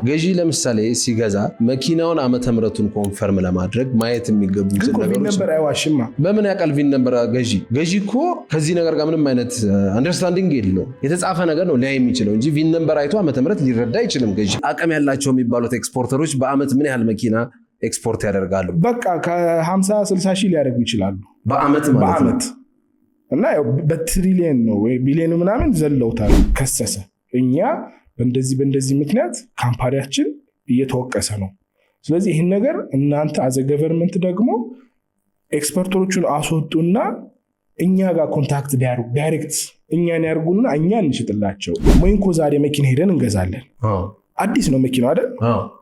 ገዢ ለምሳሌ ሲገዛ መኪናውን ዓመተ ምህረቱን ኮንፈርም ለማድረግ ማየት የሚገቡት ነገሮች ነበር አይዋሽማ። በምን ያቀል ቪን ነበር ገዢ እኮ ከዚህ ነገር ጋር ምንም አይነት አንደርስታንዲንግ የለው። የተጻፈ ነገር ነው ሊያይ የሚችለው እንጂ ቪን ነበር አይቶ ዓመተ ምህረት ሊረዳ አይችልም። ገዢ አቅም ያላቸው የሚባሉት ኤክስፖርተሮች በአመት ምን ያህል መኪና ኤክስፖርት ያደርጋሉ? በቃ ከ50-60 ሺህ ሊያደርጉ ይችላሉ በአመት ማለት ነው። እና ያው በትሪሊየን ነው ወይ ቢሊየን ምናምን ዘለውታል። ከሰሰ እኛ በእንደዚህ ምክንያት ካምፓኒያችን እየተወቀሰ ነው። ስለዚህ ይህን ነገር እናንተ አዘ ገቨርንመንት ደግሞ ኤክስፐርቶቹን አስወጡና እኛ ጋር ኮንታክት ዳይሬክት እኛን ያርጉና እኛ እንሽጥላቸው። ሞይንኮ ዛሬ መኪና ሄደን እንገዛለን። አዲስ ነው መኪናው አይደል?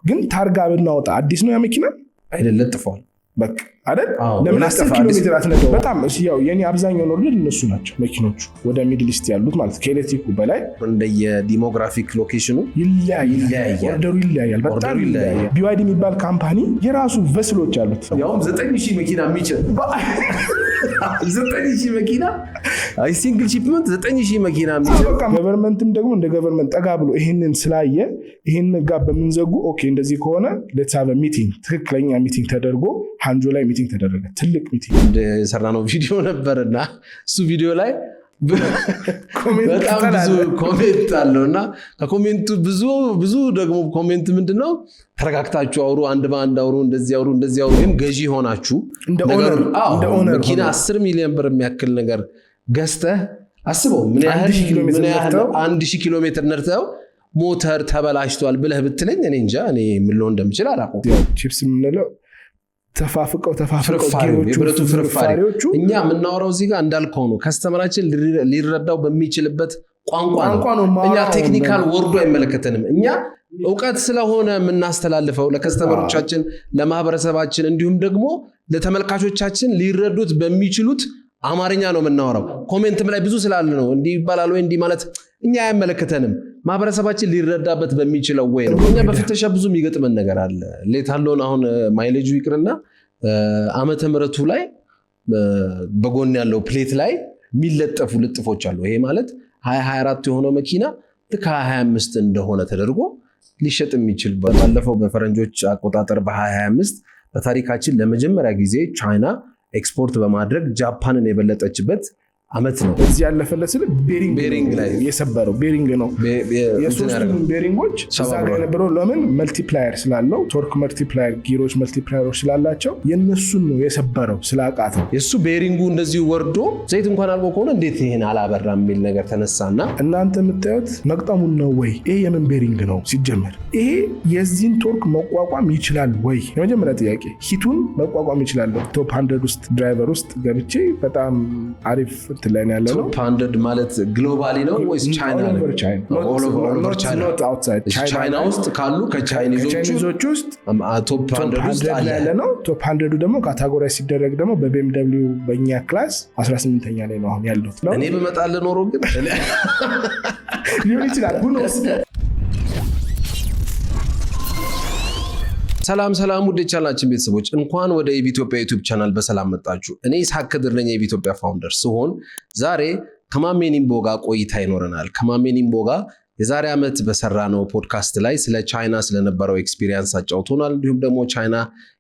ግን ታርጋ ብናወጣ አዲስ ነው ያ መኪና አይደል? ለጥፏል በቃ አይደል? ለምን 10 ኪሎ ሜትር አትነዳው? በጣም ያው የኔ አብዛኛው ነው እነሱ ናቸው መኪኖቹ ወደ ሚድል ኢስት ያሉት ማለት ከኤሌክትሪኩ በላይ እንደየዲሞግራፊክ ሎኬሽኑ ይለያያል። ኦርደሩ ይለያያል። በጣም ይለያያል። BYD የሚባል ካምፓኒ የራሱ ቨስሎች አሉት። ያውም 9000 መኪና የሚጭን 9000 መኪና አይ ሲንግል ሺፕመንት 9000 መኪና የሚጭን ገቨርንመንትም ደግሞ እንደ ገቨርንመንት ጠጋ ብሎ ይሄንን ስላየ ይሄን ጋር በመንዘጉ ኦኬ እንደዚህ ከሆነ ሌትስ ሃቭ አ ሚቲንግ ትክክለኛ ሚቲንግ ተደርጎ ሃንጆ ላይ ሚቲንግ ተደረገ። ትልቅ ሚቲንግ የሰራነው ቪዲዮ ነበርና እሱ ቪዲዮ ላይ በጣም ብዙ ኮሜንት አለውና ከኮሜንቱ ብዙ ደግሞ ኮሜንት ምንድነው ተረጋግታችሁ አውሩ፣ አንድ በአንድ አውሩ፣ እንደዚህ አውሩ ወይም ገዢ ሆናችሁ እንደ ኦነር መኪና 10 ሚሊዮን ብር የሚያክል ነገር ገዝተህ አስበው ምን ያህል 1000 ኪሎ ሜትር ነርተው ሞተር ተበላሽቷል ብለህ ብትለኝ እኔ እንጃ እኔ ምን ልሆን እንደምችል አላውቅም። ቺፕስ የምንለው ተፋፍቀው የብረቱ ፍርፋሪዎቹ እኛ የምናወራው እዚህ ጋር እንዳልከው ነው። ከስተመራችን ሊረዳው በሚችልበት ቋንቋ ነው። እኛ ቴክኒካል ወርዱ አይመለከተንም። እኛ እውቀት ስለሆነ የምናስተላልፈው ለከስተመሮቻችን፣ ለማህበረሰባችን እንዲሁም ደግሞ ለተመልካቾቻችን ሊረዱት በሚችሉት አማርኛ ነው የምናወራው። ኮሜንትም ላይ ብዙ ስላለ ነው እንዲህ ይባላል ወይ እንዲህ ማለት እኛ አያመለክተንም። ማህበረሰባችን ሊረዳበት በሚችለው ወይ ነው። እኛ በፍተሻ ብዙ የሚገጥመን ነገር አለ። ሌታለውን አሁን ማይሌጁ ይቅርና ዓመተ ምህረቱ ላይ በጎን ያለው ፕሌት ላይ የሚለጠፉ ልጥፎች አሉ። ይሄ ማለት 2024 የሆነው መኪና ልክ 2025 እንደሆነ ተደርጎ ሊሸጥ የሚችል ባለፈው በፈረንጆች አቆጣጠር በ2025 በታሪካችን ለመጀመሪያ ጊዜ ቻይና ኤክስፖርት በማድረግ ጃፓንን የበለጠችበት አመት ነው። እዚህ ያለፈለት ስለ ቤሪንግ ላይ የሰበረው ቤሪንግ ነው። የሶስቱም ቤሪንጎች እዛ ጋር የነበረው ለምን መልቲፕላየር ስላለው ቶርክ መልቲፕላየር ጊሮች መልቲፕላየሮች ስላላቸው የነሱን ነው የሰበረው ስላቃተው። የሱ ቤሪንጉ እንደዚህ ወርዶ ዘይት እንኳን አልቦ ከሆነ እንዴት ይሄን አላበራም የሚል ነገር ተነሳና እናንተ የምታዩት መቅጠሙን ነው ወይ? ይሄ የምን ቤሪንግ ነው ሲጀመር? ይሄ የዚህን ቶርክ መቋቋም ይችላል ወይ? የመጀመሪያ ጥያቄ ሂቱን መቋቋም ይችላል? ቶፕ 100 ውስጥ ድራይቨር ውስጥ ገብቼ በጣም አሪፍ ትላይን ያለ ነው። ቶፕ 100 ማለት ግሎባሊ ነው ወይስ ቻይና ነው? ኦል ኦቨር ቻይና ውስጥ ካሉ ከቻይኒዞች ውስጥ ቶፕ 100 ውስጥ ያለ ነው። ቶፕ 100 ደግሞ ካታጎራይዝ ሲደረግ ደግሞ በBMW በእኛ ክላስ 18ኛ ላይ ነው አሁን ያለው። እኔ በመጣለ ኖሮ ግን ሊሆን ይችላል። ሰላም ውድ የቻናላችን ቤተሰቦች እንኳን ወደ ኢትዮጵያ ዩቲዩብ ቻናል በሰላም መጣችሁ። እኔ ይስሐቅ ከድር ነኝ የኢትዮጵያ ፋውንደር ሲሆን ዛሬ ከማሜ ኒምቦ ጋር ቆይታ ይኖረናል። ከማሜ ኒምቦ ጋር የዛሬ ዓመት በሰራነው ፖድካስት ላይ ስለ ቻይና ስለነበረው ኤክስፒሪየንስ አጫውቶናል። እንዲሁም ደግሞ ቻይና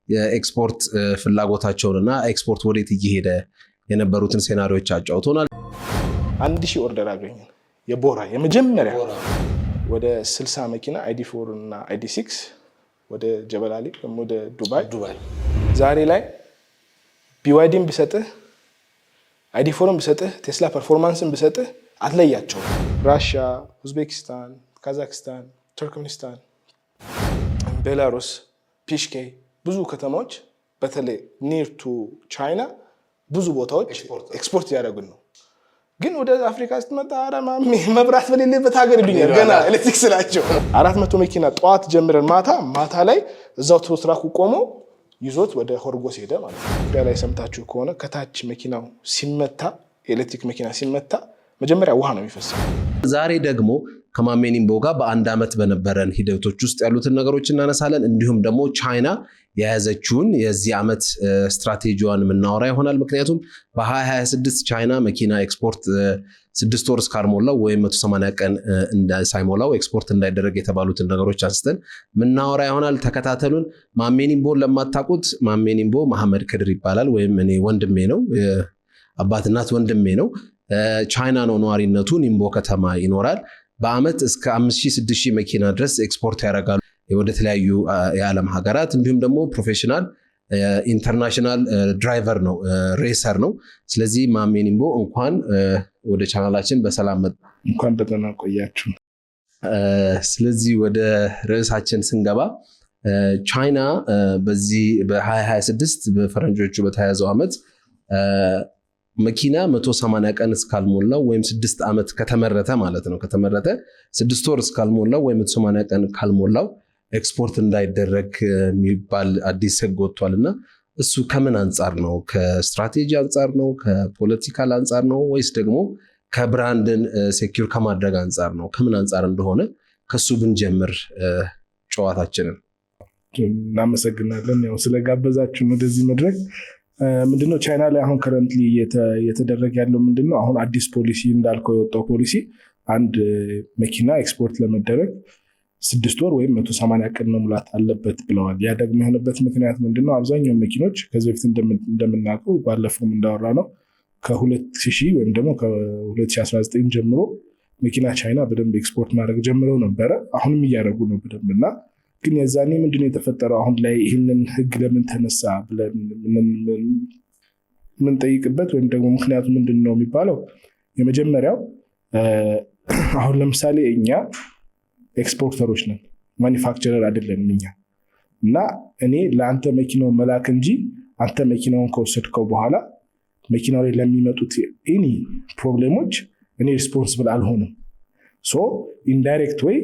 የኤክስፖርት ፍላጎታቸውንና ኤክስፖርት ወዴት እየሄደ የነበሩትን ሴናሪዎች አጫውቶናል። 1000 ኦርደር አገኘን። የቦራ የመጀመሪያ ወደ 60 መኪና ID4 እና ID6 ወደ ጀበል አሊ ወደ ዱባይ ዛሬ ላይ BYDን ቢሰጥህ ID4ን ቢሰጥህ ቴስላ ፐርፎርማንስን ቢሰጥህ አትለያቸው። ራሽያ፣ ኡዝቤኪስታን፣ ካዛክስታን፣ ቱርክሜኒስታን፣ ቤላሩስ፣ ፒሽኬ ብዙ ከተሞች በተለይ ኒር ቱ ቻይና ብዙ ቦታዎች ኤክስፖርት ያደረጉን ነው። ግን ወደ አፍሪካ ስትመጣ አረማሚ መብራት በሌለበት ሀገር ይሉኛል። ገና ኤሌክትሪክ ስላቸው 400 መኪና ጠዋት ጀምረን ማታ ላይ እዛው ትራኩ ቆሞ ይዞት ወደ ሆርጎስ ሄደ ማለት ነው። ኢትዮጵያ ላይ ሰምታችሁ ከሆነ ከታች መኪናው ሲመታ ኤሌክትሪክ መኪና ሲመታ መጀመሪያ ውሃ ነው የሚፈሰው። ዛሬ ደግሞ ከማሜ ኒምቦ ጋር በአንድ ዓመት በነበረን ሂደቶች ውስጥ ያሉትን ነገሮች እናነሳለን። እንዲሁም ደግሞ ቻይና የያዘችውን የዚህ ዓመት ስትራቴጂዋን የምናወራ ይሆናል። ምክንያቱም በ2026 ቻይና መኪና ኤክስፖርት 6 ወር እስካልሞላው ወይም 180 ቀን ሳይሞላው ኤክስፖርት እንዳይደረግ የተባሉትን ነገሮች አንስተን ምናወራ ይሆናል። ተከታተሉን። ማሜ ኒምቦን ለማታውቁት ማሜ ኒምቦ መሐመድ ክድር ይባላል፣ ወይም እኔ ወንድሜ ነው፣ አባትናት ወንድሜ ነው። ቻይና ነው ነዋሪነቱ፣ ኒምቦ ከተማ ይኖራል። በአመት እስከ 5000-6000 መኪና ድረስ ኤክስፖርት ያደርጋሉ ወደ ተለያዩ የዓለም ሀገራት። እንዲሁም ደግሞ ፕሮፌሽናል ኢንተርናሽናል ድራይቨር ነው፣ ሬሰር ነው። ስለዚህ ማሜ ኒምቦ እንኳን ወደ ቻናላችን በሰላም መጣ። እንኳን ደህና ቆያችሁ። ስለዚህ ወደ ርዕሳችን ስንገባ ቻይና በዚህ በ2026 በፈረንጆቹ በተያዘው ዓመት መኪና 180 ቀን እስካልሞላው ወይም 6 ዓመት ከተመረተ ማለት ነው፣ ከተመረተ 6 ወር እስካልሞላው ወይም 180 ቀን ካልሞላው ኤክስፖርት እንዳይደረግ የሚባል አዲስ ህግ ወጥቷል። እና እሱ ከምን አንጻር ነው? ከስትራቴጂ አንጻር ነው? ከፖለቲካል አንጻር ነው? ወይስ ደግሞ ከብራንድን ሴኪዩር ከማድረግ አንጻር ነው? ከምን አንጻር እንደሆነ ከሱ ብንጀምር ጨዋታችንን። እናመሰግናለን ያው ስለጋበዛችሁን ወደዚህ መድረክ። ምንድነው ቻይና ላይ አሁን ከረንትሊ እየተደረገ ያለው ምንድነው? አሁን አዲስ ፖሊሲ እንዳልከው የወጣው ፖሊሲ አንድ መኪና ኤክስፖርት ለመደረግ 6 ወር ወይም 180 ቀን መሙላት አለበት ብለዋል። ያ ደግሞ የሆነበት ምክንያት ምንድነው? አብዛኛው መኪኖች ከዚህ በፊት እንደምናውቀው ባለፈውም እንዳወራ ነው ከ2000 ወይም ደግሞ ከ2019 ጀምሮ መኪና ቻይና በደንብ ኤክስፖርት ማድረግ ጀምረው ነበረ። አሁንም እያደረጉ ነው በደንብ። እና ግን የዛኔ ምንድነው የተፈጠረው? አሁን ላይ ይህንን ህግ ለምን ተነሳ ብለን የምንጠይቅበት ወይም ደግሞ ምክንያቱ ምንድን ነው የሚባለው፣ የመጀመሪያው አሁን ለምሳሌ እኛ ኤክስፖርተሮች ነን፣ ማኒፋክቸረር አይደለንም እኛ። እና እኔ ለአንተ መኪናውን መላክ እንጂ አንተ መኪናውን ከወሰድከው በኋላ መኪናው ላይ ለሚመጡት ኤኒ ፕሮብሌሞች እኔ ሪስፖንስብል አልሆንም። ሶ ኢንዳይሬክት ወይ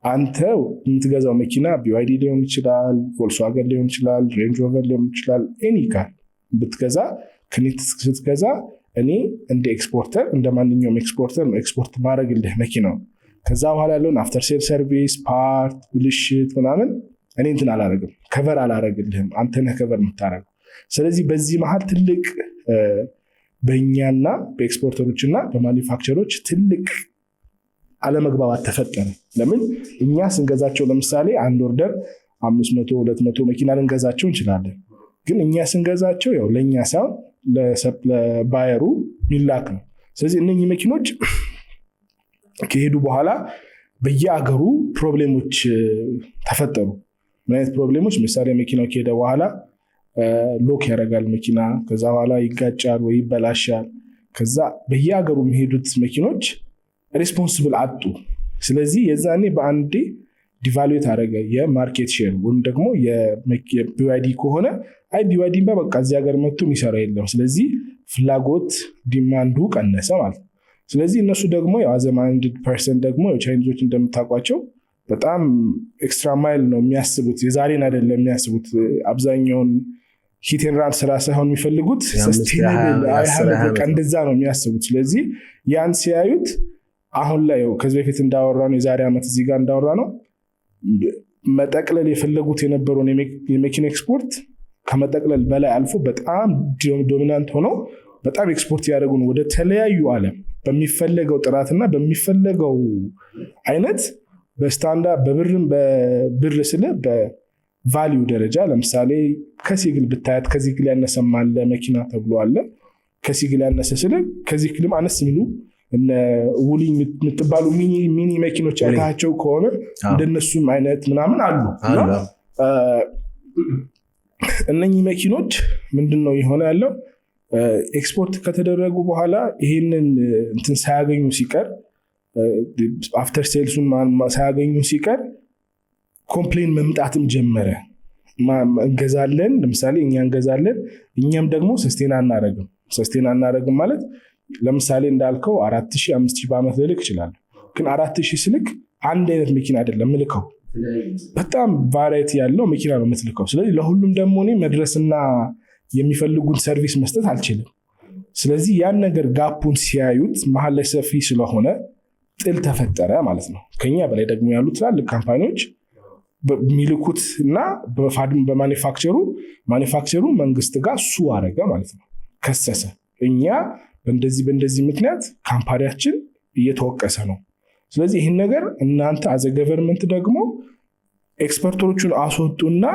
አንተ የምትገዛው መኪና ቢዋይዲ ሊሆን ይችላል፣ ቮልክስዋገን ሊሆን ይችላል፣ ሬንጅ ሮቨር ሊሆን ይችላል። ኤኒ ካር ብትገዛ ከኔት ስትገዛ እኔ እንደ ኤክስፖርተር እንደ ማንኛውም ኤክስፖርተር ነው ኤክስፖርት ማድረግልህ መኪናው። ከዛ በኋላ ያለውን አፍተር ሴል ሰርቪስ፣ ፓርት፣ ብልሽት ምናምን እኔ እንትን አላረግም፣ ከቨር አላረግልህም፣ አንተ ነህ ከቨር የምታረገው። ስለዚህ በዚህ መሀል ትልቅ በእኛና በኤክስፖርተሮችና በማኒፋክቸሮች ትልቅ አለመግባባት ተፈጠረ። ለምን እኛ ስንገዛቸው ለምሳሌ አንድ ኦርደር 500-200 መኪና ልንገዛቸው እንችላለን። ግን እኛ ስንገዛቸው ያው ለእኛ ሳይሆን ለባየሩ ሚላክ ነው። ስለዚህ እነኚህ መኪኖች ከሄዱ በኋላ በየአገሩ ፕሮብሌሞች ተፈጠሩ። ምን አይነት ፕሮብሌሞች? ምሳሌ መኪናው ከሄደ በኋላ ሎክ ያደርጋል መኪና፣ ከዛ በኋላ ይጋጫል ወይ ይበላሻል። ከዛ በየአገሩ የሚሄዱት መኪኖች ሬስፖንስብል አጡ። ስለዚህ የዛኔ በአንዴ ዲቫሉዌት አደረገ የማርኬት ሼር ወይም ደግሞ የቢዋይዲ ከሆነ አይ ቢዋይዲ በቃ እዚህ ሀገር መጥቶ የሚሰራ የለም። ስለዚህ ፍላጎት ዲማንዱ ቀነሰ ማለት ነው። ስለዚህ እነሱ ደግሞ አዘማንድድ ፐርሰን ደግሞ ቻይኒዞች እንደምታውቋቸው በጣም ኤክስትራ ማይል ነው የሚያስቡት። የዛሬን አይደለም የሚያስቡት። አብዛኛውን ሂቴን ራን ስራ ሳይሆን የሚፈልጉት ሰስቴናብል እንደዛ ነው የሚያስቡት። ስለዚህ ያን ሲያዩት አሁን ላይ ከዚህ በፊት እንዳወራ ነው የዛሬ ዓመት እዚህ ጋር እንዳወራ ነው መጠቅለል የፈለጉት የነበረውን የመኪና ኤክስፖርት ከመጠቅለል በላይ አልፎ በጣም ዶሚናንት ሆነው በጣም ኤክስፖርት ያደረጉ ነው ወደ ተለያዩ ዓለም በሚፈለገው ጥራትና በሚፈለገው አይነት በስታንዳርድ በብርም በብር ስለ በቫሊዩ ደረጃ ለምሳሌ ከሲግል ብታያት ከሲግል ያነሰም አለ መኪና ተብሎ አለ። ከሲግል ያነሰ ስለ ከሲግልም አነስ የሚሉ እነ ውሊ የምትባሉ ሚኒ መኪኖች አይታቸው ከሆነ እንደነሱም አይነት ምናምን አሉ። እነኚህ መኪኖች ምንድነው የሆነ ያለው ኤክስፖርት ከተደረጉ በኋላ ይሄንን እንትን ሳያገኙ ሲቀር አፍተር ሴልሱን ሳያገኙ ሲቀር ኮምፕሌን መምጣትም ጀመረ። እንገዛለን፣ ለምሳሌ እኛ እንገዛለን፣ እኛም ደግሞ ሰስቴን አናረግም ማለት ለምሳሌ እንዳልከው 4000 5000 በአመት ልልክ ይችላል። ግን 4000 ስልክ አንድ አይነት መኪና አይደለም ምልከው፣ በጣም ቫራይቲ ያለው መኪና ነው የምትልከው። ስለዚህ ለሁሉም ደግሞ እኔ መድረስና የሚፈልጉን ሰርቪስ መስጠት አልችልም። ስለዚህ ያን ነገር ጋፑን ሲያዩት መሀል ላይ ሰፊ ስለሆነ ጥል ተፈጠረ ማለት ነው። ከኛ በላይ ደግሞ ያሉ ትላልቅ ካምፓኒዎች በሚልኩት እና በማኒፋክቸሩ መንግስት ጋር ሱ አረገ ማለት ነው፣ ከሰሰ። እኛ በእንደዚህ ምክንያት ካምፓኒያችን እየተወቀሰ ነው። ስለዚህ ይህን ነገር እናንተ አዘ ገቨርንመንት ደግሞ ኤክስፐርቶቹን አስወጡና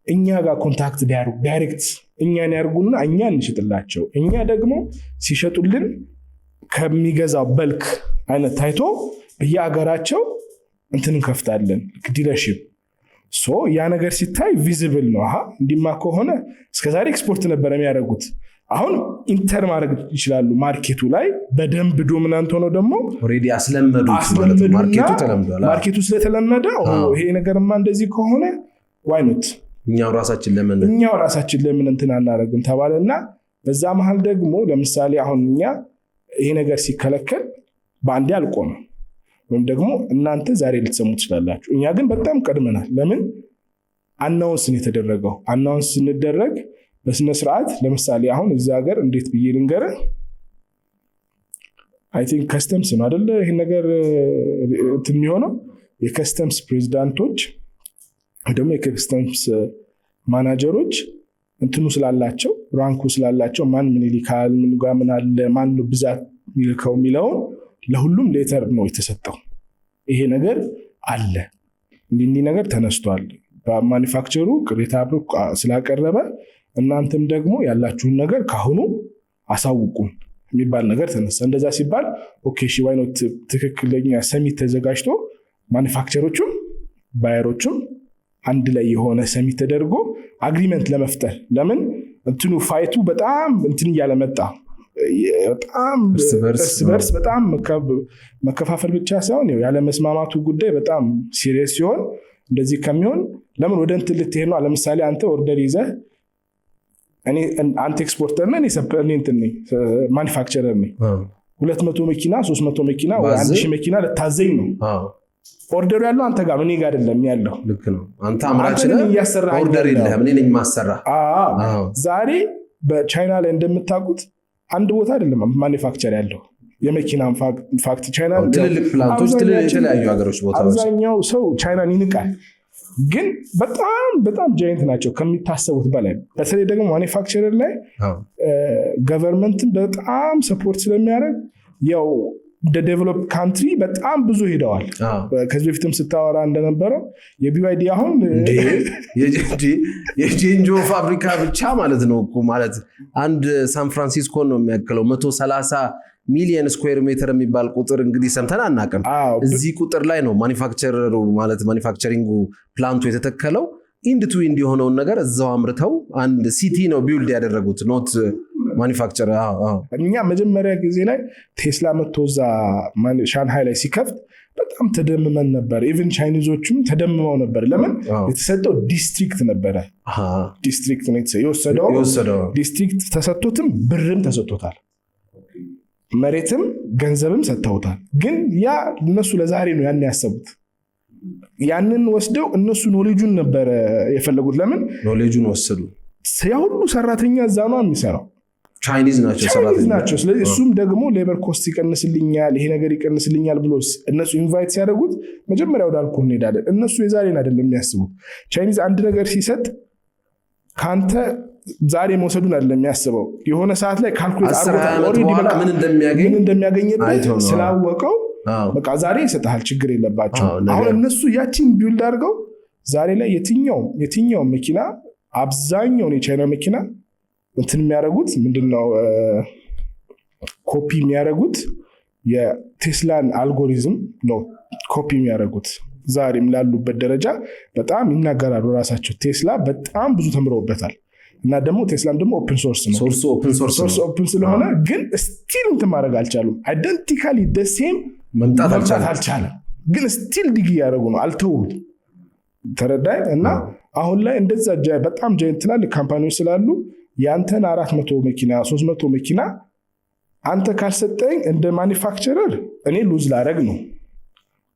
እኛ ጋር ኮንታክት ዳይሬክት እኛን ያርጉና እኛ እንሽጥላቸው። እኛ ደግሞ ሲሸጡልን ከሚገዛው በልክ አይነት ታይቶ በየአገራቸው እንትን እንከፍታለን ዲለርሺፕ። ያ ነገር ሲታይ ቪዚብል ነው። እንዲማ ከሆነ እስከዛሬ ኤክስፖርት ነበር የሚያደርጉት፣ አሁን ኢንተር ማድረግ ይችላሉ። ማርኬቱ ላይ በደንብ ዶሚናንት ሆኖ ደግሞ ኦሬዲ አስለመዱት ማለት ነው። ማርኬቱ ተለምዷል። ማርኬቱ ስለተለመደ ይሄ ነገርማ እንደዚህ ከሆነ ዋይ ኖት እኛው ራሳችን ለምን እንትን አናደርግም ተባለና በዛ መሃል ደግሞ ለምሳሌ አሁን እኛ ይሄ ነገር ሲከለከል በአንዴ አልቆመም፣ ወይም ደግሞ እናንተ ዛሬ ልትሰሙ ትችላላችሁ። እኛ ግን በጣም ቀድመናል። ለምን አናውንስን የተደረገው አናውንስ ስንደረግ በስነ ስርዓት ለምሳሌ አሁን እዛ ሀገር እንዴት ብዬ ልንገር አይ ቲንክ ከስተምስ ነው አይደለ ይሄ ነገር እንትን የሚሆነው የከስተምስ ፕሬዝዳንቶች ደግሞ የከስተምስ ማናጀሮች እንትኑ ስላላቸው ራንኩ ስላላቸው ማን ምን ይልካል ምን ጋር ምን አለ ማን ነው ብዛት ይልከው የሚለው ለሁሉም ሌተር ነው የተሰጠው። ይሄ ነገር አለ እንዲህ ነገር ተነስቷል፣ በማኒፋክቸሩ ቅሬታ ስላቀረበ እናንተም ደግሞ ያላችሁን ነገር ካሁኑ አሳውቁን የሚባል ነገር ተነሳ። እንደዛ ሲባል ኦኬ እሺ ዋይ ኖት ትክክለኛ ሰሚት ተዘጋጅቶ ማኒፋክቸሮቹም ባየሮቹም አንድ ላይ የሆነ ሰሚት ተደርጎ አግሪመንት ለመፍጠር ለምን እንትኑ ፋይቱ በጣም እንትን እያለመጣ በጣም እርስ በርስ በጣም መከፋፈል ብቻ ሳይሆን ያለ መስማማቱ ጉዳይ በጣም ሲሪየስ ሲሆን እንደዚህ ከሚሆን ለምን ወደ እንትን ልትሄድ ነው? ለምሳሌ አንተ ኦርደር ይዘህ አንተ ኤክስፖርተር ነህ፣ እኔ እንትን ነኝ ማኒፋክቸረር ነኝ። 200 መኪና 300 መኪና ወይ 1000 መኪና ልታዘኝ ነው። ኦርደሩ ያለው አንተ ጋር ነው፣ እኔ ጋር አይደለም ያለው። ልክ ነው። አንተ አምራች ነህ፣ ኦርደር የለህም፣ እኔ ነኝ ማሰራ። ዛሬ በቻይና ላይ እንደምታውቁት አንድ ቦታ አይደለም ማኒፋክቸር ያለው የመኪና ፋክት ቻይና ትልልቅ ፕላንቶች የተለያዩ ሀገሮች ቦታዎች። አብዛኛው ሰው ቻይናን ይንቃል፣ ግን በጣም ጃይንት ናቸው ከሚታሰቡት በላይ። በተለይ ደግሞ ማኒፋክቸረር ላይ ገቨርንመንትን በጣም ሰፖርት ስለሚያደርግ ያው እንደ ዴቨሎፕ ካንትሪ በጣም ብዙ ሄደዋል። ከዚህ በፊትም ስታወራ እንደነበረው የቢዋይዲ አሁን የጄንጆ ፋብሪካ ብቻ ማለት ነው ማለት አንድ ሳን ፍራንሲስኮ ነው የሚያክለው 130 ሚሊዮን ስኩዌር ሜትር የሚባል ቁጥር እንግዲህ ሰምተን አናውቅም። እዚህ ቁጥር ላይ ነው ማኒፋክቸረሩ ማለት ማኒፋክቸሪንጉ ፕላንቱ የተተከለው። ኢንድ ቱ ኢንድ የሆነውን ነገር እዛው አምርተው አንድ ሲቲ ነው ቢውልድ ያደረጉት ኖት ማኒፋክቸር። እኛ መጀመሪያ ጊዜ ላይ ቴስላ መቶዛ ሻንሃይ ላይ ሲከፍት በጣም ተደምመን ነበር። ኢቨን ቻይኒዞቹም ተደምመው ነበር። ለምን የተሰጠው ዲስትሪክት ነበረ። ዲስትሪክት ነው የወሰደው። ዲስትሪክት ተሰጥቶትም ብርም ተሰጥቶታል፣ መሬትም ገንዘብም ሰጥተውታል። ግን ያ እነሱ ለዛሬ ነው ያን ያሰቡት። ያንን ወስደው እነሱ ኖሌጁን ነበረ የፈለጉት። ለምን ኖሌጁን ወሰዱ? ያ ሁሉ ሰራተኛ እዛ ነው የሚሰራው፣ ቻይኒዝ ናቸው። ስለዚህ እሱም ደግሞ ሌበር ኮስት ይቀንስልኛል፣ ይሄ ነገር ይቀንስልኛል ብሎ እነሱ ኢንቫይት ሲያደርጉት መጀመሪያ ወዳልኩ እንሄዳለን። እነሱ የዛሬን አይደለም የሚያስቡት። ቻይኒዝ አንድ ነገር ሲሰጥ ከአንተ ዛሬ መውሰዱን አይደለም የሚያስበው። የሆነ ሰዓት ላይ ካልኩሌት ምን እንደሚያገኝበት ስላወቀው በቃ ዛሬ ይሰጥሃል፣ ችግር የለባቸው። አሁን እነሱ ያቺን ቢውልድ አድርገው ዛሬ ላይ የትኛው መኪና አብዛኛውን የቻይና መኪና እንትን የሚያደርጉት ምንድነው ኮፒ የሚያደርጉት የቴስላን አልጎሪዝም ነው ኮፒ የሚያደርጉት። ዛሬም ላሉበት ደረጃ በጣም ይናገራሉ ራሳቸው። ቴስላ በጣም ብዙ ተምረውበታል። እና ደግሞ ቴስላም ደግሞ ኦፕን ሶርስ ነው፣ ሶርስ ኦፕን ስለሆነ ግን ስቲል እንትን ማድረግ አልቻሉም። አይደንቲካሊ ደሴም መምጣት አልቻለም፣ ግን ስቲል ዲግ እያደረጉ ነው፣ አልተውም። ተረዳይ? እና አሁን ላይ እንደዛ በጣም ጃይንት ትላልቅ ካምፓኒዎች ስላሉ ያንተን 400 መኪና 300 መኪና አንተ ካልሰጠኝ እንደ ማኒፋክቸረር እኔ ሉዝ ላረግ ነው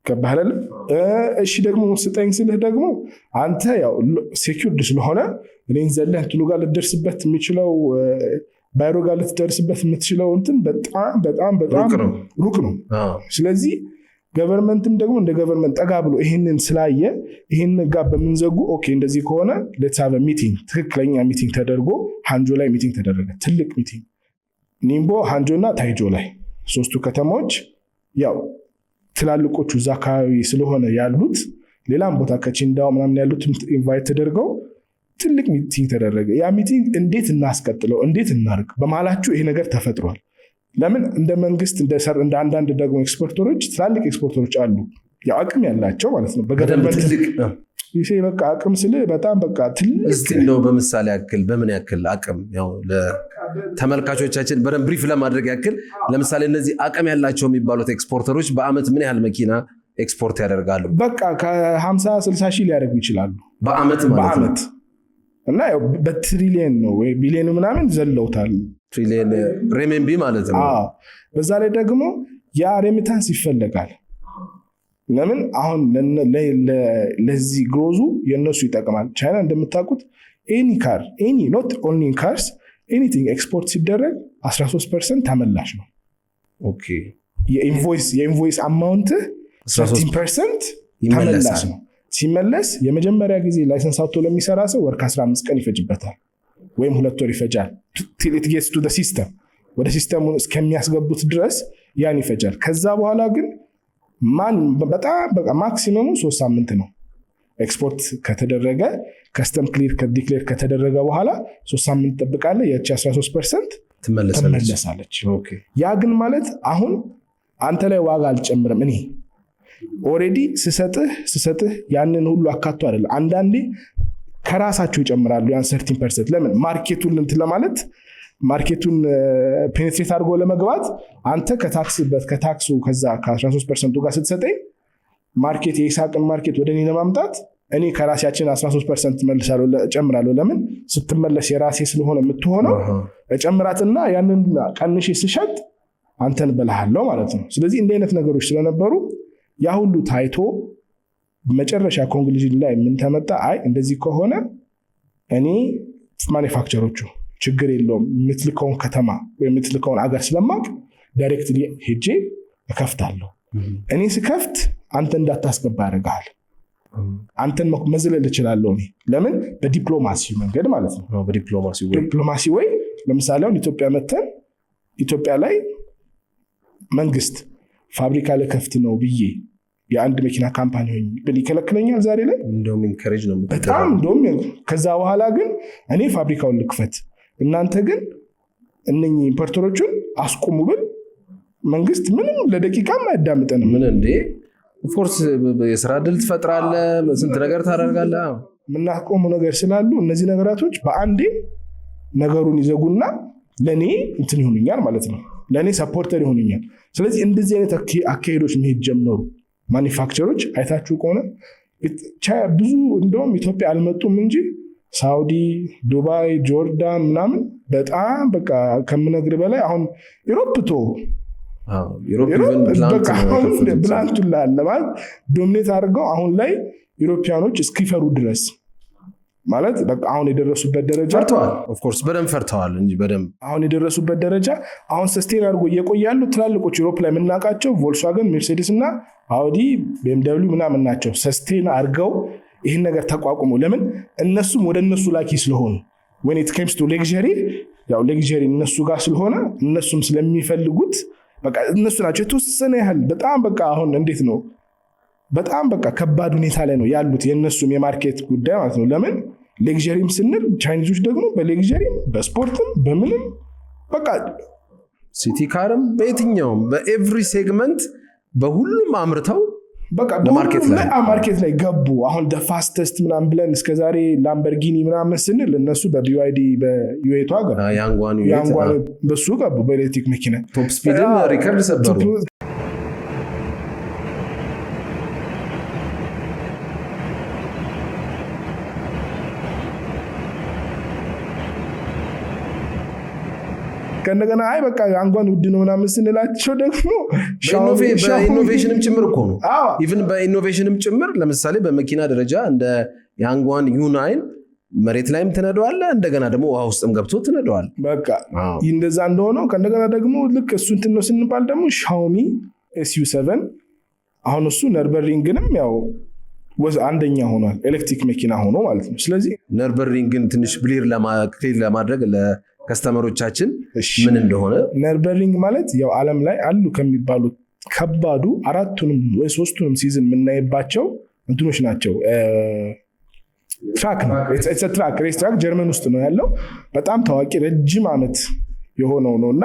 ከባህላል። እሺ ደግሞ ስጠኝ ስልህ ደግሞ አንተ ያው ሴኩርድ ስለሆነ እኔን ዘለህ እንትሉ ጋር ልደርስበት የሚችለው ባይሮ ጋር ልትደርስበት የምትችለው እንትን በጣም ሩቅ ነው። ስለዚህ ገቨርንመንትም ደግሞ እንደ ገቨርንመንት ጠጋ ብሎ ይህንን ስላየ ይህን ጋር በምንዘጉ ኦኬ እንደዚህ ከሆነ ሌትስ ሃቭ ሚቲንግ፣ ትክክለኛ ሚቲንግ ተደርጎ ሃንጆ ላይ ሚቲንግ ተደረገ፣ ትልቅ ሚቲንግ። ኒምቦ፣ ሃንጆ እና ታይጆ ላይ ሶስቱ ከተማዎች ያው ትላልቆቹ እዛ አካባቢ ስለሆነ ያሉት ሌላም ቦታ ከቺንዳው ምናምን ያሉት ኢንቫይት ተደርገው ትልቅ ሚቲንግ ተደረገ። ያ ሚቲንግ እንዴት እናስቀጥለው፣ እንዴት እናርግ፣ በመሃላችሁ ይሄ ነገር ተፈጥሯል። ለምን እንደ መንግስት እንደ አንዳንድ ደግሞ ኤክስፖርተሮች ትላልቅ ኤክስፖርተሮች አሉ ያው አቅም ያላቸው ማለት ነው። በገቨርንመንት ይሄ በቃ አቅም ስለ በጣም በቃ ትልቅ እስቲ ነው በምሳሌ ያክል በምን ያክል አቅም ያው ለተመልካቾቻችን በደንብ ብሪፍ ለማድረግ ያክል ለምሳሌ እነዚህ አቅም ያላቸው የሚባሉት ኤክስፖርተሮች በአመት ምን ያህል መኪና ኤክስፖርት ያደርጋሉ? በቃ ከ50-60 ሺህ ሊያደርጉ ይችላሉ በአመት ማለት ነው። እና ያው በትሪሊየን ነው ወይ ቢሊየን ምናምን ዘለውታል። ትሪሊየን ሬሜንቢ ማለት ነው። በዛ ላይ ደግሞ ያ ሬሚታንስ ይፈልጋል። ለምን አሁን ለዚህ ግሮዙ የነሱ ይጠቅማል። ቻይና እንደምታውቁት ኤኒ ካር ኤኒ ኖት ኦንሊ ካርስ ኤኒቲንግ ኤክስፖርት ሲደረግ 13% ተመላሽ ነው። ኦኬ የኢንቮይስ አማውንት 13% ተመላሽ ነው። ሲመለስ የመጀመሪያ ጊዜ ላይሰንስ አውጥቶ ለሚሰራ ሰው ወር ከ15 ቀን ይፈጅበታል ወይም 2 ወር ይፈጃል። till it gets to the system ወደ ሲስተሙ እስከሚያስገቡት ድረስ ያን ይፈጃል። ከዛ በኋላ ግን በጣም በቃ ማክሲመሙ 3 ሳምንት ነው። ኤክስፖርት ከተደረገ ከስተም ክሊር ዲክሌር ከተደረገ በኋላ 3 ሳምንት ተጠብቃለ የቺ 13% ትመለሳለች። ያ ግን ማለት አሁን አንተ ላይ ዋጋ አልጨምርም እኔ ኦሬዲ ስሰጥህ ያንን ሁሉ አካቶ አይደለም። አንዳንዴ ከራሳቸው ይጨምራሉ ያን 13%። ለምን ማርኬቱን እንትን ለማለት ማርኬቱን ፔኔትሬት አድርጎ ለመግባት አንተ ከታክሱ ከዛ ከ13% ጋር ስትሰጠኝ ማርኬት የኢሳቅን ማርኬት ወደ እኔ ለማምጣት እኔ ከራሴያችን 13% እጨምራለሁ። ለምን ስትመለስ የራሴ ስለሆነ የምትሆነው እጨምራትና ያንን ቀንሼ ስሸጥ አንተን በልሃለሁ ማለት ነው። ስለዚህ እንዲህ አይነት ነገሮች ስለነበሩ ያ ሁሉ ታይቶ መጨረሻ ኮንክሉዥን ላይ ምን ተመጣ? አይ እንደዚህ ከሆነ እኔ ማኒፋክቸሮቹ ችግር የለውም የምትልከውን ከተማ ወይ የምትልከውን አገር ስለማቅ ዳይሬክትሊ ሄጄ እከፍታለሁ። እኔ ስከፍት አንተ እንዳታስገባ ያደርጋል። አንተን መዝለል እችላለሁ እኔ። ለምን? በዲፕሎማሲ መንገድ ማለት ነው። በዲፕሎማሲ ወይ ለምሳሌ አሁን ኢትዮጵያ መተን ኢትዮጵያ ላይ መንግስት ፋብሪካ ለከፍት ነው ብዬ የአንድ መኪና ካምፓኒ ሆኝ ብል ይከለክለኛል? ዛሬ ላይ እንደውም ኢንከሬጅ ነው በጣም እንደውም። ከዛ በኋላ ግን እኔ ፋብሪካውን ልክፈት እናንተ ግን እነኚህ ኢምፖርተሮቹን አስቆሙ ብል መንግስት ምንም ለደቂቃም አያዳምጠንም። ምን እንዴ ኦፍኮርስ የስራ ዕድል ትፈጥራለህ፣ ስንት ነገር ታደርጋለህ። የምናቆሙ ነገር ስላሉ እነዚህ ነገራቶች በአንዴ ነገሩን ይዘጉና ለእኔ እንትን ይሆኑኛል ማለት ነው፣ ለእኔ ሰፖርተር ይሆኑኛል። ስለዚህ እንደዚህ አይነት አካሄዶች መሄድ ጀመሩ ማኒፋክቸሮች። አይታችሁ ከሆነ ብዙ እንደውም ኢትዮጵያ አልመጡም እንጂ ሳውዲ፣ ዱባይ፣ ጆርዳን ምናምን በጣም በቃ ከምነግር በላይ አሁን ዩሮፕቶ ብላንቱን ለማለት ዶሚኔት አድርገው አሁን ላይ ዩሮፒያኖች እስኪፈሩ ድረስ ማለት በቃ አሁን የደረሱበት ደረጃ ፈርተዋል። ኦፍ ኮርስ በደንብ ፈርተዋል እንጂ በደንብ አሁን የደረሱበት ደረጃ አሁን ሰስቴን አድርጎ እየቆያሉ ትላልቆች ዩሮፕ ላይ የምናውቃቸው ቮልክስዋገን፣ ሜርሴዲስ እና አውዲ፣ BMW ምናምን ናቸው። ሰስቴን አድርገው ይህን ነገር ተቋቁሞ ለምን እነሱም ወደ እነሱ ላኪ ስለሆኑ when it comes to luxury ያው luxury እነሱ ጋር ስለሆነ እነሱም ስለሚፈልጉት በቃ እነሱ ናቸው የተወሰነ ያህል በጣም በቃ አሁን እንዴት ነው በጣም በቃ ከባድ ሁኔታ ላይ ነው ያሉት የነሱም የማርኬት ጉዳይ ማለት ነው። ለምን ሌክዠሪም ስንል ቻይኒዞች ደግሞ በሌክዠሪም በስፖርትም በምንም በቃ ሲቲ ካርም በየትኛውም በኤቭሪ ሴግመንት በሁሉም አምርተው በቃ ማርኬት ላይ ገቡ። አሁን ፋስተስት ምናምን ብለን እስከዛሬ ላምበርጊኒ ምናምን ስንል እነሱ በቢዋይዲ በዩኤቱ ሀገር ያንጓን በሱ ገቡ በኤሌክትሪክ መኪና ቶፕ ስፒድን ሪከርድ ሰበሩ። ከእንደገና አይ በቃ አንጓን ውድ ነው ምናምን ስንላቸው ደግሞ በኢኖቬሽንም ጭምር እኮ ነው። ኢቭን በኢኖቬሽንም ጭምር ለምሳሌ በመኪና ደረጃ እንደ የአንጓን ዩ9 መሬት ላይም ትነደዋለ፣ እንደገና ደግሞ ውሃ ውስጥም ገብቶ ትነደዋል። በቃ እንደዛ እንደሆነው ከእንደገና ደግሞ ልክ እሱ እንትን ነው ስንባል ደግሞ ሻውሚ SU7 አሁን እሱ ነርበሪንግንም ያው አንደኛ ሆኗል ኤሌክትሪክ መኪና ሆኖ ማለት ነው። ስለዚህ ነርበሪንግን ትንሽ ብሊር ለማድረግ ከስተመሮቻችን ምን እንደሆነ። ነርበርሊንግ ማለት ያው ዓለም ላይ አሉ ከሚባሉት ከባዱ 4ቱንም ወይ 3ቱንም ሲዝን የምናይባቸው እንትኖች ናቸው። ትራክ ነው። ትራክ ሬስ ትራክ ጀርመን ውስጥ ነው ያለው። በጣም ታዋቂ ረጅም ዓመት የሆነው ነው እና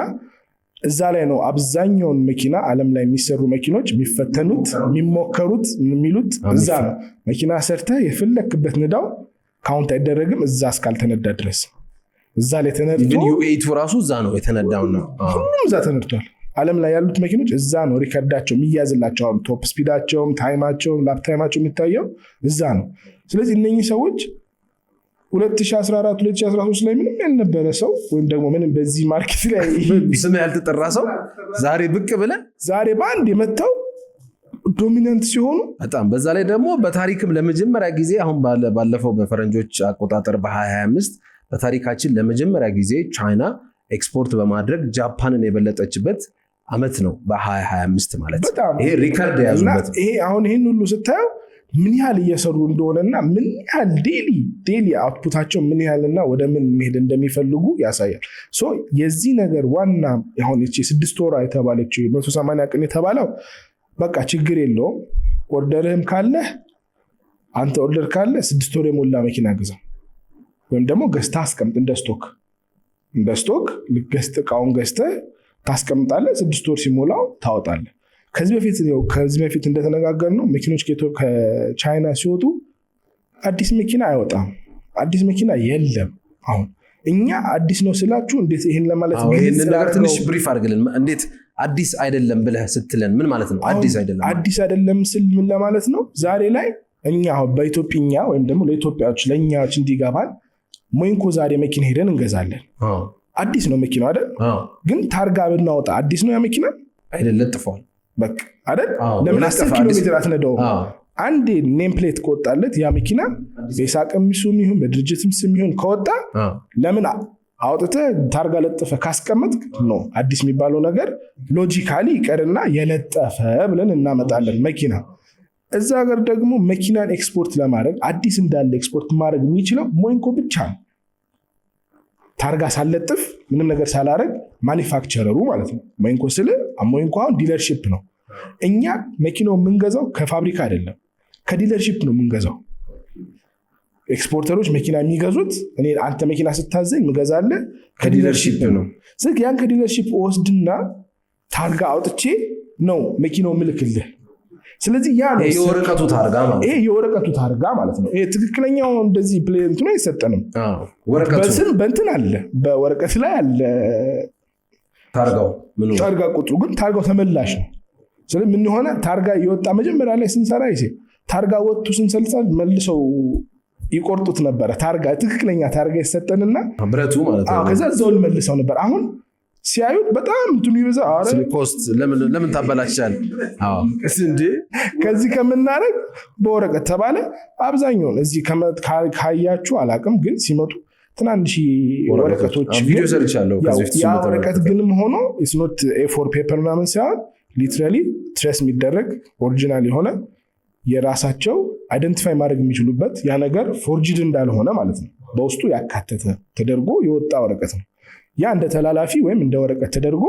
እዛ ላይ ነው አብዛኛውን መኪና ዓለም ላይ የሚሰሩ መኪኖች የሚፈተኑት የሚሞከሩት የሚሉት እዛ ነው። መኪና ሰርተህ የፈለክበት ንዳው ካውንት አይደረግም እዛ እስካልተነዳ ድረስ። እዛ ላይ ተነድቶ ዩ8 ራሱ እዛ ነው የተነዳው ነው። ሁሉም እዛ ተነድቷል። ዓለም ላይ ያሉት መኪኖች እዛ ነው ሪከርዳቸው የሚያዝላቸው። ቶፕ ስፒዳቸውም ታይማቸውም ላፕ ታይማቸው የሚታየው እዛ ነው። ስለዚህ እነኚህ ሰዎች 2014 2013 ላይ ምንም ያልነበረ ሰው ወይም ደግሞ ምንም በዚህ ማርኬት ላይ ስም ያልተጠራ ሰው ዛሬ ብቅ ብለ ዛሬ በአንድ የመጣው ዶሚናንት ሲሆኑ በጣም በዛ ላይ ደግሞ በታሪክም ለመጀመሪያ ጊዜ አሁን ባለፈው በፈረንጆች አቆጣጠር በ2025 በታሪካችን ለመጀመሪያ ጊዜ ቻይና ኤክስፖርት በማድረግ ጃፓንን የበለጠችበት ዓመት ነው በ2025 ማለት። ይሄ ሪከርድ የያዙበት ይሄ አሁን ይሄን ሁሉ ስታየው ምን ያህል እየሰሩ እንደሆነና ምን ያህል ዴሊ አውትፑታቸው ምን ያህልና ወደ ምን መሄድ እንደሚፈልጉ ያሳያል። ሶ የዚህ ነገር ዋና አሁን እቺ 6 ወር የተባለችው 180 ቀን የተባለው በቃ ችግር የለውም። ኦርደርህም ካለ አንተ ኦርደር ካለ 6 ወር የሞላ መኪና ግዛ ወይም ደግሞ ገዝታ አስቀምጥ። እንደ ስቶክ ልገስት እቃውን ገዝተህ ታስቀምጣለህ። 6 ወር ሲሞላው ታወጣለህ። ከዚህ በፊት እንደተነጋገርነው መኪኖች ከቻይና ሲወጡ አዲስ መኪና አይወጣም። አዲስ መኪና የለም። አሁን እኛ አዲስ ነው ስላችሁ እንዴት ይሄን ለማለት ይሄን ነገር ትንሽ ብሪፍ አድርግልን። እንዴት አዲስ አይደለም ብለህ ስትለን ምን ማለት ነው? አዲስ አይደለም ስል ምን ለማለት ነው? ዛሬ ላይ እኛ በኢትዮጵያ ወይም ደግሞ ለኢትዮጵያዎች ለኛዎች እንዲገባል ሞይንኮ ዛሬ መኪና ሄደን እንገዛለን። አዲስ ነው መኪናው አይደል? ግን ታርጋ ብናወጣ አዲስ ነው ያ መኪና አይደል? ለጥፏል በቃ አይደል? ለምን 10 ኪሎ ሜትር አትነዳው? አንዴ ኔም ፕሌት ከወጣለት ያ መኪና በሳቅም ስም ይሁን በድርጅትም ስም ይሁን ከወጣ ለምን አውጥተህ ታርጋ ለጥፈ ካስቀመጥ ነው አዲስ የሚባለው ነገር ሎጂካሊ ይቀርና የለጠፈ ብለን እናመጣለን መኪና። እዛ ሀገር ደግሞ መኪናን ኤክስፖርት ለማድረግ አዲስ እንዳለ ኤክስፖርት ማድረግ የሚችለው ሞይንኮ ብቻ ነው። ታርጋ ሳለጥፍ ምንም ነገር ሳላረግ ማኒፋክቸረሩ ማለት ነው። ሞይንኮ ስለ ሞይንኮ አሁን ዲለርሺፕ ነው። እኛ መኪናው የምንገዛው ከፋብሪካ አይደለም ከዲለርሺፕ ነው የምንገዛው። ኤክስፖርተሮች መኪና የሚገዙት እኔ አንተ መኪና ስታዘኝ ምገዛለህ ከዲለርሺፕ ነው። ስለዚህ ያን ከዲለርሺፕ ወስድና ታርጋ አውጥቼ ነው መኪናው ምልክልህ። ስለዚህ ያ ነው የወረቀቱ ታርጋ ማለት ነው። ይሄ የወረቀቱ ታርጋ ማለት ነው። ይሄ ትክክለኛው እንደዚህ ፕሌንት ነው አይሰጠንም። ወረቀቱ በእንትን አለ በወረቀት ላይ አለ ታርጋው ታርጋ ቁጥሩ ግን ታርጋው ተመላሽ ነው። ስለዚህ ምን ሆነ ታርጋ የወጣ መጀመሪያ ላይ ስንሰራ ይሄ ታርጋ ወጥቶ ስንሰልሳል መልሰው ይቆርጡት ነበር። ታርጋ ትክክለኛ ታርጋ ይሰጠንና ብረቱ ማለት ነው። ከዛ ዘውል መልሰው ነበር። አሁን ሲያዩት በጣም እንትኑ ይበዛ። አረ ኮስት ለምን ታበላሻል? እንዴ ከዚህ ከምናረግ በወረቀት ተባለ። አብዛኛውን እዚህ ካያችሁ አላቅም፣ ግን ሲመጡ ትናንሽ ወረቀቶች ቪዲዮ ሰርቻለሁ። ያ ወረቀት ግንም ሆኖ ኢትስ ኖት ኤ4 ፔፐር ምናምን ሳይሆን ሊትራሊ ትሬስ የሚደረግ ኦሪጂናል የሆነ የራሳቸው አይደንቲፋይ ማድረግ የሚችሉበት ያ ነገር ፎርጅድ እንዳልሆነ ማለት ነው በውስጡ ያካተተ ተደርጎ የወጣ ወረቀት ነው። ያ እንደ ተላላፊ ወይም እንደ ወረቀት ተደርጎ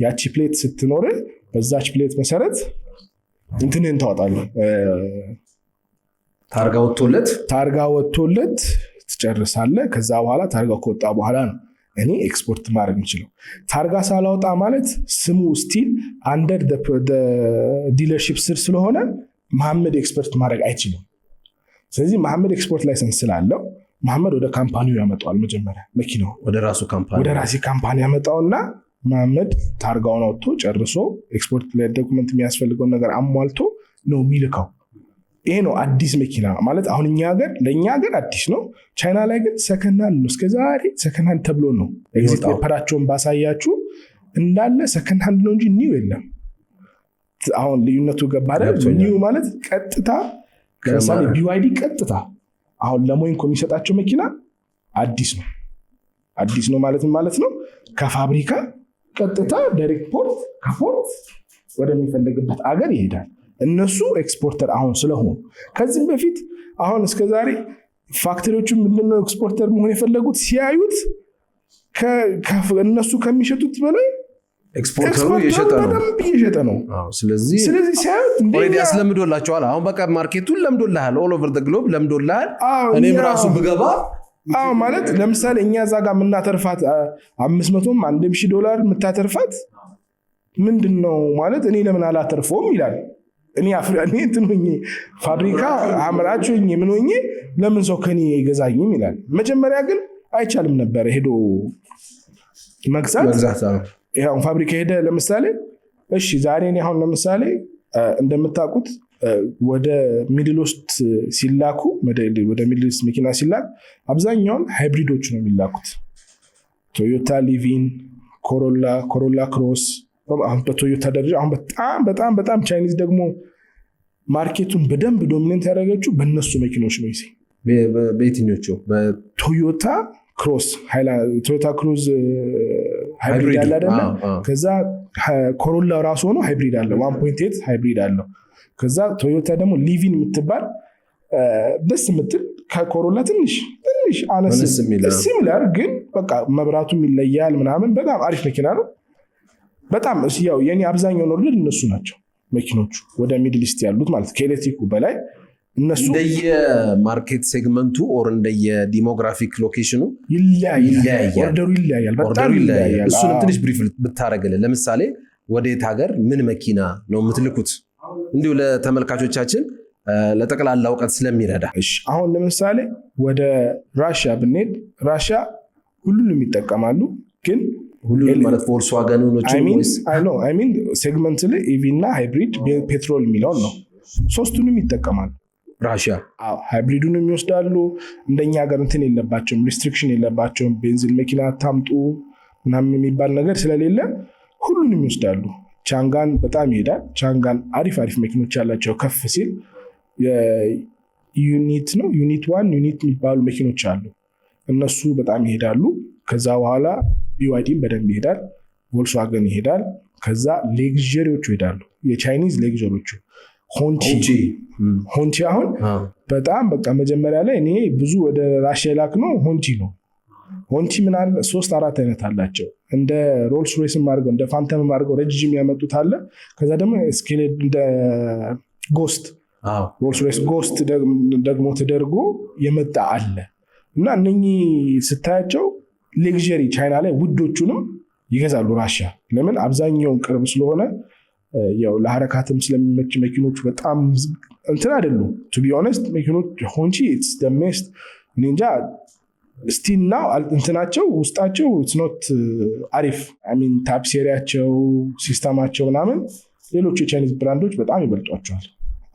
ያቺ ፕሌት ስትኖር በዛች ፕሌት መሰረት እንትንን ታወጣለህ። ታርጋ ወጥቶለት ትጨርሳለህ። ከዛ በኋላ ታርጋው ከወጣ በኋላ ነው እኔ ኤክስፖርት ማድረግ የምችለው። ታርጋ ሳላወጣ ማለት ስሙ ስቲል አንደር ዲለርሺፕ ስር ስለሆነ መሐመድ ኤክስፖርት ማድረግ አይችልም። ስለዚህ መሐመድ ኤክስፖርት ላይሰንስ ስላለው መሐመድ ወደ ካምፓኒው ያመጣዋል። መጀመሪያ መኪናው ወደ ራሱ ካምፓኒ ያመጣውና መሐመድ ታርጋውን አውጥቶ ጨርሶ ኤክስፖርት ላይ ዶክመንት የሚያስፈልገውን ነገር አሟልቶ ነው የሚልከው። ይሄ ነው አዲስ መኪና ማለት። አሁን ለእኛ ሀገር አዲስ ነው። ቻይና ላይ ግን ሰከንድ ነው። እስከዛሬ ሰከንድ ተብሎ ነው ኤግዚት ፔፐራቸውን ባሳያችሁ እንዳለ ሰከንድ ነው እንጂ ኒው የለም። አሁን ልዩነቱ ገባረ። ኒው ማለት ቀጥታ ለምሳሌ BYD ቀጥታ አሁን ለሞይንኮ የሚሰጣቸው መኪና አዲስ ነው ማለት ነው። ከፋብሪካ ቀጥታ ዳይሬክት ፖርት ከፖርት ወደሚፈልግበት አገር ይሄዳል። እነሱ ኤክስፖርተር አሁን ስለሆኑ ከዚህም በፊት አሁን እስከዛሬ ፋክተሪዎቹ ምንድነው ኤክስፖርተር መሆን የፈለጉት ሲያዩት እነሱ ከሚሸጡት በላይ ኤክስፖርተሩ እየሸጠ ነው። ስለዚህ ኦልሬዲ አስለምዶላቸዋል። አሁን በቃ ማርኬቱን ለምዶልሃል፣ ኦል ኦቨር ዘ ግሎብ ለምዶልሃል። እኔም ራሱ ብገባ ማለት ለምሳሌ እኛ እዛ ጋር የምናተርፋት 500 $1,000 የምታተርፋት ምንድነው ማለት እኔ ለምን አላተርፈውም ይላል። እኔ ፋብሪካ አምራች ሆኜ ምን ሆኜ ለምን ሰው ከኔ ይገዛኝም ይላል። መጀመሪያ ግን አይቻልም ነበር ሄዶ መግዛት። ይሄው ፋብሪካ ሄደ ለምሳሌ እሺ ዛሬ እኔ አሁን ለምሳሌ እንደምታውቁት ወደ ሚድል ኢስት ሲላኩ ወደ ሚድል ኢስት መኪና ሲላክ አብዛኛውን ሃይብሪዶች ነው የሚላኩት። ቶዮታ ሊቪን፣ ኮሮላ ክሮስ አሁን በቶዮታ ደረጃ አሁን በጣም ቻይኒዝ ደግሞ ማርኬቱን በደንብ ዶሚኔንት ያደረገችው በእነሱ መኪኖች ነው። በየትኞቹ? በቶዮታ ክሮስ ቶዮታ ክሩዝ ሃይብሪድ አለ አይደለ? ከዛ ኮሮላ ራሱ ሆኖ ሃይብሪድ አለ 1.8 ሃይብሪድ አለው። ከዛ ቶዮታ ደግሞ ሊቪን የምትባል ደስ የምትል ከኮሮላ ትንሽ አነስ ሲሚላር ግን በቃ መብራቱም ይለያል ምናምን በጣም አሪፍ መኪና ነው። በጣም ያው የኔ አብዛኛው ኦርደር እነሱ ናቸው መኪኖቹ ወደ ሚድል ኢስት ያሉት ማለት ከኤሌክትሪኩ በላይ እነሱ እንደየማርኬት ሴግመንቱ ኦር እንደየዲሞግራፊክ ሎኬሽኑ ይለያያል። ኦርደሩ ይለያያል፣ በጣም ይለያያል። እሱንም ትንሽ ብሪፍ ብታረግልን። ለምሳሌ ወዴት ሀገር ምን መኪና ነው የምትልኩት? እንዲሁ ለተመልካቾቻችን ለጠቅላላ እውቀት ስለሚረዳ። አሁን ለምሳሌ ወደ ራሽያ ብንሄድ ራሽያ ሁሉንም ይጠቀማሉ ግን ሁሉንም ማለት ቮልክስዋገን ሴግመንት ላይ ኢቪ እና ሃይብሪድ ፔትሮል የሚለውን ነው ሶስቱንም ይጠቀማሉ። ራሽያ ሃይብሪዱንም ይወስዳሉ። እንደኛ ሀገር እንትን የለባቸውም፣ ሪስትሪክሽን የለባቸውም። ቤንዚን መኪና ታምጡ ምናምን የሚባል ነገር ስለሌለ ሁሉንም ይወስዳሉ። ቻንጋን በጣም ይሄዳል። ቻንጋን አሪፍ መኪኖች ያላቸው ከፍ ሲል ዩኒት 1 ዩኒት የሚባሉ መኪኖች አሉ። እነሱ በጣም ይሄዳሉ። ከዛ በኋላ ቢዋይዲም በደንብ ይሄዳል። ቮልክስዋገን ይሄዳል። ከዛ ሌግዠሪዎቹ ይሄዳሉ። የቻይኒዝ ሌግዠሪዎቹ ሆንቺ አሁን በጣም በቃ መጀመሪያ ላይ እኔ ብዙ ወደ ራሽያ ላክ ነው ሆንቺ ነው። ሆንቺ ምን አለ 3-4 አይነት አላቸው። እንደ ሮልስ ሮይስም አድርገው እንደ ፋንተም አድርገው ረጅም ያመጡት አለ። ከዛ ደግሞ ስኬሌድ እንደ ጎስት ሮልስ ሮይስ ጎስት ደግሞ ተደርጎ የመጣ አለ እና እነኚህ ስታያቸው ሌግዠሪ ቻይና ላይ ውዶቹንም ይገዛሉ ራሽያ። ለምን? አብዛኛውን ቅርብ ስለሆነ ያው ለሐረካትም ስለሚመች መኪኖቹ በጣም እንትን አይደሉም። ቱ ቢ ኦነስት መኪኖች ሆንቺ ኢትስ ዘ ሜስት እንጃ ስቲል ናው እንትናቸው ውስጣቸው ኢትስ ኖት አሪፍ ታፕ ሴሪያቸው ሲስተማቸው ምናምን ሌሎች የቻይኒዝ ብራንዶች በጣም ይበልጧቸዋል።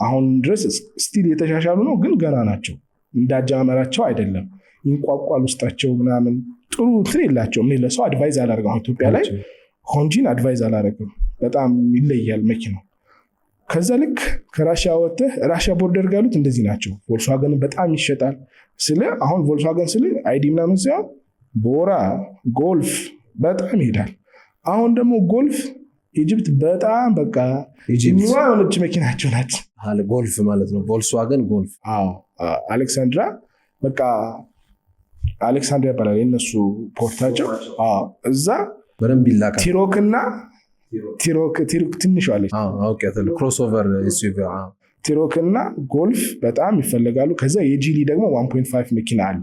አሁን ድረስ ስቲል የተሻሻሉ ነው ግን ገና ናቸው። እንዳጃመራቸው አይደለም። ይንቋቋል ውስጣቸው ምናምን ጥሩ እንትን የላቸውም። እኔ ለሰው አድቫይዝ አላደርግም። አሁን ኢትዮጵያ ላይ ሆንጂን አድቫይዝ አላደርግም። በጣም ይለያል መኪናው። ከዛ ልክ ከራሽያ ወጥተህ ራሽያ ቦርደር ጋሉት እንደዚህ ናቸው። ቮልክስዋገን በጣም ይሸጣል። አሁን ቮልክስዋገን አይዲ ምናምን ሲሆን ቦራ ጎልፍ በጣም ይሄዳል። አሁን ደግሞ ጎልፍ ኢጅፕት በጣም በቃ የሆነች መኪናቸው ናቸው። ጎልፍ ማለት ነው ቮልክስዋገን ጎልፍ። አሌክሳንድራ በቃ አሌክሳንድሪያ ይባላል የነሱ ፖርታቸው። እዛ በደንብ ይላካል። ቲሮክ ትንሽ አለች ክሮስኦቨር ኤስዩቪ ቲሮክ እና ጎልፍ በጣም ይፈለጋሉ። ከዛ የጂሊ ደግሞ 1.5 መኪና አለ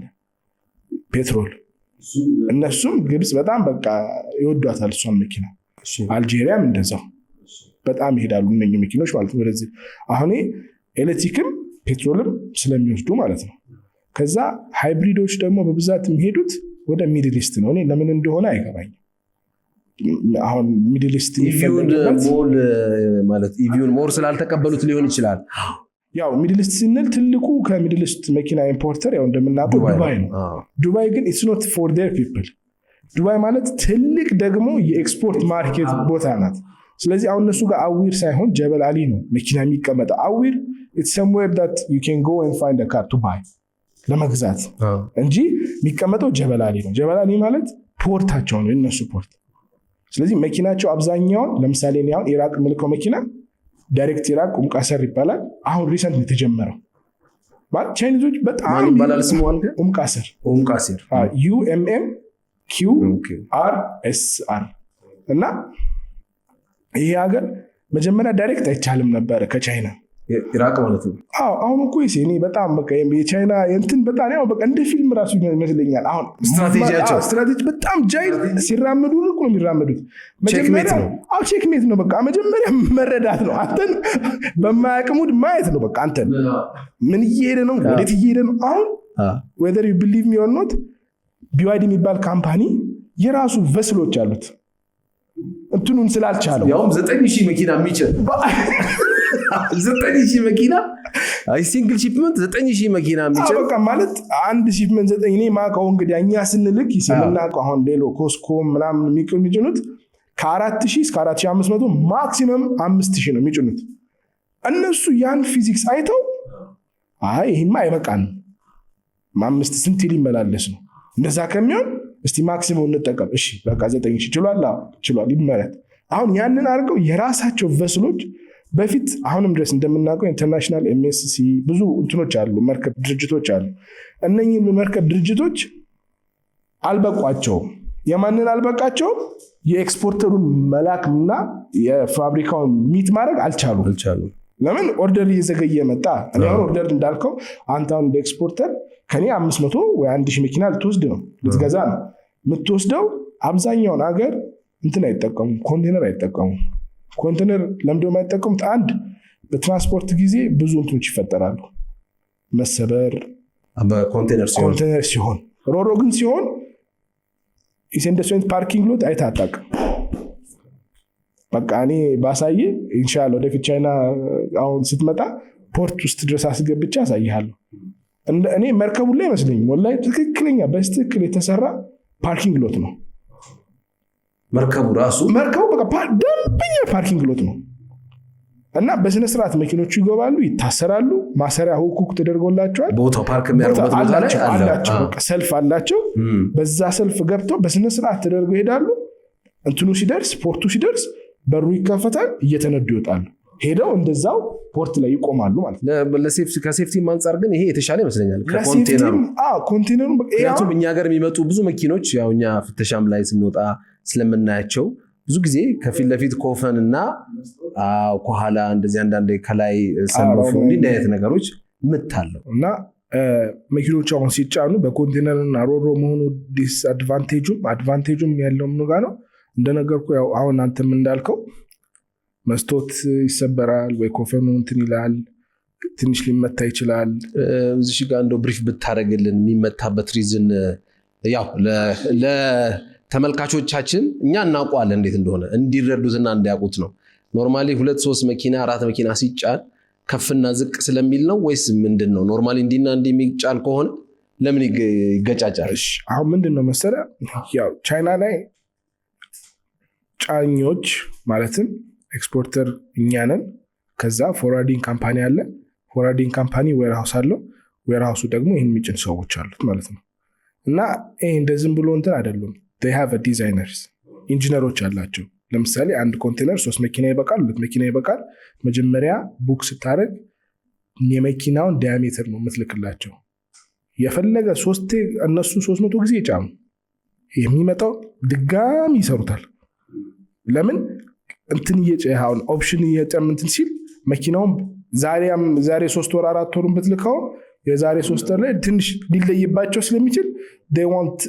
ፔትሮል። እነሱም ግብፅ በጣም በቃ ይወዷታል እሷን መኪና። አልጄሪያም እንደዛው በጣም ይሄዳሉ እነኚህ መኪኖች ማለት ነው ወደዚህ። አሁን ኤሌክትሪክም ፔትሮልም ስለሚወስዱ ማለት ነው። ከዛ ሃይብሪዶች ደግሞ በብዛት የሚሄዱት ወደ ሚድል ኢስት ነው። እኔ ለምን እንደሆነ አይገባኝም። አሁን ሚድል ኢስት ኢቪውን ሞር ስላልተቀበሉት ሊሆን ይችላል። ያው ሚድል ኢስት ስንል ትልቁ ከሚድል ኢስት መኪና ኢምፖርተር ያው እንደምናውቀው ዱባይ ነው። ዱባይ ግን ኢትስ ኖት ፎር ዴር ፒፕል። ዱባይ ማለት ትልቅ ደግሞ የኤክስፖርት ማርኬት ቦታ ናት። ስለዚህ አሁን እነሱ ጋር አዊር ሳይሆን ጀበል አሊ ነው መኪና የሚቀመጠው። አዊር ኢትስ somewhere that you can go and find a car to buy ለመግዛት እንጂ የሚቀመጠው ጀበል አሊ ነው። ጀበል አሊ ማለት ፖርታቸው ነው የነሱ ፖርት። ስለዚህ መኪናቸው አብዛኛውን ለምሳሌ እኔ አሁን ኢራቅ ምልከው መኪና ዳይሬክት ኢራቅ ኡምቃሰር ይባላል። አሁን ሪሰንት የተጀመረው ማለት ቻይኒዞች በጣም ይባላል ስሙ አንተ ኡምቃሰር UMM QRSR እና ይሄ ሀገር መጀመሪያ ዳይሬክት አይቻልም ነበረ ከቻይና ኢራቅ ማለት ነው። አሁን እኮ እኔ በጣም በቃ የቻይና እንትን በጣም ያው በቃ እንደ ፊልም ራሱ ይመስለኛል። አሁን ስትራቴጂ በጣም ጃይል ሲራመዱ ልኩ ነው የሚራመዱት። መጀመሪያ ቼክሜት ነው በቃ መጀመሪያ መረዳት ነው። አንተን በማያቅሙድ ማየት ነው በቃ አንተን ምን እየሄደ ነው ወዴት እየሄደ ነው። አሁን whether you believe me or not BYD የሚባል ካምፓኒ የራሱ ቨስሎች አሉት እንትኑን ስላልቻለው ያውም 9000 መኪና የሚጭን 9000 መኪና ሲንግል ሺፕመንት 9000 መኪና የሚጭን በቃ ማለት አንድ ሺፕመንት 9 እኔ ማውቀው እንግዲህ እኛ ስንልክ ይስምናውቀው አሁን ሌሎ ኮስኮ ምናምን የሚጭኑት ከ4000 እስከ 4500 ማክሲመም 5000 ነው የሚጭኑት። እነሱ ያን ፊዚክስ አይተው አይ ይሄማ አይበቃንም 5 ስንት ሊመላለስ ነው እንደዛ ከሚሆን እስቲ ማክሲመም እንጠቀም እሺ በቃ 9000 ችሏል ይመረት። አሁን ያንን አድርገው የራሳቸው ቨስሎች በፊት አሁንም ድረስ እንደምናውቀው ኢንተርናሽናል MSC ብዙ እንትኖች አሉ መርከብ ድርጅቶች አሉ። እነኚህ መርከብ ድርጅቶች አልበቋቸውም። የማንን አልበቃቸውም? የኤክስፖርተሩን መላክና የፋብሪካውን ሚት ማድረግ አልቻሉም። ለምን ኦርደር እየዘገየ መጣ። እኔ አሁን ኦርደር እንዳልከው አንተ አሁን እንደ ኤክስፖርተር ከኔ 500 ወይ 1000 መኪና ልትወስድ ነው ልትገዛ ነው የምትወስደው። አብዛኛውን ሀገር እንትን አይጠቀሙም፣ ኮንቴነር አይጠቀሙም። ኮንቴነር ለምንድነው የማይጠቀሙት? አንድ በትራንስፖርት ጊዜ ብዙ እንትኖች ይፈጠራሉ፣ መሰበር በኮንቴነር ሲሆን ሮሮ ግን ሲሆን ኢንደስትሪያል ፓርኪንግ ሎት አይታጣቅም። በቃ እኔ ባሳየ ኢንሻአላህ ወደፊት ቻይና አሁን ስትመጣ ፖርት ውስጥ ድረስ አስገብቼ አሳይሃለሁ። እኔ መርከቡ ላይ መስለኝ ወላሂ ትክክለኛ በስትክክል የተሰራ ፓርኪንግ ሎት ነው መርከቡ በቃ ደንበኛ ፓርኪንግ ሎት ነው። እና በስነ ስርዓት መኪኖቹ ይገባሉ፣ ይታሰራሉ፣ ማሰሪያ ሁኩክ ተደርጎላቸዋል። ቦታው ፓርክ የሚያደርጉበት ቦታ ላይ አላቸው፣ በቃ ሰልፍ አላቸው። በዛ ሰልፍ ገብተው በስነ ስርዓት ተደርገው ይሄዳሉ። እንትኑ ሲደርስ ፖርቱ ሲደርስ በሩ ይከፈታል፣ እየተነዱ ይወጣሉ። ሄደው እንደዛው ፖርት ላይ ይቆማሉ ማለት ነው። ከሴፍቲ አንጻር ግን ይሄ የተሻለ ይመስለኛል ኮንቴነሩ። ምክንያቱም እኛ ሀገር የሚመጡ ብዙ መኪኖች ያው እኛ ፍተሻም ላይ ስንወጣ ስለምናያቸው ብዙ ጊዜ ከፊት ለፊት ኮፈን እና ከኋላ እንደዚህ አንዳንዴ ከላይ ሰልፉ እንዲህ አይነት ነገሮች ምታለው እና መኪኖች አሁን ሲጫኑ በኮንቴነርና ሮሮ መሆኑ አድቫንቴጁም ያለው ምን ጋር ነው? እንደነገርኩ ያው አሁን አንተም እንዳልከው መስቶት ይሰበራል ወይ ኮፈኑ እንትን ይላል፣ ትንሽ ሊመታ ይችላል። እዚህ ጋር እንደው ብሪፍ ብታደርግልን የሚመታበት ሪዝን ያው ለተመልካቾቻችን እኛ እናውቀዋለን እንዴት እንደሆነ እንዲረዱትና እንዲያውቁት ነው። ኖርማሊ 2-3 መኪና 4 መኪና ሲጫን ከፍና ዝቅ ስለሚል ነው ወይስ ምንድን ነው? ኖርማሊ እንዲና እንዲህ የሚጫን ከሆነ ለምን ይገጫጫል? አሁን ምንድን ነው መሰለህ ያው ቻይና ላይ ጫኞች ማለትም ኤክስፖርተር እኛ ነን። ከዛ ፎርዋርዲንግ ካምፓኒ አለ። ፎርዋርዲንግ ካምፓኒ ዌርሃውስ አለው። ዌርሃውሱ ደግሞ ይህን የሚጭን ሰዎች አሉት ማለት ነው። እና እንደዚህም ብሎ እንትን አይደሉም። they have a designers ኢንጂነሮች አላቸው። ለምሳሌ አንድ ኮንቴነር 3 መኪና ይበቃል፣ 2 መኪና ይበቃል። መጀመሪያ ቡክ ስታደርግ የመኪናውን ዲያሜትር ነው የምትልክላቸው። የፈለገ እነሱ 300 ጊዜ ይጫኑ የሚመጣው ድጋሚ ይሰሩታል። ለምን እንትን እየጨሃውን ኦፕሽን እየጨምንትን ሲል መኪናውን ዛሬ 3 ወር 4 ወሩን ብትልከው የዛሬ 3 ወር ላይ ትንሽ ሊለይባቸው ስለሚችል they want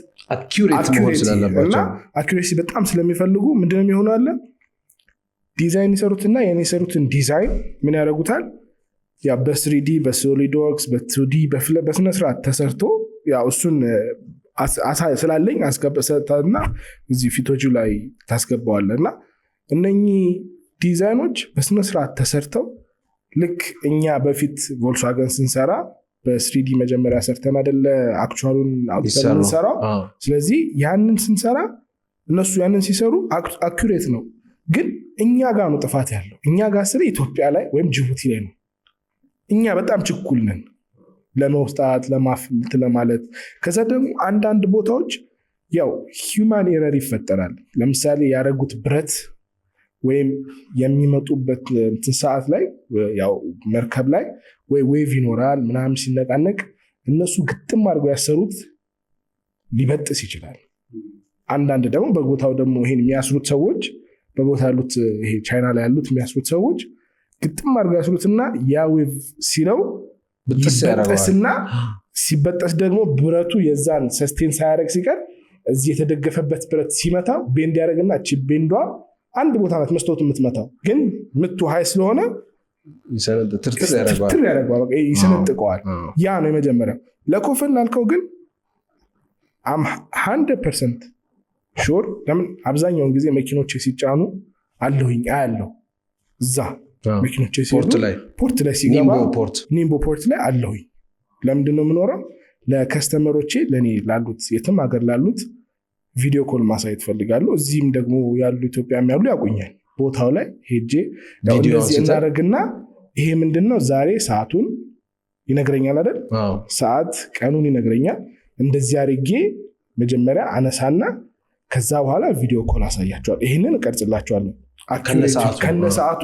accuracy በጣም ስለሚፈልጉ ምንድነው የሚሆነው አለ ዲዛይን ይሰሩትና የኔሰሩትን ዲዛይን ምን ያደርጉታል ያ በ3D በሶሊድወርክስ በ2D በስነ ስርዓት ተሰርቶ ያው እሱን ስላለኝ አስገበሰታና እዚህ ፊቶቹ ላይ ታስገባዋለና እነኚህ ዲዛይኖች በስነ ስርዓት ተሰርተው ልክ እኛ በፊት ቮልክስዋገን ስንሰራ በ3D መጀመሪያ ሰርተን አይደለ አክቹዋሉን አውጥተን እንሰራው። ስለዚህ ያንን ስንሰራ እነሱ ያንን ሲሰሩ አኩሬት ነው፣ ግን እኛ ጋር ነው ጥፋት ያለው። እኛ ጋር ስለ ኢትዮጵያ ላይ ወይም ጅቡቲ ላይ ነው። እኛ በጣም ችኩል ነን ለመውጣት ለማለት። ከዛ ደግሞ አንዳንድ ቦታዎች ያው ሂውማን ኤረር ይፈጠራል። ለምሳሌ ያደረጉት ብረት ወይም የሚመጡበት ሰዓት ላይ ያው መርከብ ላይ ወይ ዌቭ ይኖራል ምናምን ሲነቃነቅ እነሱ ግጥም አድርገው ያሰሩት ሊበጥስ ይችላል። አንዳንድ ደግሞ በቦታው ደግሞ ይሄን የሚያስሩት ሰዎች በቦታ ያሉት ይሄ ቻይና ላይ ያሉት የሚያስሩት ሰዎች ግጥም አድርገው ያስሩትና ያ ዌቭ ሲለው ይበጠስና ሲበጠስ ደግሞ ብረቱ የዛን ሰስቴን ሳያደርግ ሲቀር እዚህ የተደገፈበት ብረት ሲመታው ቤንድ ያደርግና እቺ ቤንዷ አንድ ቦታ ናት መስታወቱ የምትመታው ግን ምቱ ሃይ ስለሆነ ትርትር ያደርገዋል ይሰነጥቀዋል። ያ ነው የመጀመሪያው። ለኮፈን ላልከው ግን አም 100% ሹር ለምን አብዛኛውን ጊዜ መኪኖች ሲጫኑ አለሁኝ አያለው እዛ መኪኖች ፖርት ላይ ሲገባ ኒምቦ ፖርት ላይ አለሁኝ። ለምንድን ነው የምኖረው? ለከስተመሮቼ ለኔ ላሉት የትም ሀገር ላሉት ቪዲዮ ኮል ማሳየት ፈልጋለሁ። እዚህም ደግሞ ያሉ ኢትዮጵያም ያሉ ያቆኛል ቦታው ላይ ሄጄ እንደዚህ እናደርግና ይሄ ምንድነው ዛሬ ሰዓቱን ይነግረኛል አይደል? ሰዓት ቀኑን ይነግረኛል። እንደዚህ አድርጌ መጀመሪያ አነሳና ከዛ በኋላ ቪዲዮ ኮል አሳያቸዋል። ይሄንን እቀርጽላቸዋለሁ ከነሰዓቱ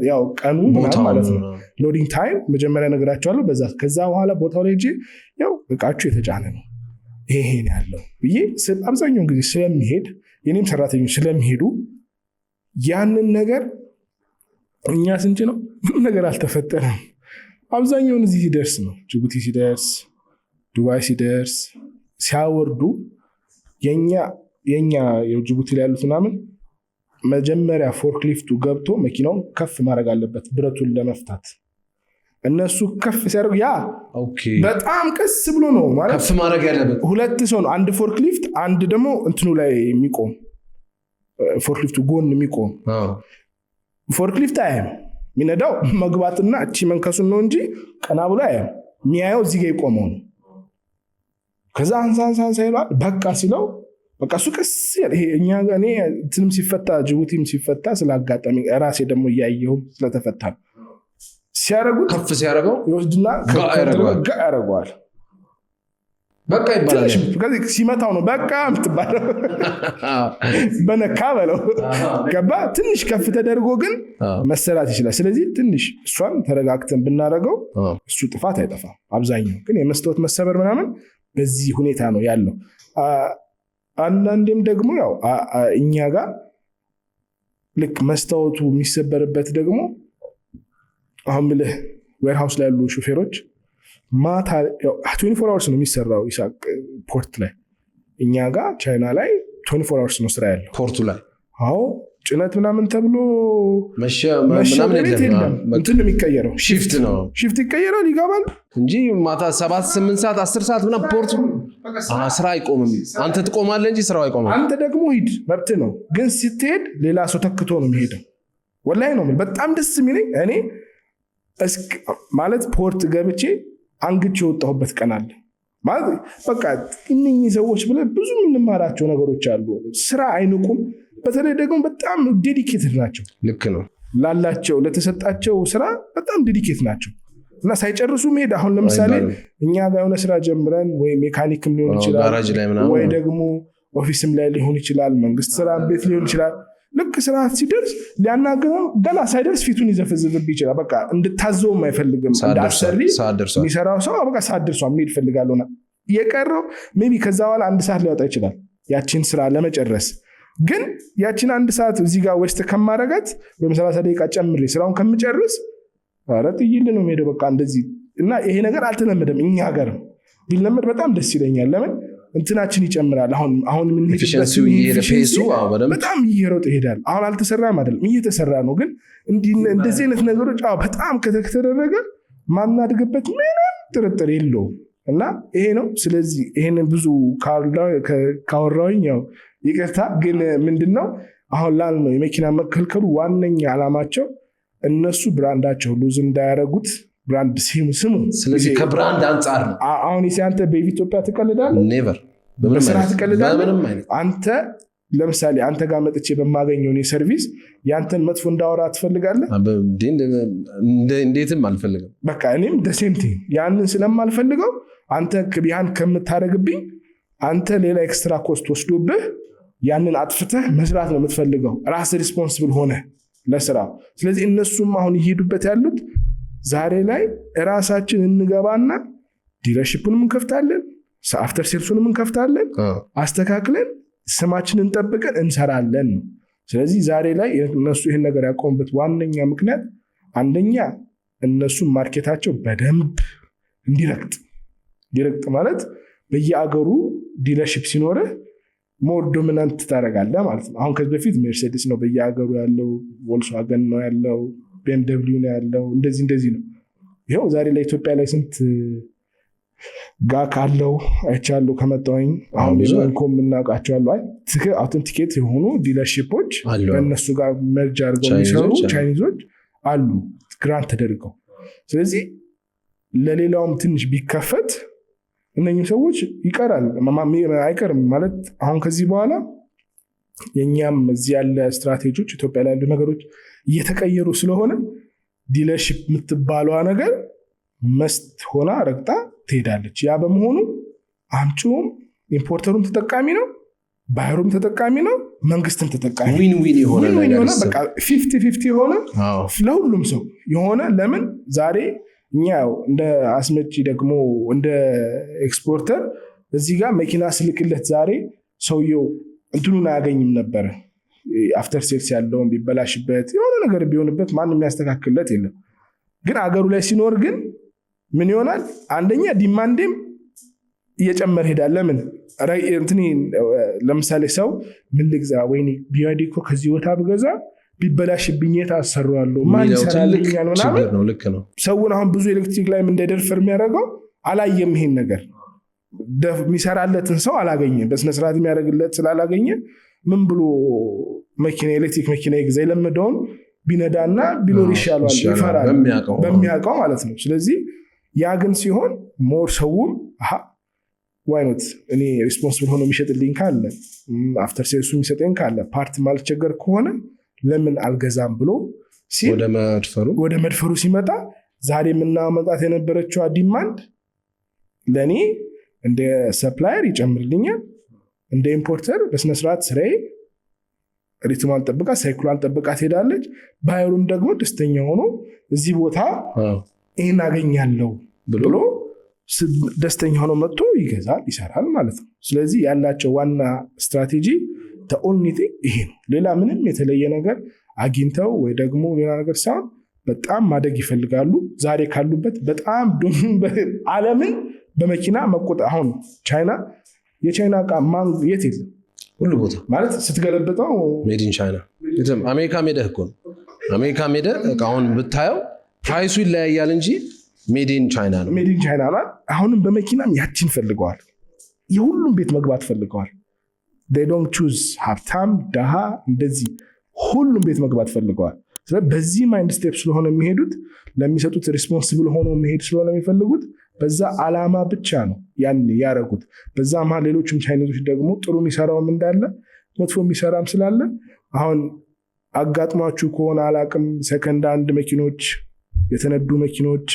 ያው ቀኑ ማለት ነው። ሎዲንግ ታይም መጀመሪያ ነግራቸዋለሁ። ከዛ በኋላ ቦታው ላይ ሄጄ ያው እቃችሁ የተጫነ ነው ይሄን ያለው ብዬ አብዛኛውን ጊዜ ስለሚሄድ የኔም ሰራተኞች ስለሚሄዱ ያንን ነገር እኛ ስንጭ ነው ምንም ነገር አልተፈጠረም። አብዛኛውን እዚህ ሲደርስ ነው ጅቡቲ ሲደርስ ዱባይ ሲደርስ ሲያወርዱ የኛ የጅቡቲ ላይ ያሉት ምናምን መጀመሪያ ፎርክሊፍቱ ገብቶ መኪናውን ከፍ ማድረግ አለበት ብረቱን ለመፍታት። እነሱ ከፍ ሲያደርጉ ያ በጣም ቀስ ብሎ ነው ማለት ከፍ ማድረግ ያለበት ሁለት ሰው ነው። አንድ ፎርክሊፍት አንድ ደግሞ እንትኑ ላይ የሚቆም ፎርክሊፍቱ ጎን የሚቆም ፎርክሊፍት አያም ሚነዳው መግባትና እቺ መንከሱን ነው እንጂ ቀና ብሎ አያም የሚያየው እዚህ ጋር ይቆመው ነው። ከዛ አንሳንሳ ይላል በቃ ሲለው በቃ እሱ ቀስ ይሄ እኛ ጋር እኔ እንትንም ሲፈታ ጅቡቲም ሲፈታ ስላጋጠመኝ ራሴ ደግሞ እያየሁ ስለተፈታ ሲያረጉት ከፍ ሲያረገው ይወስድና ጋር ያረጋዋል። በቃ ይባላል። ከዚህ ሲመታው ነው በቃ የምትባለው በነካ በለው ገባ። ትንሽ ከፍ ተደርጎ ግን መሰራት ይችላል። ስለዚህ ትንሽ እሷን ተረጋግተን ብናረገው እሱ ጥፋት አይጠፋም። አብዛኛው ግን የመስታወት መሰበር ምናምን በዚህ ሁኔታ ነው ያለው። አንዳንዴም ደግሞ ያው እኛ ጋር ልክ መስታወቱ የሚሰበርበት ደግሞ አሁን ብለህ ዌርሃውስ ላይ ያሉ ሾፌሮች ማታ 24 hours ነው የሚሰራው ይሳቅ ፖርት ላይ። እኛ ጋር ቻይና ላይ 24 hours ነው ስራ ያለው ፖርቱ ላይ። አዎ ጭነት ምናምን ተብሎ ምናምን የለም። እንትን ነው የሚቀየረው፣ ሽፍት ይቀየራል ይገባል እንጂ ማታ 7 8 ሰዓት 10 ሰዓት ምናምን ፖርቱ ስራ አይቆምም። አንተ ትቆማለህ እንጂ ስራው አይቆምም። አንተ ደግሞ ሂድ መብት ነው። ግን ስትሄድ ሌላ ሰው ተክቶ ነው የሚሄደው። ወላሂ ነው በጣም ደስ የሚለኝ እኔ ማለት ፖርት ገብቼ አንግቼ የወጣሁበት ቀን አለ ማለት በቃ እነኚህ ሰዎች ብለህ ብዙ የምንማራቸው ነገሮች አሉ። ስራ አይንቁም። በተለይ ደግሞ በጣም ዴዲኬትድ ናቸው። ልክ ነው ላላቸው ለተሰጣቸው ስራ በጣም ዴዲኬት ናቸው እና ሳይጨርሱ መሄድ። አሁን ለምሳሌ እኛ ጋር የሆነ ስራ ጀምረን ወይ ሜካኒክም ሊሆን ይችላል ወይ ደግሞ ኦፊስም ላይ ሊሆን ይችላል፣ መንግስት ስራ ቤት ሊሆን ይችላል። ልክ ስራ ሲደርስ ሊያናገረው ገና ሳይደርስ ፊቱን ይዘፈዝብብ ይችላል። በቃ እንድታዘውም አይፈልግም። እንዳሰሪ የሚሰራው ሰው በቃ ሰዓት ደርሷል መሄድ ፈልጋለሁና የቀረው ሜቢ ከዛ በኋላ 1 ሰዓት ሊያወጣ ይችላል ያቺን ስራ ለመጨረስ። ግን ያቺን 1 ሰዓት እዚህ ጋር ወስጥ ከማረጋት ወይም 30 ደቂቃ ጨምሬ ስራውን ከምጨርስ አረት ይይል ነው ሄደው በቃ እንደዚህ። እና ይሄ ነገር አልተለመደም እኛ ሀገር። ቢለመድ በጣም ደስ ይለኛል። ለምን እንትናችን ይጨምራል። አሁን ምን በጣም እየሮጠ ይሄዳል። አሁን አልተሰራም አይደለም እየተሰራ ነው። ግን እንደዚህ አይነት ነገሮች በጣም ከተደረገ ማናድግበት ምንም ጥርጥር የለውም። እና ይሄ ነው። ስለዚህ ይሄንን ብዙ ካወራሁኝ ያው ይቅርታ። ግን ምንድነው አሁን ላልነው የመኪና መከልከሉ ዋነኛ ዓላማቸው እነሱ ብራንዳቸው ሉዝ እንዳያረጉት ብራንድ ስሙ። ስለዚህ ከብራንድ አንጻር ነው። አሁን አንተ በኢትዮጵያ ትቀልዳለህ? ኔቨር በስራ ትቀልዳለህ? አንተ ለምሳሌ አንተ ጋር መጥቼ በማገኘው ሰርቪስ ያንተን መጥፎ እንዳወራ ትፈልጋለህ? እንዴትም አልፈልግም። በቃ እኔም ደሴምቲ ያንን ስለማልፈልገው አንተ ያን ከምታደርግብኝ አንተ ሌላ ኤክስትራ ኮስት ወስዶብህ ያንን አጥፍተህ መስራት ነው የምትፈልገው ራስ ሪስፖንሲብል ሆነ ለስራ። ስለዚህ እነሱም አሁን ይሄዱበት ያሉት ዛሬ ላይ ራሳችን እንገባና ዲለርሺፑንም እንከፍታለን፣ አፍተር ሴልሱንም እንከፍታለን፣ አስተካክለን ስማችንን ጠብቀን እንሰራለን ነው። ስለዚህ ዛሬ ላይ እነሱ ይህን ነገር ያቆሙበት ዋነኛ ምክንያት አንደኛ እነሱ ማርኬታቸው በደንብ እንዲረግጥ ማለት በየአገሩ ዲለርሺፕ ሲኖርህ ሞር ዶሚናንት ታደርጋለህ ማለት ነው። አሁን ከዚህ በፊት ሜርሴዲስ ነው በየአገሩ ያለው፣ ቮልክስዋገን ነው ያለው፣ BMW ነው ያለው፣ እንደዚህ ነው። ይኸው ዛሬ ላይ ኢትዮጵያ ላይ ስንት ጋር ካለው አይቻለሁ ከመጣሁኝ አሁን ሌላንኮም እናውቃቸዋለሁ። አውተንቲኬት የሆኑ ዲለርሺፖች በእነሱ ጋር መርጅ አድርገው የሚሰሩ ቻይኒዞች አሉ ግራንት ተደርገው። ስለዚህ ለሌላውም ትንሽ ቢከፈት እነኚህ ሰዎች አይቀርም ማለት አሁን ከዚህ በኋላ የኛም እዚህ ያለ ስትራቴጂዎች ኢትዮጵያ ላይ ያሉ ነገሮች እየተቀየሩ ስለሆነ ዲለርሺፕ የምትባለዋ ነገር መስት ሆና ረግጣ ትሄዳለች። ያ በመሆኑ አምጪውም ኢምፖርተሩም ተጠቃሚ ነው፣ ባየሩም ተጠቃሚ ነው፣ መንግስትም ተጠቃሚ ዊን የሆነ በቃ 50-50 የሆነ ለሁሉም ሰው የሆነ ለምን ዛሬ እኛ እንደ አስመጪ ደግሞ እንደ ኤክስፖርተር እዚህ ጋር መኪና ስልክለት ዛሬ ሰውየው እንትኑን አያገኝም ነበረ። አፍተር ሴልስ ያለውን ቢበላሽበት የሆነ ነገር ቢሆንበት ማንም ያስተካክልለት የለም። ግን አገሩ ላይ ሲኖር ግን ምን ይሆናል? አንደኛ ዲማንድም እየጨመረ ሄዳል። ለምን ለምሳሌ ሰው ምን ልግዛ ወይኔ ቢዋይዲ እኮ ከዚህ ቦታ ብገዛ ቢበላሽብኝ ታሰራለሁ ማን ይሰራልኛል ምናምን። ልክ ነው። ሰውን አሁን ብዙ ኤሌክትሪክ ላይም እንዳይደርፈር የሚያደርገው አላየም። ይሄን ነገር የሚሰራለትን ሰው አላገኘ፣ በስነ ስርዓት የሚያደርግለት ስላላገኘ ምን ብሎ መኪና ኤሌክትሪክ መኪና ይገዛ? የለመደውን ቢነዳና ቢኖር ይሻላል ይፈራል በሚያውቀው ማለት ነው። ስለዚህ ያ ግን ሲሆን ሞር ሰውም ዋይኖት እኔ ሪስፖንስብል ሆኖ የሚሸጥልኝ ካለ አፍተር ሴልሱ የሚሰጠኝ ካለ ፓርት ማልቸገር ከሆነ ለምን አልገዛም ብሎ ወደ መድፈሩ ሲመጣ ዛሬ የምናመጣት የነበረችዋ ዲማንድ ለእኔ እንደ ሰፕላየር ይጨምርልኛል፣ እንደ ኢምፖርተር በስነስርዓት ስራዬ ሪትሟን ጠብቃ ሳይክሏን ጠብቃ ትሄዳለች። ባየሩም ደግሞ ደስተኛ ሆኖ እዚህ ቦታ ይህን አገኛለሁ ብሎ ደስተኛ ሆኖ መጥቶ ይገዛል፣ ይሰራል ማለት ነው። ስለዚህ ያላቸው ዋና ስትራቴጂ ተኦልኒቲ ይሄ ነው። ሌላ ምንም የተለየ ነገር አግኝተው ወይ ደግሞ ሌላ ነገር ሳይሆን በጣም ማደግ ይፈልጋሉ። ዛሬ ካሉበት በጣም ዓለምን በመኪና መቆጣ አሁን ቻይና የቻይና እቃ የት የለም ሁሉ ቦታ ማለት ስትገለብጠው ሜድ ኢን ቻይና። አሜሪካ ሜደህ እኮ ነው። አሜሪካ ሜደህ እቃውን ብታየው ፕራይሱ ይለያያል እንጂ ሜድ ኢን ቻይና ነው። ሜድ ኢን ቻይና ነው። አሁንም በመኪናም ያችን ፈልገዋል። የሁሉም ቤት መግባት ፈልገዋል። they don't choose ሀብታም ደሃ እንደዚህ ሁሉም ቤት መግባት ፈልገዋል። ስለዚህ በዚህ ማይንድ ስቴፕ ስለሆነ የሚሄዱት ለሚሰጡት ሪስፖንሲብል ሆኖ መሄድ ስለሆነ የሚፈልጉት በዛ አላማ ብቻ ነው ያን ያረጉት። በዛ መሀል ሌሎችም ቻይናዞች ደግሞ ጥሩ የሚሰራውም እንዳለ መጥፎ የሚሰራም ስላለ አሁን አጋጥሟችሁ ከሆነ አላቅም ሰከንድ አንድ መኪኖች የተነዱ መኪኖች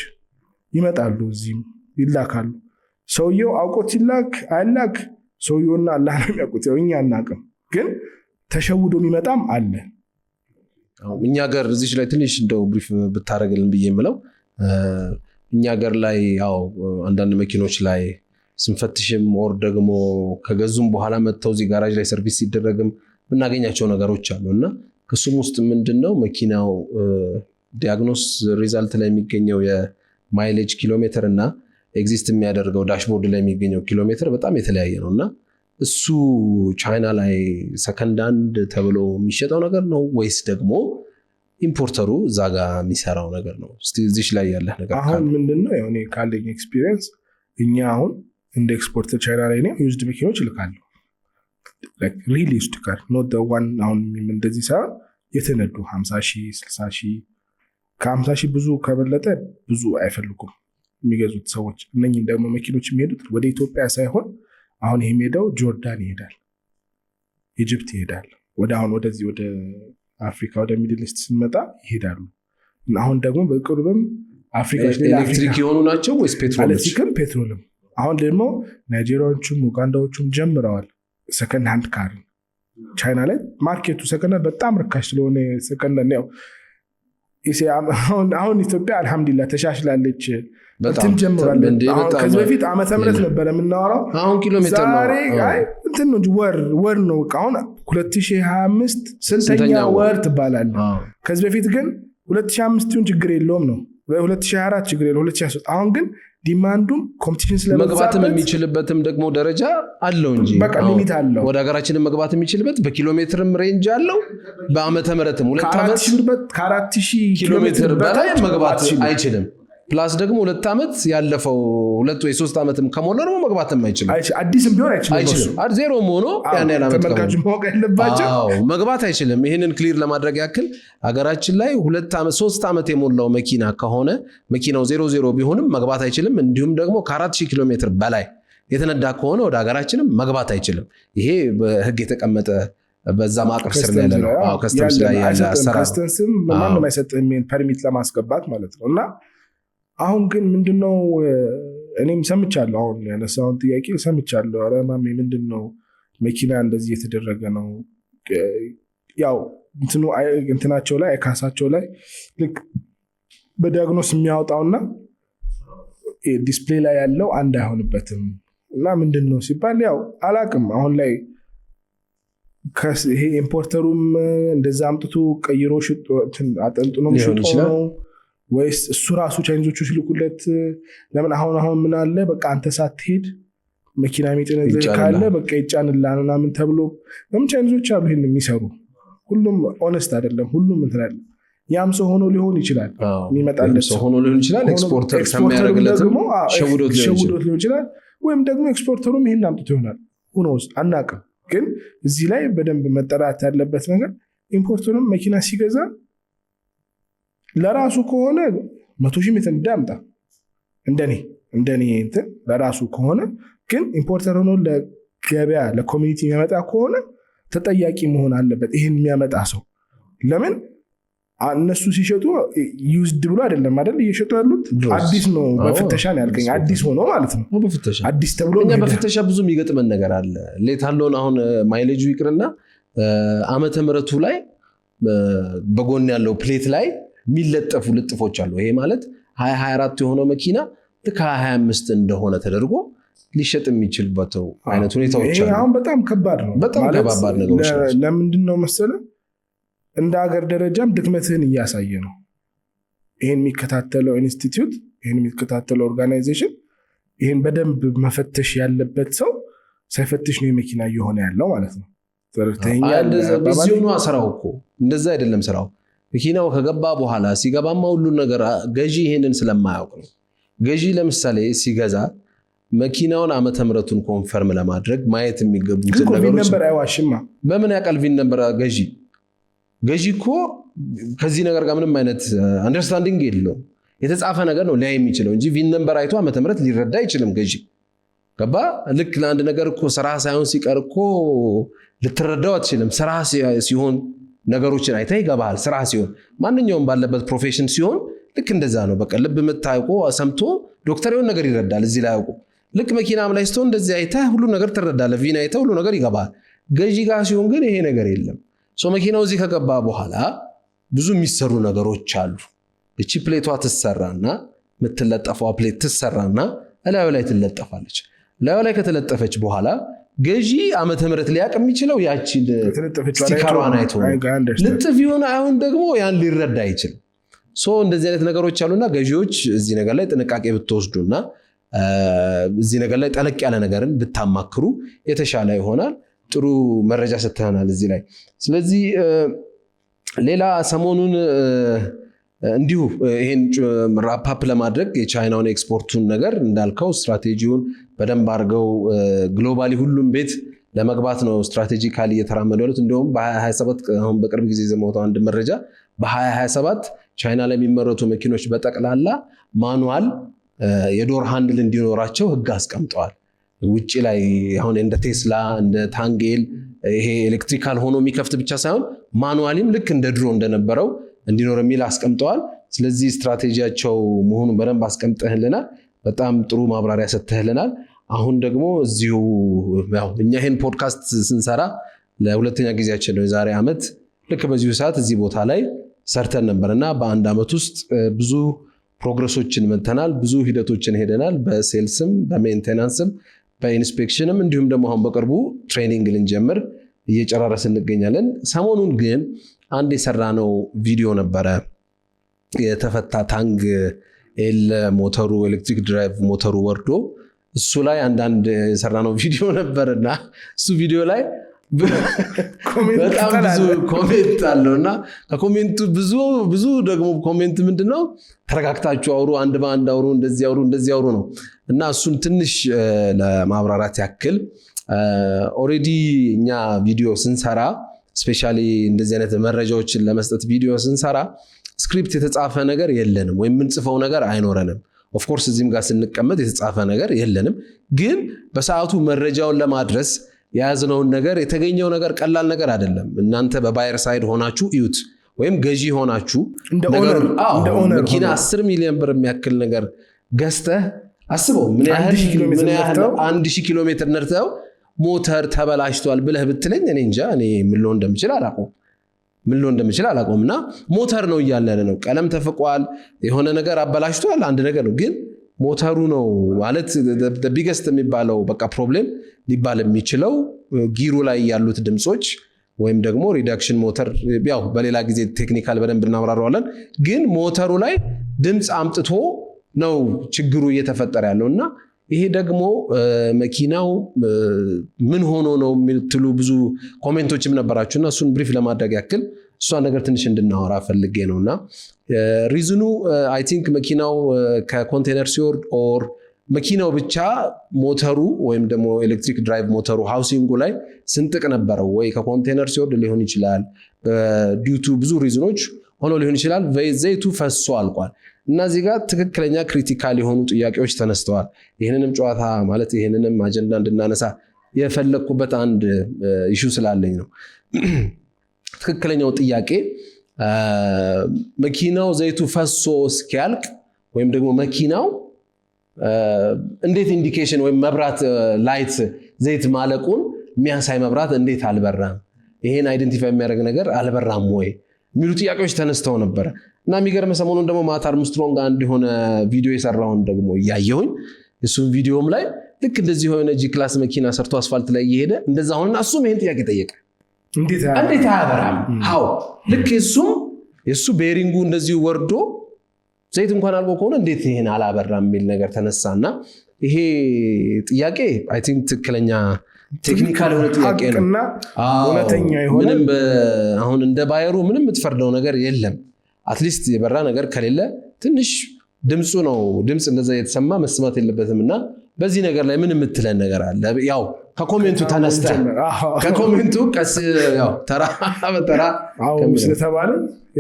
ይመጣሉ፣ እዚህም ይላካሉ። ሰውየው አውቆት ሲላክ አይላክ ሰውየውና አላህ ነው የሚያውቁት። እኛ አናቅም፣ ግን ተሸውዶ የሚመጣም አለ። እኛ ጋር እዚህ ላይ ትንሽ እንደው ብሪፍ ብታረግልን ብዬ የምለው እኛ ጋር ላይ ያው አንዳንድ መኪኖች ላይ ስንፈትሽም ወር ደግሞ ከገዙም በኋላ መጥተው እዚህ ጋራጅ ላይ ሰርቪስ ሲደረግም የምናገኛቸው ነገሮች አሉ እና ከሱም ውስጥ ምንድነው መኪናው ዲያግኖስ ሪዛልት ላይ የሚገኘው የማይሌጅ ኪሎሜትር እና ኤግዚስት የሚያደርገው ዳሽቦርድ ላይ የሚገኘው ኪሎሜትር በጣም የተለያየ ነው እና እሱ ቻይና ላይ ሰከንድ አንድ ተብሎ የሚሸጠው ነገር ነው ወይስ ደግሞ ኢምፖርተሩ እዛ ጋር የሚሰራው ነገር ነው? እስቲ እዚህ ላይ ያለህ ነገር አሁን ምንድነው? ያው እኔ ካለኝ ኤክስፒሪየንስ እኛ አሁን እንደ ኤክስፖርተር ቻይና ላይ ነው ዩዝድ መኪኖች ልካለሁ። ላይክ ሪሊ ዩዝድ ካር ኖት ዘ ዋን አሁን እንደዚህ ሳይሆን የተነዱ 50,000 60,000 ከ50,000 ብዙ ከበለጠ ብዙ አይፈልጉም የሚገዙት ሰዎች። እነኚህ ደግሞ መኪኖች የሚሄዱት ወደ ኢትዮጵያ ሳይሆን አሁን ይሄ ሄደው ጆርዳን ይሄዳል፣ ኢጅፕት ይሄዳል፣ ወደ አሁን ወደዚህ ወደ አፍሪካ ወደ ሚድል ኢስት ስንመጣ ይሄዳሉ። አሁን ደግሞ በቅርብም አፍሪካዎች ኤሌክትሪክ የሆኑ ናቸው ወይስ ኤሌክትሪክም ፔትሮልም። አሁን ደግሞ ናይጄሪያዎቹም ኡጋንዳዎቹም ጀምረዋል ሰከንድ ሃንድ ካር። ቻይና ላይ ማርኬቱ ሰከንድ በጣም ርካሽ ስለሆነ ሰከንድ ነው። አሁን ኢትዮጵያ አልহামዱሊላህ ተሻሽላለች። ትጀምራለህ። ከዚህ በፊት ዓመተ ምህረት ነበር የምናወራው፣ አሁን ኪሎ ሜትር ነው። ዛሬ እንትን ነው እንጂ ወር ነው። አሁን 2025 ስንተኛ ወር ትባላለህ። ከዚህ በፊት ግን 2005 ይሁን ችግር የለውም ነው፣ 2024 ችግር የለውም፣ 2023 አሁን ግን ዲማንዱም ኮምፒቲሽን ስለመግባትም የሚችልበትም ደግሞ ደረጃ አለው እንጂ በቃ ሊሚት አለው። ወደ ሀገራችንን መግባት የሚችልበት በኪሎ ሜትርም ሬንጅ አለው። በአመተ ምህረትም 2 ዓመት ከ4000 ኪሎ ሜትር በላይ መግባት አይችልም። ፕላስ ደግሞ 2 ዓመት ያለፈው 2 ወይ 3 ዓመትም ከሞላ ነው መግባትም አይችልም። አዲስም ቢሆን አይችልም። ዜሮም ሆኖ ያን ያለ ተመልካቹ ማወቅ ያለባቸው መግባት አይችልም። ይሄንን ክሊር ለማድረግ ያክል ሀገራችን ላይ 2 ዓመት 3 ዓመት የሞላው መኪና ከሆነ መኪናው 00 ቢሆንም መግባት አይችልም። እንዲሁም ደግሞ ከ4000 ኪሎ ሜትር በላይ የተነዳ ከሆነ ወደ ሀገራችንም መግባት አይችልም። ይሄ በህግ የተቀመጠ በዛ ማዕቀፍ ስር ያለ ነው። ከስተምስ ላይ ያለ አሰራር ከስተምስም ማንም አይሰጥም ፐርሚት ለማስገባት ማለት ነው። እና አሁን ግን ምንድነው እኔም ሰምቻለሁ፣ አሁን ያነሳውን ጥያቄ ሰምቻለሁ። ኧረ ማሜ ምንድነው መኪና እንደዚህ የተደረገ ነው? ያው እንትናቸው ላይ ካሳቸው ላይ ልክ በዲያግኖስ የሚያወጣውና ዲስፕሌይ ላይ ያለው አንድ አይሆንበትም። እና ምንድነው ሲባል ያው አላቅም። አሁን ላይ ይሄ ኢምፖርተሩም እንደዛ አምጥቶ ቀይሮ አጠንጥኖ ሽጦ ነው ወይስ እሱ ራሱ ቻይኒዞቹ ሲልኩለት? ለምን አሁን ምን አለ በቃ አንተ ሳትሄድ መኪና የሚጭንልህ ካለ በቃ ይጫንልሃል ምናምን ተብሎ ለምን ቻይኒዞች አሉ ይሄን የሚሰሩ። ሁሉም ኦነስት አይደለም፣ ሁሉም እንትላል። ያም ሰው ሆኖ ሊሆን ይችላል፣ የሚመጣለት ሰው ሆኖ ሊሆን ይችላል፣ ኤክስፖርተር ከሚያደርግለት ሸውዶት ሊሆን ይችላል፣ ወይም ደግሞ ኤክስፖርተሩም ይሄን አምጥቶ ይሆናል። ሁኖስ አናውቅም። ግን እዚህ ላይ በደንብ መጠራት ያለበት ነገር ኢምፖርተሩም መኪና ሲገዛ ለራሱ ከሆነ 100,000 ሜትር እንዳምጣ እንደኔ እንትን ለራሱ ከሆነ ግን ኢምፖርተር ሆኖ ለገበያ ለኮሚኒቲ የሚያመጣ ከሆነ ተጠያቂ መሆን አለበት ይሄን የሚያመጣ ሰው። ለምን እነሱ ሲሸጡ ዩዝድ ብሎ አይደለም አይደል እየሸጡ ያሉት፣ አዲስ ነው። በፍተሻ ነው ያልከኝ፣ አዲስ ሆኖ ማለት ነው። አዲስ ተብሎ እኛ በፍተሻ ብዙ የሚገጥመን ነገር አለ። ሌት አለውን አሁን ማይሌጁ ይቅርና ዓመተ ምህረቱ ላይ በጎን ያለው ፕሌት ላይ የሚለጠፉ ልጥፎች አሉ። ይሄ ማለት 2024 የሆነው መኪና ልክ 2025 እንደሆነ ተደርጎ ሊሸጥ የሚችልበት አይነት ሁኔታዎች አሉ። አሁን በጣም ከባድ ነው። በጣም ከባድ ነገሮች ናቸው። ለምንድን ነው መሰለህ እንደ ሀገር ደረጃም ድክመትህን እያሳየ ነው። ይሄን የሚከታተለው ኢንስቲትዩት፣ ይሄን የሚከታተለው ኦርጋናይዜሽን ይሄን በደንብ መፈተሽ ያለበት ሰው ሳይፈትሽ ነው የመኪና እየሆነ ያለው ማለት ነው። ስራው እኮ እንደዛ አይደለም። ስራው መኪናው ከገባ በኋላ ሲገባማ ሁሉን ነገር ገዢ ይሄንን ስለማያውቅ ነው። ገዢ ለምሳሌ ሲገዛ መኪናውን ዓመተ ምህረቱን ኮንፈርም ለማድረግ ማየት የሚገቡትን ነገሮች በምን ያውቃል? ቪን ነበር ገዢ እኮ ከዚህ ነገር ጋር ምንም አይነት አንደርስታንዲንግ የለውም። የተጻፈ ነገር ነው ሊያይ የሚችለው እንጂ ቪን ነበር አይቶ ዓመተ ምህረት ሊረዳ አይችልም ገዢ። ገባ? ልክ ለአንድ ነገር እኮ ስራ ሳይሆን ሲቀር እኮ ልትረዳው አትችልም። ስራ ሲሆን ነገሮችን አይተህ ይገባሃል። ስራ ሲሆን ማንኛውም ባለበት ፕሮፌሽን ሲሆን ልክ እንደዛ ነው። በቃ ልብ የምታውቁ ሰምቶ ዶክተር የሆነ ነገር ይረዳል፣ እዚህ ላይ ያውቁ። ልክ መኪናም ላይ ስትሆን እንደዚህ አይተህ ሁሉ ነገር ትረዳለህ። ቪን አይተህ ሁሉ ነገር ይገባል። ገዢ ጋር ሲሆን ግን ይሄ ነገር የለም። መኪናው እዚህ ከገባ በኋላ ብዙ የሚሰሩ ነገሮች አሉ። እቺ ፕሌቷ ትሰራና የምትለጠፈዋ ፕሌት ትሰራና እላዩ ላይ ትለጠፋለች። እላዩ ላይ ከተለጠፈች በኋላ ገዢ ዓመተ ምህረት ሊያውቅ የሚችለው ያቺን ስቲከሯን አይቶ ልጥፍ ይሆን አሁን ደግሞ ያን ሊረዳ አይችልም። እንደዚህ አይነት ነገሮች አሉና ገዢዎች እዚህ ነገር ላይ ጥንቃቄ ብትወስዱና እዚህ ነገር ላይ ጠለቅ ያለ ነገርን ብታማክሩ የተሻለ ይሆናል። ጥሩ መረጃ ሰጥተናል እዚህ ላይ። ስለዚህ ሌላ ሰሞኑን እንዲሁ ይሄን ራፓፕ ለማድረግ የቻይናውን ኤክስፖርቱን ነገር እንዳልከው ስትራቴጂውን በደንብ አድርገው ግሎባሊ ሁሉም ቤት ለመግባት ነው ስትራቴጂካሊ እየተራመዱ ያሉት። እንዲሁም በ2027 አሁን በቅርብ ጊዜ ዘመውታው አንድ መረጃ በ2027 ቻይና ላይ የሚመረቱ መኪኖች በጠቅላላ ማኑዋል የዶር ሃንድል እንዲኖራቸው ህግ አስቀምጠዋል። ውጪ ላይ አሁን እንደ ቴስላ እንደ ታንጌል ይሄ ኤሌክትሪካል ሆኖ የሚከፍት ብቻ ሳይሆን ማኑዋሊም ልክ እንደ ድሮ እንደነበረው እንዲኖር የሚል አስቀምጠዋል። ስለዚህ ስትራቴጂያቸው መሆኑን በደንብ አስቀምጠህልናል። በጣም ጥሩ ማብራሪያ ሰጥተህልናል። አሁን ደግሞ እዚሁ እኛ ይህን ፖድካስት ስንሰራ ለሁለተኛ ጊዜያችን ነው። የዛሬ ዓመት ልክ በዚሁ ሰዓት እዚህ ቦታ ላይ ሰርተን ነበርና በአንድ ዓመት ውስጥ ብዙ ፕሮግረሶችን መተናል። ብዙ ሂደቶችን ሄደናል። በሴልስም በሜንቴናንስም በኢንስፔክሽንም እንዲሁም ደግሞ አሁን በቅርቡ ትሬኒንግ ልንጀምር እየጨራረስ እንገኛለን። ሰሞኑን ግን አንድ የሰራነው ቪዲዮ ነበረ። የተፈታ ታንግ ኤል ሞተሩ ኤሌክትሪክ ድራይቭ ሞተሩ ወርዶ እሱ ላይ አንዳንድ የሰራነው ቪዲዮ ነበርና እሱ ቪዲዮ ላይ በጣም ብዙ ኮሜንት አለው እና ከኮሜንቱ ብዙ ደግሞ ኮሜንት ምንድነው ተረጋግታችሁ አውሩ፣ አንድ በአንድ አውሩ፣ እንደዚህ አውሩ ነው እና እሱን ትንሽ ለማብራራት ያክል ኦሬዲ እኛ ቪዲዮ ስንሰራ ስፔሻሊ እንደዚህ አይነት መረጃዎችን ለመስጠት ቪዲዮ ስንሰራ ስክሪፕት የተጻፈ ነገር የለንም ወይም የምንጽፈው ነገር አይኖረንም። ኦፍኮርስ እዚህም ጋር ስንቀመጥ የተጻፈ ነገር የለንም፣ ግን በሰዓቱ መረጃውን ለማድረስ የያዝነውን ነገር የተገኘው ነገር ቀላል ነገር አይደለም። እናንተ በባየር ሳይድ ሆናችሁ እዩት፣ ወይም ገዢ ሆናችሁ መኪና 10 ሚሊዮን ብር የሚያክል ነገር ገዝተህ አስበው ምን ያህል 1000 ኪሎ ሜትር ነርተው ሞተር ተበላሽቷል ብለህ ብትለኝ እኔ እንጃ እኔ ምን ልሆን እንደምችል አላውቀውም። እና ሞተር ነው እያለ ነው፣ ቀለም ተፈቋል፣ የሆነ ነገር አበላሽቷል፣ አንድ ነገር ነው። ግን ሞተሩ ነው ማለት ቢገስት የሚባለው በቃ ፕሮብሌም ሊባል የሚችለው ጊሩ ላይ ያሉት ድምፆች ወይም ደግሞ ሪዳክሽን ሞተር፣ ያው በሌላ ጊዜ ቴክኒካል በደንብ እናብራራዋለን። ግን ሞተሩ ላይ ድምፅ አምጥቶ ነው ችግሩ እየተፈጠረ ያለው እና ይሄ ደግሞ መኪናው ምን ሆኖ ነው የሚልትሉ ብዙ ኮሜንቶችም ነበራችሁና እሱን ብሪፍ ለማድረግ ያክል እሷን ነገር ትንሽ እንድናወራ ፈልጌ ነውና ሪዝኑ አይ ቲንክ መኪናው ከኮንቴነር ሲወርድ ኦር መኪናው ብቻ ሞተሩ ወይም ደግሞ ኤሌክትሪክ ድራይቭ ሞተሩ ሃውሲንጉ ላይ ስንጥቅ ነበረው ወይ ከኮንቴነር ሲወርድ ሊሆን ይችላል። ዲዩቱ ብዙ ሪዝኖች ሆኖ ሊሆን ይችላል። ዘይቱ ፈሶ አልቋል እና እዚህ ጋር ትክክለኛ ክሪቲካል የሆኑ ጥያቄዎች ተነስተዋል። ይህንንም ጨዋታ ማለት ይህንንም አጀንዳ እንድናነሳ የፈለግኩበት አንድ ኢሹ ስላለኝ ነው። ትክክለኛው ጥያቄ መኪናው ዘይቱ ፈሶ እስኪያልቅ ወይም ደግሞ መኪናው እንዴት ኢንዲኬሽን ወይም መብራት ላይት ዘይት ማለቁን የሚያሳይ መብራት እንዴት አልበራም፣ ይሄን አይደንቲፋይ የሚያደርግ ነገር አልበራም ወይ የሚሉ ጥያቄዎች ተነስተው ነበረ እና የሚገርም ሰሞኑን ደግሞ ማት አርምስትሮንግ አንድ የሆነ ቪዲዮ የሰራውን ደግሞ እያየሁኝ እሱም ቪዲዮም ላይ ልክ እንደዚህ የሆነ ጂ ክላስ መኪና ሰርቶ አስፋልት ላይ እየሄደ እንደዛ ሆነና እሱም ይሄን ጥያቄ ጠየቀ፣ እንዴት አያበራም? ሃው ልክ የሱ ቤሪንጉ እንደዚህ ወርዶ ዘይት እንኳን አልቆ ከሆነ እንዴት ይሄን አላበራም የሚል ነገር ተነሳና ይሄ ጥያቄ አይ ቲንክ ትክክለኛ ቴክኒካል የሆነ ጥያቄ ነው። እውነተኛ የሆነ ምንም አሁን እንደ ባየሩ ምንም የምትፈርደው ነገር የለም። አትሊስት የበራ ነገር ከሌለ ትንሽ ድምፁ ነው ድምፅ እንደዛ የተሰማ መስማት የለበትም እና በዚህ ነገር ላይ ምን የምትለን ነገር አለ? ያው ከኮሜንቱ ተነስተ ከኮሜንቱ ቀስ ያው ተራ በተራ ስለተባለ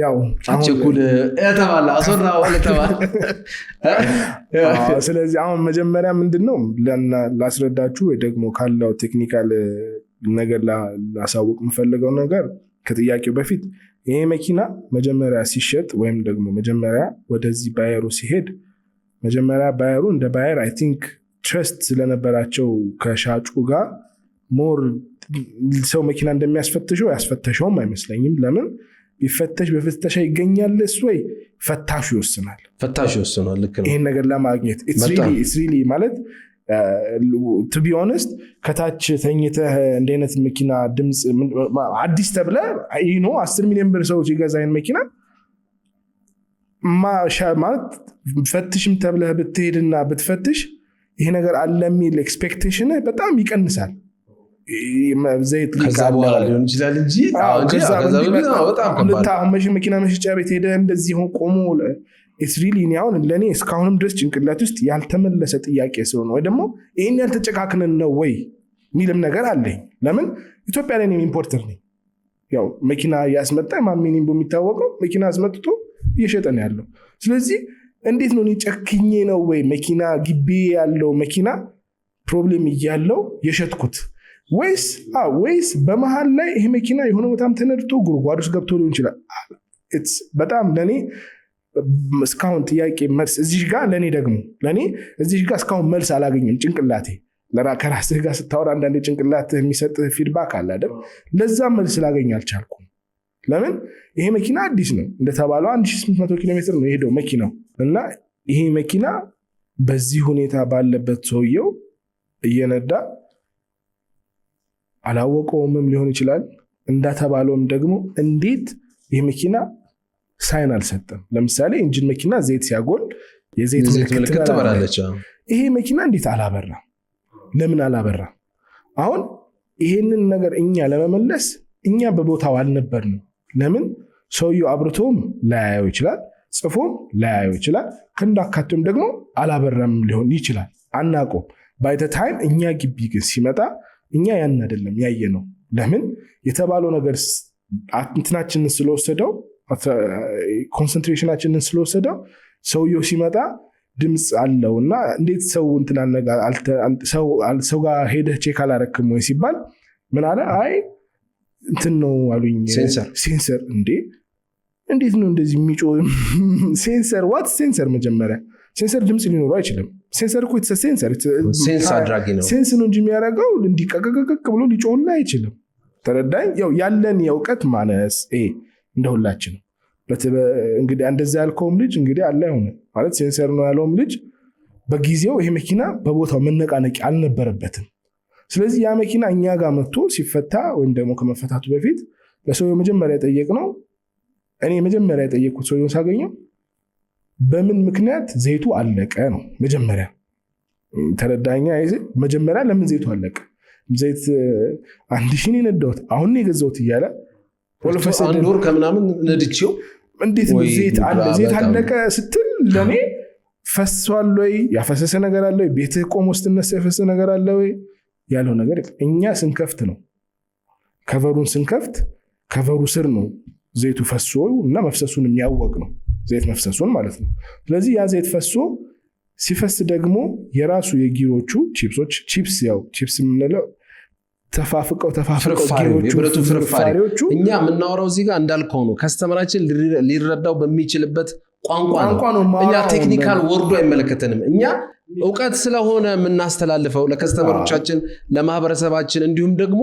ያው አቸኩል የተባለ አሶራው ለተባለ ስለዚህ አሁን መጀመሪያ ምንድነው ላስረዳችሁ ወይ ደግሞ ካለው ቴክኒካል ነገር ላሳውቅ የምፈልገው ነገር ከጥያቄው በፊት ይሄ መኪና መጀመሪያ ሲሸጥ ወይም ደግሞ መጀመሪያ ወደዚህ ባየሩ ሲሄድ መጀመሪያ ባየሩ እንደ ባየር አይ ቲንክ ትረስት ስለነበራቸው ከሻጩ ጋር ሞር ሰው መኪና እንደሚያስፈትሸው ያስፈተሸውም አይመስለኝም። ለምን ቢፈተሽ በፍተሻ ይገኛልስ ወይ ፈታሹ ይወስናል። ልክ ነው። ይሄን ነገር ለማግኘት ኢትስ ሪሊ ማለት to be honest ከታች ተኝተህ እንደ አይነት መኪና ድምፅ አዲስ ተብለ you know 10 ሚሊዮን ብር ሰው ሲገዛይን መኪና ማለት ፈትሽም ተብለህ ብትሄድና ብትፈትሽ ይሄ ነገር አለ የሚል ኤክስፔክቴሽን በጣም ይቀንሳል። ዘይት ከዛ በኋላ ሊሆን ይችላል እንጂ መኪና መሸጫ ቤት ሄደህ እንደዚህ ቆሞ it's really አሁን ለኔ እስካሁንም ድረስ ጭንቅላት ውስጥ ያልተመለሰ ጥያቄ ስለሆነ ወይ ደግሞ ይሄን ያልተጨካክነን ነው ወይ ሚልም ነገር አለኝ። ለምን ኢትዮጵያ ላይ ኢምፖርተር ነኝ። ያው መኪና ያስመጣ ማሚኒም በሚታወቀው መኪና አስመጥቶ እየሸጠ ነው ያለው። ስለዚህ እንዴት ነው ጨክኜ ነው ወይ መኪና ግቢ ያለው መኪና ፕሮብሌም እያለው የሸጥኩት ወይስ በመሃል ላይ ይሄ መኪና የሆነ ቦታም ተነድቶ ጉድጓድ ውስጥ ገብቶ ሊሆን ይችላል። በጣም ለኔ እስካሁን ጥያቄ መልስ እዚህ ጋር ለኔ እዚህ ጋር እስካሁን መልስ አላገኘም። ጭንቅላቴ ከራስህ ጋር ስታወራ አንዳንዴ ጭንቅላትህ የሚሰጥህ ፊድባክ አለ አይደል? ለዛ መልስ ላገኝ አልቻልኩም። ለምን ይሄ መኪና አዲስ ነው እንደተባለው 1800 ኪሎ ሜትር ነው የሄደው መኪናው እና ይሄ መኪና በዚህ ሁኔታ ባለበት ሰውየው እየነዳ አላወቀውም ሊሆን ይችላል። እንዳተባለውም ደግሞ እንዴት ይሄ መኪና ሳይን አልሰጠም? ለምሳሌ ኢንጂን መኪና ዘይት ሲያጎል የዘይት ምልክት ትበራለች። ይሄ መኪና እንዴት አላበራም? ለምን አላበራም? አሁን ይሄንን ነገር እኛ ለመመለስ እኛ በቦታው አልነበርንም። ለምን ሰውየው አብርቶም ላያየው ይችላል፣ ጽፎም ላያየው ይችላል፣ ከእንዳካቱም ደግሞ አላበራም ሊሆን ይችላል። አናውቀውም። ባይ ዘ ታይም እኛ ግቢ ግን ሲመጣ እኛ ያን አይደለም ያየነው። ለምን የተባለው ነገር እንትናችንን ስለወሰደው ኮንሰንትሬሽናችንን ስለወሰደው ሰውየው ሲመጣ ድምፅ አለው እና እንዴት ሰው ሰው ጋር ሄደህ ቼክ አላረክም ወይ ሲባል ምን አለ? አይ እንትን ነው አሉኝ። ሴንሰር እንዴት ነው እንደዚህ የሚጮህ ሴንሰር? ዋት ሴንሰር? መጀመሪያ ሴንሰር ድምፅ ሊኖረው አይችልም። ሴንሰር እኮ ሴንስ አድራጊ ነው። ሴንስ ነው እንጂ የሚያደርገው እንዲቀቀቀቅ ብሎ ሊጮህላ አይችልም። ተረዳኝ? ያለን የእውቀት ማነስ እንደሁላችን እንግዲህ እንደዛ ያልከውም ልጅ እንግዲህ አለ ሆነ ማለት ሴንሰር ነው ያለውም ልጅ በጊዜው ይሄ መኪና በቦታው መነቃነቂ አልነበረበትም። ስለዚህ ያ መኪና እኛ ጋር መጥቶ ሲፈታ ወይም ደግሞ ከመፈታቱ በፊት ለሰውየው መጀመሪያ የጠየቅነው እኔ መጀመሪያ የጠየቅኩት ሰውየው ሳገኘው በምን ምክንያት ዘይቱ አለቀ ነው መጀመሪያ። ተረዳኛ? መጀመሪያ ለምን ዘይቱ አለቀ? ዘይት 1000 የነዳሁት አሁን የገዛሁት እያለ አንድ ወር ከምናምን ነድቼው እንዴት ነው ዘይት አለቀ ስትል ለኔ ፈሷል ወይ ያፈሰሰ ነገር አለ ወይ ቤትህ ቆሞ ስትነሳ ያፈሰሰ ነገር አለ ወይ ያለው ነገር እኛ ስንከፍት ነው። ከቨሩን ስንከፍት ከቨሩ ስር ነው ዘይቱ ፈሶ እና መፍሰሱን የሚያወቅ ነው ዘይት መፍሰሱን ማለት ነው። ስለዚህ ያ ዘይት ፈሶ ሲፈስ ደግሞ የራሱ የጊሮቹ ቺፕስ የምንለው ተፋፍቀው የብረቱ ፍርፋሪዎቹ እኛ የምናወራው እዚህ ጋር እንዳልከው ነው። ከስተመራችን ሊረዳው በሚችልበት ቋንቋ ነው። እኛ ቴክኒካል ወርዶ አይመለከተንም። እኛ እውቀት ስለሆነ የምናስተላልፈው ለከስተመሮቻችን፣ ለማህበረሰባችን እንዲሁም ደግሞ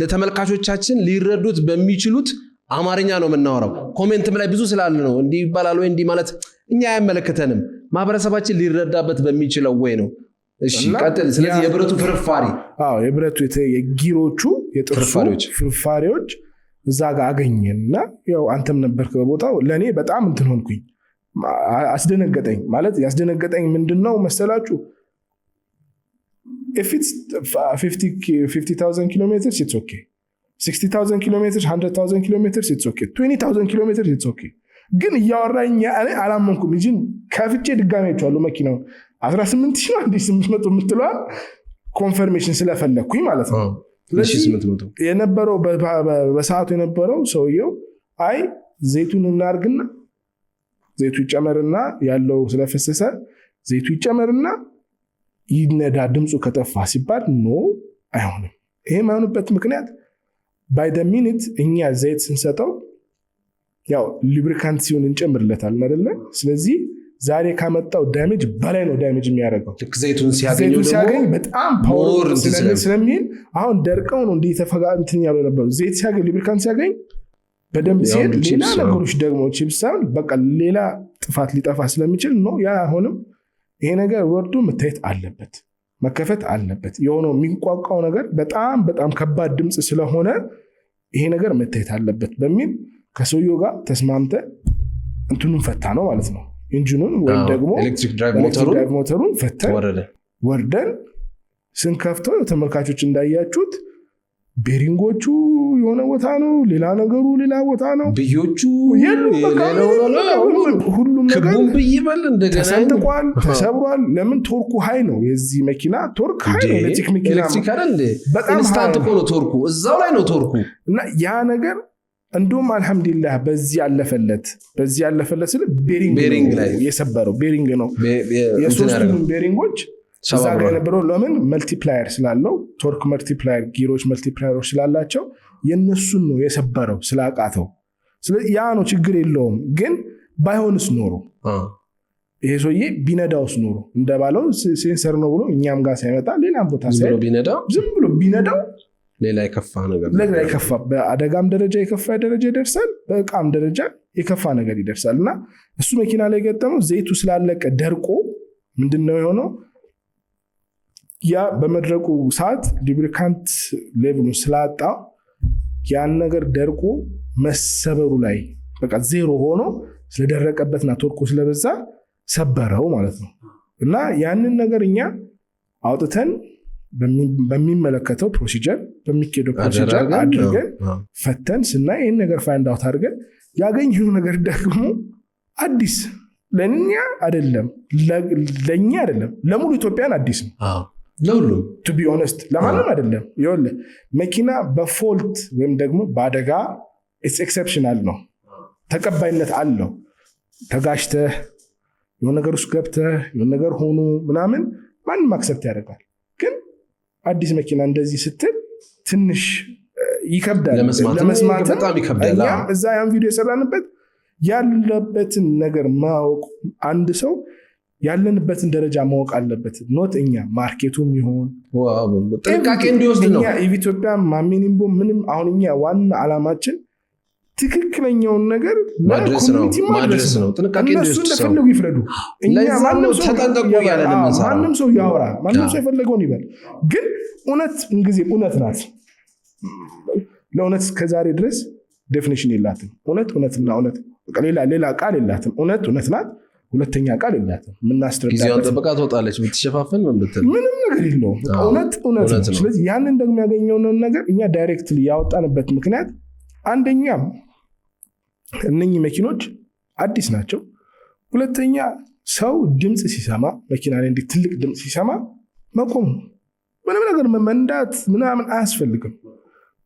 ለተመልካቾቻችን ሊረዱት በሚችሉት አማርኛ ነው የምናወራው። ኮሜንትም ላይ ብዙ ስላለ ነው እንዲህ ይባላል ወይ እንዲህ ማለት እኛ አይመለከተንም። ማህበረሰባችን ሊረዳበት በሚችለው ወይ ነው። እሺ ቀጥል። ስለዚህ የብረቱ ፍርፋሪ የብረቱ የጊሮቹ የጥርሱ ፍርፋሪዎች እዛ ጋር አገኘንና ያው አንተም ነበርክ በቦታው። ለኔ በጣም እንትን ሆንኩኝ፣ አስደነገጠኝ። ማለት ያስደነገጠኝ ምንድነው መሰላችሁ? if it's 50,000 kilometers it's okay, 60,000 kilometers 100,000 kilometers it's okay, 20,000 kilometers it's okay። ግን እያወራኝ እኔ አላመንኩም እንጂ ከፍቼ ድጋሜ አይቼዋለሁ መኪናው 18,800 የምትለዋል ኮንፈርሜሽን ስለፈለግኩኝ ማለት ነው። የነበረው በሰዓቱ የነበረው ሰውየው አይ ዘይቱን እናርግና ዘይቱ ይጨመርና ያለው ስለፈሰሰ ዘይቱ ይጨመርና ይነዳ ድምፁ ከጠፋ ሲባል ኖ አይሆንም። ይሄ ማይሆንበት ምክንያት ባይ ደ ሚኒት እኛ ዘይት ስንሰጠው ያው ሉብሪካንት ሲሆን እንጨምርለታል አይደለ? ስለዚህ ዛሬ ካመጣው ዳሜጅ በላይ ነው ዳሜጅ የሚያደርገው። ልክ ዘይቱን ሲያገኝ በጣም ፓወር ስለሚል አሁን ደርቀው ነው እንዲተፈጋ እንትን ያለው ነበር። ዘይት ሲያገኝ ሉብሪካንት ሲያገኝ በደንብ ሲሄድ ሌላ ነገሮች ደግሞ ቺፕሳን በቃ ሌላ ጥፋት ሊጠፋ ስለሚችል ነው ያ አሁንም ይሄ ነገር ወርዶ መታየት አለበት፣ መከፈት አለበት። የሆነው የሚንቋቋው ነገር በጣም በጣም ከባድ ድምፅ ስለሆነ ይሄ ነገር መታየት አለበት በሚል ከሰውየው ጋር ተስማምተ እንትኑን ፈታ ነው ማለት ነው። ኢንጂኑን ወይም ደግሞ ኤሌክትሪክ ድራይቭ ሞተሩን ፈተን ወርደን ስንከፍተው ተመልካቾች እንዳያችሁት ቤሪንጎቹ የሆነ ቦታ ነው፣ ሌላ ነገሩ ሌላ ቦታ ነው፣ ብዮቹ ሁሉም ነገር እንደገና ተሰንጥቋል፣ ተሰብሯል። ለምን? ቶርኩ ሃይ ነው። የዚህ መኪና ቶርክ ሃይ ነው። ኤሌክትሪክ አይደል? በጣም ኢንስታንት እኮ ነው ቶርኩ፣ እዛው ላይ ነው ቶርኩ። እና ያ ነገር እንደውም አልহামዱሊላህ በዚህ ያለፈለት ስለ ቤሪንግ ላይ የሰበረው ቤሪንግ ነው። የሶስቱም ቤሪንጎች እዛ ጋር የነበረው ለምን መልቲፕላየር ስላለው ቶርክ መልቲፕላየር ጊሮች መልቲፕላየሮች ስላላቸው የነሱን ነው የሰበረው ስላቃተው። ስለዚህ ያ ነው ችግር የለውም። ግን ባይሆንስ ኖሮ ይሄ ሰውዬ ቢነዳውስ ኖሮ እንደባለው ሴንሰር ነው ብሎ እኛም ጋር ሳይመጣ ሌላም ቦታ ዝም ብሎ ቢነዳው ሌላ የከፋ ነገር በአደጋም ደረጃ የከፋ ደረጃ ይደርሳል፣ በእቃም ደረጃ የከፋ ነገር ይደርሳል። እና እሱ መኪና ላይ ገጠመው ዘይቱ ስላለቀ ደርቆ ምንድነው የሆነው? ያ በመድረቁ ሰዓት ሉብሪካንት ሌቭሉን ስላጣ ያን ነገር ደርቆ መሰበሩ ላይ በቃ ዜሮ ሆኖ ስለደረቀበትና ቶርኩ ስለበዛ ሰበረው ማለት ነው። እና ያንን ነገር እኛ አውጥተን በሚመለከተው ፕሮሲጀር በሚኬደው ፕሮሲጀር አድርገን ፈተን ስናይ ይህን ነገር ፋይንድ አውት አድርገን ያገኘው ነገር ደግሞ አዲስ ለኛ አይደለም ለሙሉ ኢትዮጵያን አዲስ ነው። ለሁሉም ቱ ቢ ኦነስት ለማንም አይደለም። ይኸውልህ መኪና በፎልት ወይም ደግሞ በአደጋ ኢትስ ኤክሰፕሽናል ነው፣ ተቀባይነት አለው። ተጋጭተህ የሆነ ነገር ውስጥ ገብተህ የሆነ ነገር ሆኖ ምናምን ማንም አክሰፕት ያደርጋል። ግን አዲስ መኪና እንደዚህ ስትል ትንሽ ይከብዳል ለመስማት በጣም ይከብዳል። እዛ ያን ቪዲዮ የሰራንበት ያለበትን ነገር ማወቅ አንድ ሰው ያለንበትን ደረጃ ማወቅ አለበት። ኖት እኛ ማርኬቱም ይሁን ጥንቃቄ እንዲወስድ ነው። ኢትዮጵያ ማሚኒምቦ ምንም አሁን እኛ ዋና ዓላማችን ትክክለኛውን ነገር ማድረስ ነው። ጥንቃቄ እነሱ እንደፈለጉ ይፍረዱ። ማንም ሰው ያወራ፣ ማንም ሰው የፈለገውን ይበል። ግን እውነት እንጊዜ እውነት ናት። ለእውነት እስከዛሬ ድረስ ዴፊኒሽን የላትም። እውነትና እውነት ሌላ ቃል የላትም። እውነት ናት። ሁለተኛ ቃል የላትም። ጊዜዋን ጠብቃ ትወጣለች። ብትሸፋፈን ምንም ነገር የለውም። እውነት ነው። ስለዚህ ያንን ደግሞ ያገኘውን ነገር እኛ ዳይሬክትሊ ያወጣንበት ምክንያት አንደኛ እነኚህ መኪኖች አዲስ ናቸው። ሁለተኛ ሰው ድምፅ ሲሰማ መኪና ላይ እንዲህ ትልቅ ድምፅ ሲሰማ መቆም፣ ምንም ነገር መንዳት ምናምን አያስፈልግም።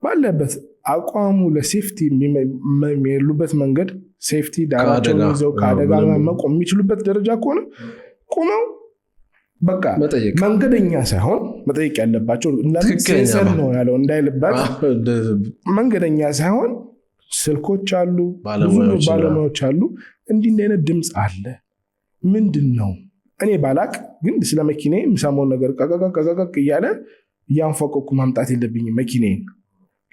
ባለበት አቋሙ ለሴፍቲ የሚሉበት መንገድ ሴፍቲ ዳራቸውን ይዘው ከአደጋ መቆም የሚችሉበት ደረጃ ከሆነ ቆመው በቃ መንገደኛ ሳይሆን መጠየቅ ያለባቸው ሴንሰር ነው ያለው እንዳይልባት መንገደኛ ሳይሆን ስልኮች አሉ፣ ባለሙያዎች አሉ። እንዲህ አይነት ድምፅ አለ ምንድን ነው? እኔ ባላቅ ግን ስለ መኪኔ የምሰማውን ነገር ቀቀቀቀቀቅ እያለ እያንፈቀኩ ማምጣት የለብኝም መኪኔን።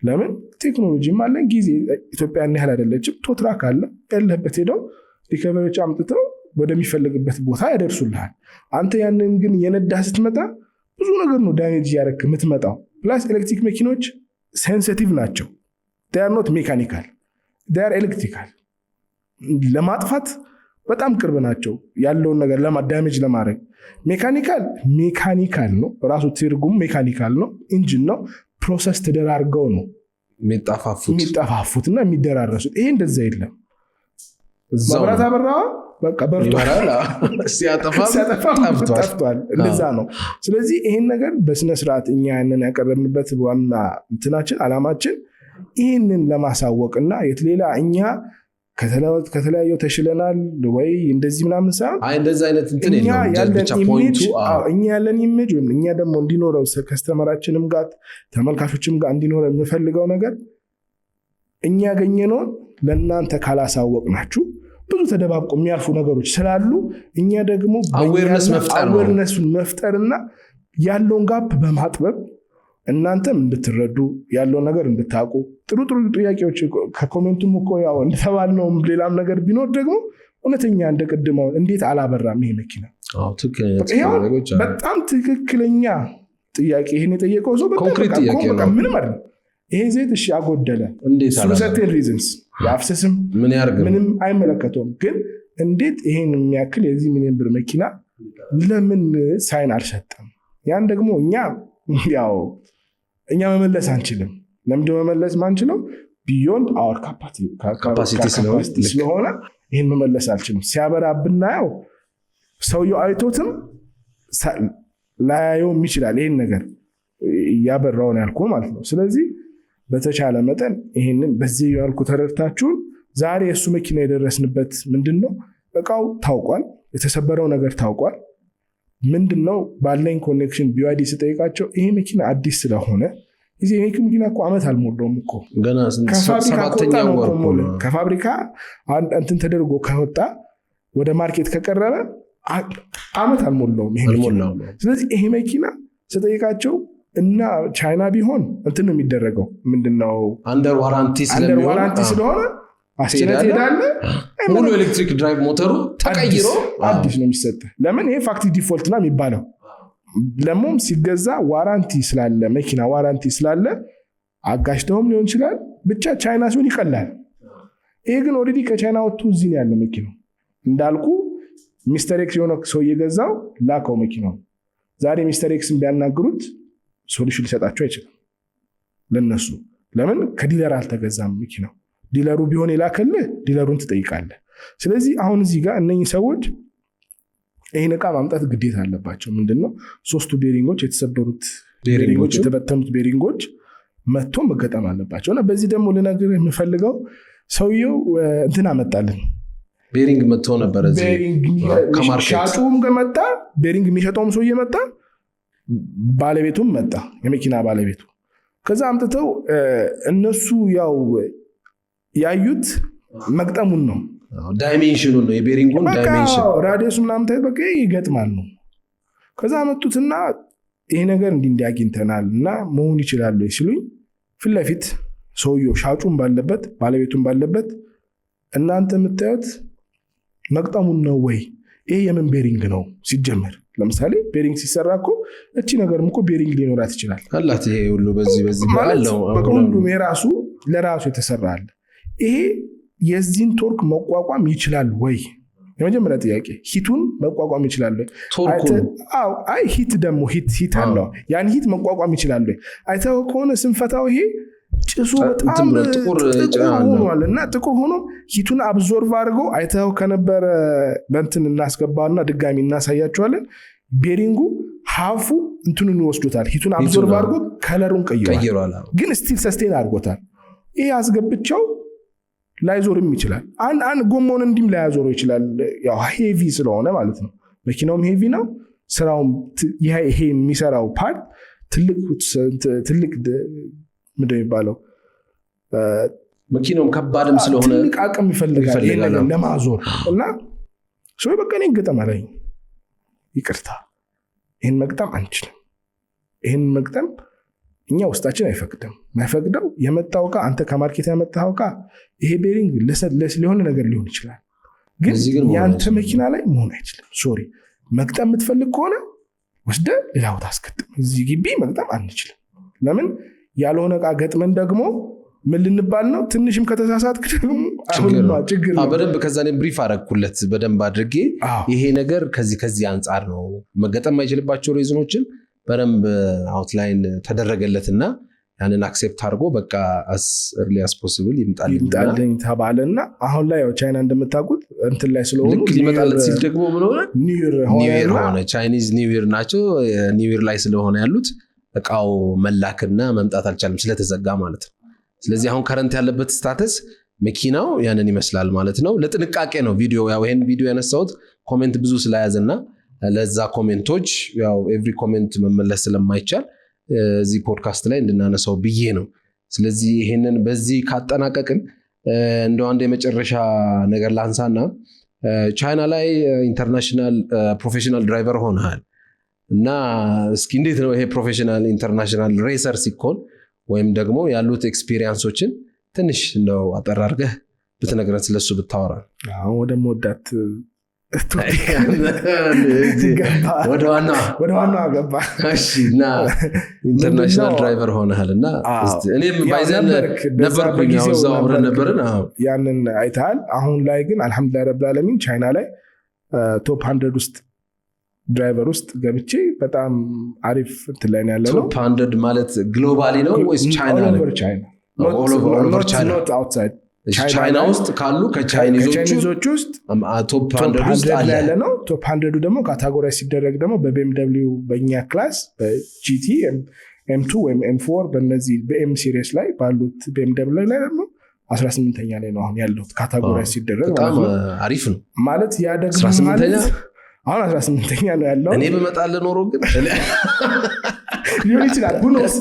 ለምን ቴክኖሎጂም አለን። ጊዜ ኢትዮጵያን ያህል አይደለችም። ቶትራክ አለ ያለበት ሄደው ሪከቨሪዎች አምጥተው ወደሚፈልግበት ቦታ ያደርሱልሃል። አንተ ያንን ግን የነዳህ ስትመጣ ብዙ ነገር ነው ዳሜጅ እያደረክ የምትመጣው። ፕላስ ኤሌክትሪክ መኪኖች ሴንሲቲቭ ናቸው። they are not mechanical, they are electrical። ለማጥፋት በጣም ቅርብ ናቸው ያለውን ነገር ለማዳሜጅ ለማድረግ። ሜካኒካል ነው ራሱ ትርጉም ሜካኒካል ነው፣ ኢንጂን ነው። ፕሮሰስ ተደራርገው ነው የሚጠፋፉትና የሚደራረሱት። ይሄ እንደዛ የለም። መብራት አበራ በቃ በርቷል፣ ሲያጠፋ ጠፍቷል። እንደዛ ነው። ስለዚህ ይሄን ነገር በስነ ስርዓት እኛ ያንን ያቀረብንበት ዋና እንትናችን አላማችን ይህንን ለማሳወቅና ሌላ እኛ ከተለያየው ተሽለናል ወይ እንደዚህ ምናምን ሳይሆን እንደዚህ አይነት እንትን እኛ ያለን ኢሜጅ ወይም እኛ ደግሞ እንዲኖረው ከስተመራችንም ጋር ተመልካቾችም ጋር እንዲኖረው የምፈልገው ነገር እኛ ያገኘነውን ለእናንተ ካላሳወቅናችሁ ብዙ ተደባብቆ የሚያልፉ ነገሮች ስላሉ እኛ ደግሞ አዌርነሱን መፍጠርና ያለውን ጋፕ በማጥበብ እናንተም እንድትረዱ ያለውን ነገር እንድታውቁ ጥሩ ጥያቄዎች ከኮሜንቱም እኮ ያው እንደተባልነው ሌላም ነገር ቢኖር ደግሞ እውነተኛ እንደቀድመው እንዴት አላበራም ይሄ መኪና? በጣም ትክክለኛ ጥያቄ ይሄን የጠየቀው ሰው በጣም ምንም አይደለም። ይሄ ዘይት እሺ አጎደለ ሰርቴን ሪዝንስ ያፍሰስም ምንም አይመለከተውም። ግን እንዴት ይሄን የሚያክል የዚህ ሚሊዮን ብር መኪና ለምን ሳይን አልሰጠም? ያን ደግሞ እኛ መመለስ አንችልም። ለምንድን መመለስ ማንችለው? ቢዮንድ አወር ካፓሲቲ ስለሆነ ይህን መመለስ አልችልም። ሲያበራ ብናየው ሰውየው አይቶትም ላያየውም ይችላል። ይህን ነገር እያበራውን ያልኩ ማለት ነው። ስለዚህ በተቻለ መጠን ይህንን በዚህ ያልኩ ተረድታችሁን ዛሬ የእሱ መኪና የደረስንበት ምንድን ነው? እቃው ታውቋል፣ የተሰበረው ነገር ታውቋል። ምንድነው ባለኝ ኮኔክሽን ቢዋይዲ ስጠይቃቸው ይሄ መኪና አዲስ ስለሆነ እዚህ መኪና እኮ ዓመት አልሞላውም እኮ ገና ከፋብሪካ እንትን ተደርጎ ከወጣ ወደ ማርኬት ከቀረበ ዓመት አልሞላውም ይሄ መኪና። ስለዚህ ይሄ መኪና ስጠይቃቸው እና ቻይና ቢሆን እንትን ነው የሚደረገው ምንድነው አንደር ዋራንቲ ስለሆነ አስጭነት ትሄዳለህ። ሙሉ ኤሌክትሪክ ድራይቭ ሞተሩ ተቀይሮ አዲስ ነው የሚሰጥህ። ለምን ይሄ ፋክትሪ ዲፎልት ነው የሚባለው። ለሞም ሲገዛ ዋራንቲ ስላለ መኪና ዋራንቲ ስላለ አጋሽተውም ሊሆን ይችላል። ብቻ ቻይና ሲሆን ይቀላል። ይሄ ግን ኦልሬዲ ከቻይና ወጥቶ እዚህ ነው ያለው መኪናው። እንዳልኩ ሚስተር ኤክስ የሆነ ሰው እየገዛው ላከው መኪናው። ዛሬ ሚስተር ኤክስን ቢያናግሩት ሶሉሽን ሊሰጣቸው አይችልም ለነሱ። ለምን ከዲለር አልተገዛም መኪናው። ዲለሩ ቢሆን የላከልህ ዲለሩን ትጠይቃለህ። ስለዚህ አሁን እዚህ ጋር እነኚህ ሰዎች ይህን ዕቃ ማምጣት ግዴታ አለባቸው። ምንድነው 3ቱ ቤሪንጎች የተሰበሩት ቤሪንጎች የተበተኑት ቤሪንጎች መጥቶ መገጠም አለባቸው። እና በዚህ ደግሞ ልነግርህ የምፈልገው ሰውየው እንትን አመጣልን ቤሪንግ መጥቶ ነበር እዚህ ከማርኬት ሻጩም ገመጣ ቤሪንግ የሚሸጠውም ሰውዬ መጣ፣ ባለቤቱም መጣ፣ የመኪና ባለቤቱ። ከዛ አምጥተው እነሱ ያው ያዩት መግጠሙን ነው፣ ዳይሜንሽኑን ነው፣ የቤሪንጉን ዳይሜንሽን ራዲየሱ ምናምን ታይቶ በቃ ይገጥማል ነው። ከዛ አመጡትና ይሄ ነገር እንዲያግኝተናል እና መሆን ይችላል ሲሉኝ ፊት ለፊት ሰውየው ሻጩም ባለበት ባለቤቱም ባለበት እናንተ የምታዩት መግጠሙን ነው ወይ? ይሄ የምን ቤሪንግ ነው? ሲጀመር ለምሳሌ ቤሪንግ ሲሰራ እኮ እቺ ነገርም እኮ ቤሪንግ ሊኖራት ይችላል አላት። ይሄ ሁሉ በዚህ ባለው በሁሉም የራሱ ለራሱ የተሰራ አለ። ይሄ የዚህን ቶርክ መቋቋም ይችላል ወይ? የመጀመሪያ ጥያቄ ሂቱን መቋቋም ይችላል ወይ? አይ ሂት ደግሞ ሂት አለው። ያን ሂት መቋቋም ይችላል ወይ? አይተው ከሆነ ስንፈታው ይሄ ጭሱ በጣም ጥቁር ሆኗል እና ጥቁር ሆኖ ሂቱን አብዞርቭ አድርገው አይተው ከነበረ በእንትን እናስገባውና ድጋሚ እናሳያቸዋለን። ቤሪንጉ ሀፉ እንትኑን ይወስዱታል። ሂቱን አብዞርቭ አድርጎ ከለሩን ቀይሯል፣ ግን ስቲል ሰስቴን አድርጎታል። ይሄ አስገብቸው ላይዞርም ይችላል። አንድ ጎማውን እንዲም ላያዞረው ይችላል። ያው ሄቪ ስለሆነ ማለት ነው። መኪናውም ሄቪ ነው። ስራውም ይሄ የሚሰራው ፓርት ትልቅ ምንድን የሚባለው መኪናውም ከባድም ስለሆነ ትልቅ አቅም ይፈልጋል ለማዞር እና ሰው በቃ እኔ ገጠም አለኝ። ይቅርታ ይህን መግጠም አንችልም። ይህን መግጠም እኛ ውስጣችን አይፈቅድም። ማይፈቅደው የመጣው ዕቃ አንተ ከማርኬት ያመጣው ዕቃ ይሄ ቤሪንግ ለስ ሊሆን ነገር ሊሆን ይችላል፣ ግን ያንተ መኪና ላይ መሆን አይችልም። ሶሪ መግጠም የምትፈልግ ከሆነ ወስደህ ሌላ ቦታ አስገጥም። እዚህ ግቢ መግጠም አንችልም። ለምን ያልሆነ ዕቃ ገጥመን ደግሞ ምን ልንባል ነው? ትንሽም ከተሳሳትክ ደግሞ ችግር ነው። በደንብ ከዛ እኔም ብሪፍ አደረግኩለት በደንብ አድርጌ ይሄ ነገር ከዚህ አንጻር ነው መገጠም የማይችልባቸው ሪዝኖችን በደንብ አውትላይን ተደረገለትና ያንን አክሴፕት አድርጎ በቃ as early as possible ይምጣልኝ ተባለና አሁን ላይ ያው ቻይና እንደምታውቁት እንትን ላይ ስለሆነ ልክ ሊመጣለት ሲል ደግሞ ምን ሆነ? ኒው ይር ሆነ። ቻይኒዝ ኒው ይር ናቸው። ኒው ይር ላይ ስለሆነ ያሉት እቃው መላክና መምጣት አልቻለም ስለተዘጋ ማለት ነው። ስለዚህ አሁን ከረንት ያለበት ስታተስ መኪናው ያንን ይመስላል ማለት ነው። ለጥንቃቄ ነው ቪዲዮ ያው ይሄን ቪዲዮ ያነሳሁት ኮሜንት ብዙ ስለያዘና ለዛ ኮሜንቶች ያው ኤቭሪ ኮሜንት መመለስ ስለማይቻል እዚህ ፖድካስት ላይ እንድናነሳው ብዬ ነው። ስለዚህ ይሄንን በዚህ ካጠናቀቅን እንደው አንድ የመጨረሻ ነገር ላንሳና ቻይና ላይ ኢንተርናሽናል ፕሮፌሽናል ድራይቨር ሆነሃል እና እስኪ እንዴት ነው ይሄ ፕሮፌሽናል ኢንተርናሽናል ሬሰር ሲኮን ወይም ደግሞ ያሉት ኤክስፒሪየንሶችን ትንሽ እንደው አጠር አድርገህ ብትነግረን ስለሱ ብታወራ። አሁን ወደ መወዳት ወደ ዋናው ገባ። እና ኢንተርናሽናል ድራይቨር ሆነሃልና እኔም ባይዘን ነበርኩኝ እዛው አብረን ነበርን። ያንን አይተሃል። አሁን ላይ ግን አልሐምዱሊላህ ረብል ዓለሚን ቻይና ላይ ቶፕ 100 ውስጥ ድራይቨር ውስጥ ገብቼ በጣም አሪፍ እንትን ላይ ያለ ነው። ቶፕ 100 ማለት ግሎባሊ ነው ወይስ ቻይና ነው? ኦል ኦቨር ቻይና ኖት አውትሳይድ ቻይና ውስጥ ካሉ ከቻይኒዞች ውስጥ ቶፕ 100 ውስጥ ያለ ነው። ቶፕ 100 ደግሞ ካታጎሪ ሲደረግ ደግሞ በቢኤምደብሊው በእኛ ክላስ በጂቲ M2 ወይም M4 በእነዚህ በኤም ሲሪስ ላይ ባሉት ቢኤምደብሊው ላይ ደግሞ 18ኛ ላይ ነው አሁን ያለው ካታጎሪ ሲደረግ በጣም አሪፍ ነው ማለት ያ ደግሞ ማለት አሁን 18ኛ ነው ያለው። እኔ በመጣለ ኖሮ ግን ሊሆን ይችላል። ሁኖስ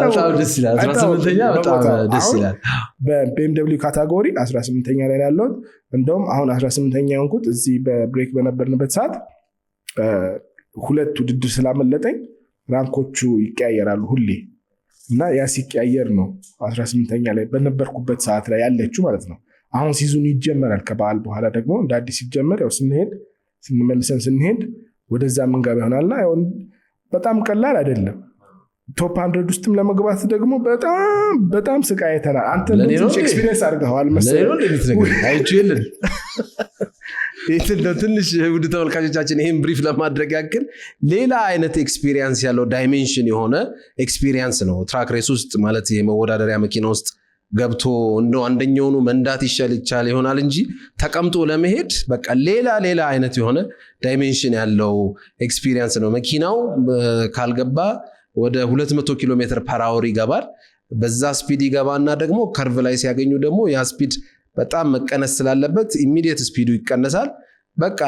በጣም ደስ ይላል። 18ኛ በጣም ደስ ይላል። በቢኤምደብሊው ካታጎሪ 18ኛ ላይ ያለው እንደውም አሁን 18ኛ የሆንኩት እዚህ በብሬክ በነበርንበት ሰዓት ሁለት ውድድር ስላመለጠኝ ራንኮቹ ይቀያየራሉ ሁሌ እና ያ ሲቀያየር ነው 18ኛ ላይ በነበርኩበት ሰዓት ላይ ያለችው ማለት ነው። አሁን ሲዙን ይጀመራል። ከበዓል በኋላ ደግሞ እንደ አዲስ ሲጀመር ያው ስንሄድ ወደዛ ምንገባ ይሆናልና በጣም ቀላል አይደለም። ቶፕ 100 ውስጥም ለመግባት ደግሞ በጣም ስቃይ አይተናል። አንተ ትንሽ ኤክስፒሪየንስ አድርገዋል መሰለኝ። ትንሽ ውድ ተመልካቾቻችን ይህን ብሪፍ ለማድረግ ያክል ሌላ አይነት ኤክስፒሪየንስ ያለው ዳይሜንሽን የሆነ ኤክስፒሪየንስ ነው ትራክ ሬስ ውስጥ ማለት የመወዳደሪያ መኪና ውስጥ ገብቶ እንደው አንደኛውኑ መንዳት ይቻል ይሆናል እንጂ ተቀምጦ ለመሄድ በቃ ሌላ አይነት የሆነ ዳይሜንሽን ያለው ኤክስፒሪየንስ ነው። መኪናው ካልገባ ወደ 200 ኪሎ ሜትር ፐር አወር ይገባል። በዛ ስፒድ ይገባና ደግሞ ከርቭ ላይ ሲያገኙ ደግሞ ያ ስፒድ በጣም መቀነስ ስላለበት ኢሚዲየት ስፒዱ ይቀነሳል። በቃ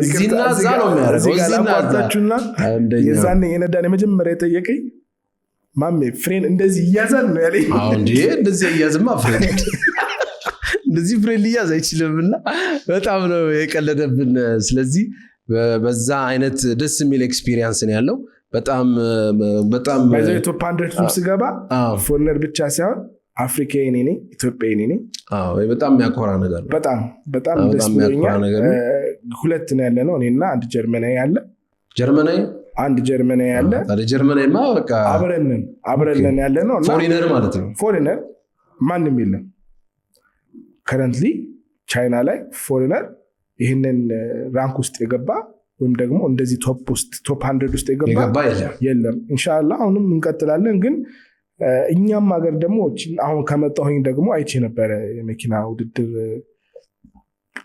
እዚህና እዛ ነው የሚያደርገው። የዛኔ የነዳን የመጀመሪያ የጠየቀኝ ማሜ ፍሬን እንደዚህ እያዛል ነው ያለኝ። እንደዚህ እያዝማ ፍሬን እንደዚህ ፍሬን ሊያዝ አይችልምና በጣም ነው የቀለደብን። ስለዚህ በዛ አይነት ደስ የሚል ኤክስፒሪየንስ ነው ያለው። በጣም ቶፕ 100 ስገባ ፎርነር ብቻ ሳይሆን አፍሪካ የኔ ነኝ፣ ኢትዮጵያ የኔ ነኝ። በጣም የሚያኮራ ነገር ነው። በጣም ደስ ብሎኛል። ሁለት ነው ያለ ነው እኔና አንድ ጀርመናዊ ያለ አንድ ጀርመናዊ ያለ ጀርመናዊማ በቃ አብረን ያለ ነው። ፎሪነር ማለት ነው። ፎሪነር ማንም የለም ከረንትሊ ቻይና ላይ ፎሪነር ይህንን ራንክ ውስጥ የገባ ወይም ደግሞ እንደዚህ ቶፕ 100 ውስጥ የገባ የለም። ኢንሻአላህ አሁንም እንቀጥላለን። ግን እኛም ሀገር ደግሞ አሁን ከመጣሁኝ ደግሞ አይቼ ነበረ የመኪና ውድድር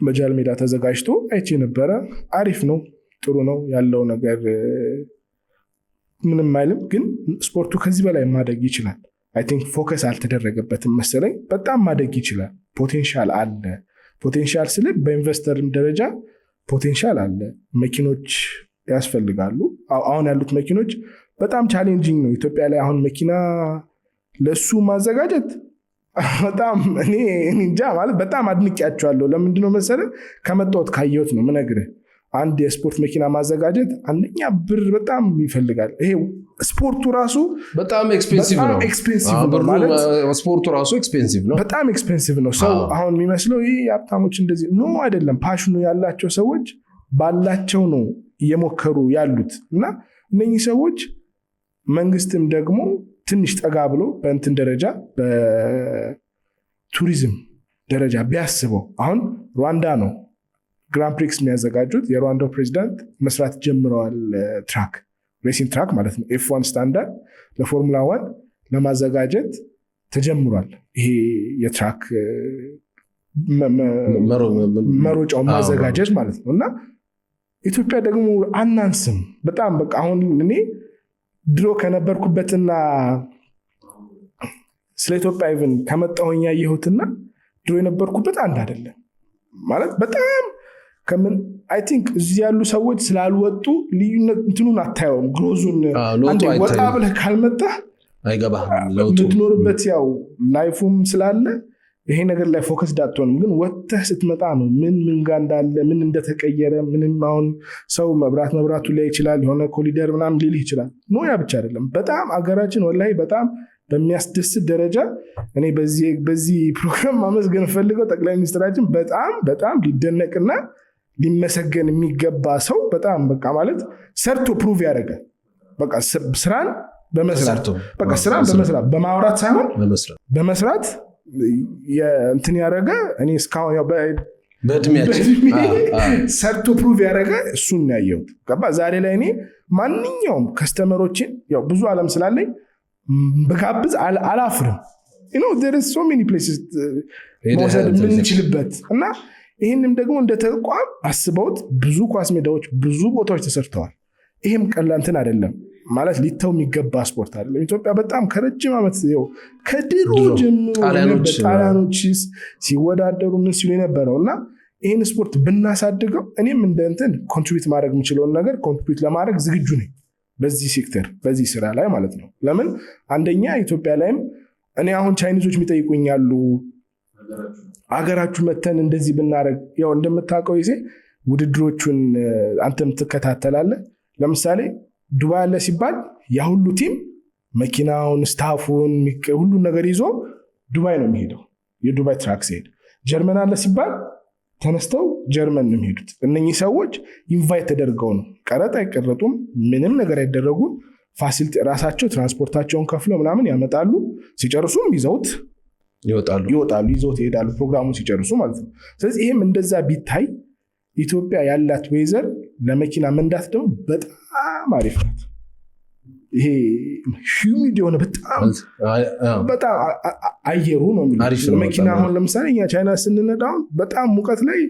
መጃል ሜዳ ተዘጋጅቶ አይቼ ነበረ። አሪፍ ነው፣ ጥሩ ነው ያለው ነገር ምንም አይልም። ግን ስፖርቱ ከዚህ በላይ ማደግ ይችላል። አይ ቲንክ ፎከስ አልተደረገበትም መሰለኝ። በጣም ማደግ ይችላል። ፖቴንሻል አለ። ፖቴንሻል ስለ በኢንቨስተርም ደረጃ ፖቴንሻል አለ። መኪኖች ያስፈልጋሉ። አሁን ያሉት መኪኖች በጣም ቻሌንጂንግ ነው። ኢትዮጵያ ላይ አሁን መኪና ለሱ ማዘጋጀት በጣም እኔ እንጃ ማለት በጣም አድንቄያቸዋለሁ። ለምንድነው መሰለህ? ከመጣሁት ካየሁት ነው የምነግርህ። አንድ የስፖርት መኪና ማዘጋጀት አንደኛ ብር በጣም ይፈልጋል። ይሄ ስፖርቱ ራሱ በጣም ኤክስፔንሲቭ ነው። ስፖርቱ ራሱ ኤክስፔንሲቭ ነው፣ በጣም ኤክስፔንሲቭ ነው። ሰው አሁን የሚመስለው ይህ የሀብታሞች እንደዚህ ኖ አይደለም። ፓሽኑ ያላቸው ሰዎች ባላቸው ነው እየሞከሩ ያሉት እና እነኚህ ሰዎች መንግስትም ደግሞ ትንሽ ጠጋ ብሎ በእንትን ደረጃ በቱሪዝም ደረጃ ቢያስበው። አሁን ሩዋንዳ ነው ግራንድ ፕሪክስ የሚያዘጋጁት። የሩዋንዳው ፕሬዚዳንት መስራት ጀምረዋል። ትራክ ሬሲንግ ትራክ ማለት ነው። F1 ስታንዳርድ ለፎርሙላ 1 ለማዘጋጀት ተጀምሯል። ይሄ የትራክ መሮጫውን ማዘጋጀት ማለት ነው። እና ኢትዮጵያ ደግሞ አናንስም በጣም በቃ አሁን እኔ ድሮ ከነበርኩበትና ስለ ኢትዮጵያ ኢቭን ከመጣሁኝ ያየሁትና ድሮ የነበርኩበት አንድ አይደለም ማለት በጣም ከምን አይ ቲንክ እዚህ ያሉ ሰዎች ስላልወጡ ልዩነት እንትኑን አታየውም። ግሮዙን አንዴ ወጣ ብለህ ካልመጣህ አይገባህም። የምትኖርበት ያው ላይፉም ስላለ ይሄ ነገር ላይ ፎከስ ዳትሆንም። ግን ወጥተህ ስትመጣ ነው ምን ጋር እንዳለ ምን እንደተቀየረ ምንም። አሁን ሰው መብራቱ ላይ ይችላል የሆነ ኮሊደር ምናምን ሊልህ ይችላል። ኖ ያ ብቻ አይደለም። በጣም አገራችን ወላሂ በጣም በሚያስደስት ደረጃ እኔ በዚህ ፕሮግራም ማመስገን ፈልገው ጠቅላይ ሚኒስትራችን በጣም ሊደነቅና ሊመሰገን የሚገባ ሰው በጣም በቃ ማለት ሰርቶ ፕሩቭ ያደረገ በቃ ስራን በመስራት በቃ ስራን በመስራት በማውራት ሳይሆን በመስራት እንትን ያደረገ እኔ እስካሁን ያው በእድሜያችን ሰርቶ ፕሩቭ ያደረገ እሱን ያየሁት ገባ። ዛሬ ላይ እኔ ማንኛውም ከስተመሮችን ያው ብዙ ዓለም ስላለኝ በጋብዝ አላፍርም። there is so many places መውሰድ የምንችልበት እና ይህንም ደግሞ እንደ ተቋም አስበውት ብዙ ኳስ ሜዳዎች ብዙ ቦታዎች ተሰርተዋል። ይህም ቀላል እንትን አይደለም ማለት ሊተው የሚገባ ስፖርት አይደለም። ኢትዮጵያ በጣም ከረጅም ዓመት ከድሮ ጀምሮ ጣሊያኖች ሲወዳደሩ ምን ሲሉ የነበረው እና ይህን ስፖርት ብናሳድገው እኔም እንደ እንትን ኮንትሪቢዩት ማድረግ የምችለውን ነገር ኮንትሪቢዩት ለማድረግ ዝግጁ ነኝ በዚህ ሴክተር በዚህ ስራ ላይ ማለት ነው። ለምን አንደኛ ኢትዮጵያ ላይም እኔ አሁን ቻይኒዞች የሚጠይቁኛሉ አገራችሁ መተን እንደዚህ ብናረግ ያው እንደምታውቀው ይዜ ውድድሮቹን አንተም ትከታተላለህ። ለምሳሌ ዱባይ አለ ሲባል ያ ሁሉ ቲም መኪናውን ስታፉን ሁሉ ነገር ይዞ ዱባይ ነው የሚሄደው። የዱባይ ትራክ ሲሄድ ጀርመን አለ ሲባል ተነስተው ጀርመን ነው የሚሄዱት። እነኚህ ሰዎች ኢንቫይት ተደርገው ነው፣ ቀረጥ አይቀረጡም፣ ምንም ነገር አይደረጉም። ፋሲሊቲ ራሳቸው ትራንስፖርታቸውን ከፍለው ምናምን ያመጣሉ። ሲጨርሱም ይዘውት ይወጣሉ፣ ይዘውት ይሄዳሉ፣ ፕሮግራሙን ሲጨርሱ ማለት ነው። ስለዚህ ይህም እንደዛ ቢታይ ኢትዮጵያ ያላት ወይዘር ለመኪና መንዳት ደግሞ በጣም አሪፍ ናት። ይሄ ሂዩሚድ የሆነ በጣም አየሩ ነው መኪና። አሁን ለምሳሌ እኛ ቻይና ስንነዳ በጣም ሙቀት ላይ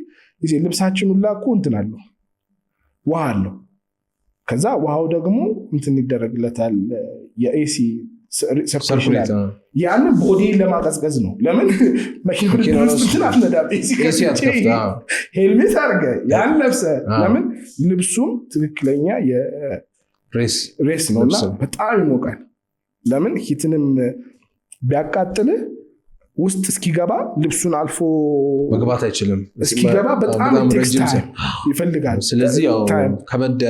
ልብሳችን ሁላ እኮ እንትን አለው፣ ውሃ አለው። ከዛ ውሃው ደግሞ እንትን ይደረግለታል የኤሲ ሰርኩሌሽን፣ ያን ቦዲ ለማቀዝቀዝ ነው። ለምን መኪና ውስጥ አትነዳም፣ ሄልሜት አድርገ ያን ለብሰ፣ ለምን ልብሱም ትክክለኛ ሬስ ነውና በጣም ይሞቃል። ለምን ሂትንም ቢያቃጥልህ ውስጥ እስኪገባ ልብሱን አልፎ መግባት አይችልም። እስኪገባ በጣም ቴክስታይል ይፈልጋል። ስለዚህ ያው ከበድ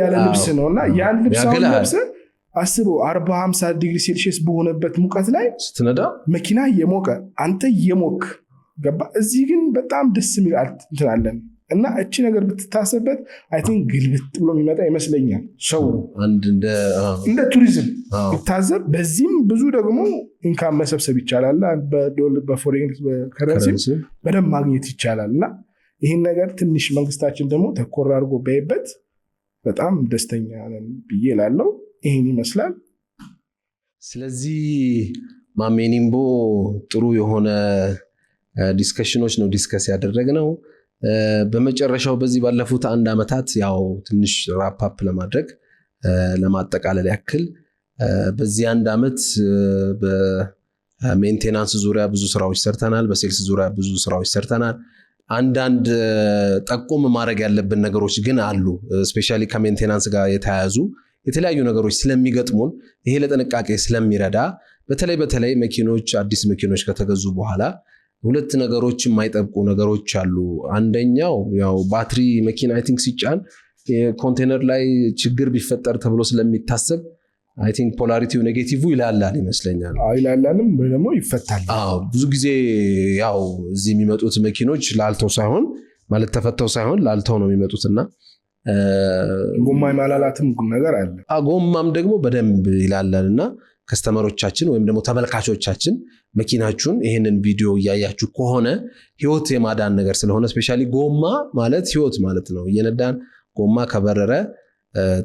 ያለ ልብስ ነውና ያን ልብስ ለብሰ አስቦ 40-50 ዲግሪ ሴልሺየስ በሆነበት ሙቀት ላይ ስትነዳ መኪና እየሞቀ አንተ እየሞክ ገባ። እዚህ ግን በጣም ደስ የሚል እንትናለን እና እቺ ነገር ብትታሰበት አይ ቲንክ ግልብጥ ብሎ የሚመጣ ይመስለኛል። ሰው እንደ ቱሪዝም ብታዘብ፣ በዚህም ብዙ ደግሞ ኢንካም መሰብሰብ ይቻላል። በፎሬን ከረንሲ በደንብ ማግኘት ይቻላል። እና ይህን ነገር ትንሽ መንግስታችን ደግሞ ተኮር አድርጎ በይበት በጣም ደስተኛ ነን ብዬ እላለሁ። ይህን ይመስላል። ስለዚህ ማሜ ኒምቦ ጥሩ የሆነ ዲስከሽኖች ነው ዲስከስ ያደረግነው። በመጨረሻው በዚህ ባለፉት 1 ዓመታት ያው ትንሽ ራፓፕ ለማድረግ ለማጠቃለል ያክል በዚህ 1 ዓመት በሜንቴናንስ ዙሪያ ብዙ ስራዎች ሰርተናል። በሴልስ ዙሪያ ብዙ ስራዎች ሰርተናል። አንዳንድ ጠቆም ማድረግ ያለብን ነገሮች ግን አሉ። ስፔሻሊ ከሜንቴናንስ ጋር የተያያዙ የተለያዩ ነገሮች ስለሚገጥሙን ይሄ ለጥንቃቄ ስለሚረዳ በተለይ መኪኖች አዲስ መኪኖች ከተገዙ በኋላ 2 ነገሮች የማይጠብቁ ነገሮች አሉ። አንደኛው ያው ባትሪ መኪና አይ ቲንክ ሲጫን ኮንቴነር ላይ ችግር ቢፈጠር ተብሎ ስለሚታሰብ አይ ቲንክ ፖላሪቲው ኔጌቲቭ ይላላል ይመስለኛል። ይላላልም ደግሞ ይፈታል። ብዙ ጊዜ ያው እዚህ የሚመጡት መኪኖች ላልተው ሳይሆን ማለት ተፈተው ሳይሆን ላልተው ነው የሚመጡትና ጎማ ማላላትም ነገር አለ። ጎማም ደግሞ በደንብ ይላላልና ከስተመሮቻችን ወይም ደግሞ ተመልካቾቻችን መኪናችሁን ይሄንን ቪዲዮ እያያችሁ ከሆነ ህይወት የማዳን ነገር ስለሆነ ስፔሻሊ ጎማ ማለት ህይወት ማለት ነው። እየነዳን ጎማ ከበረረ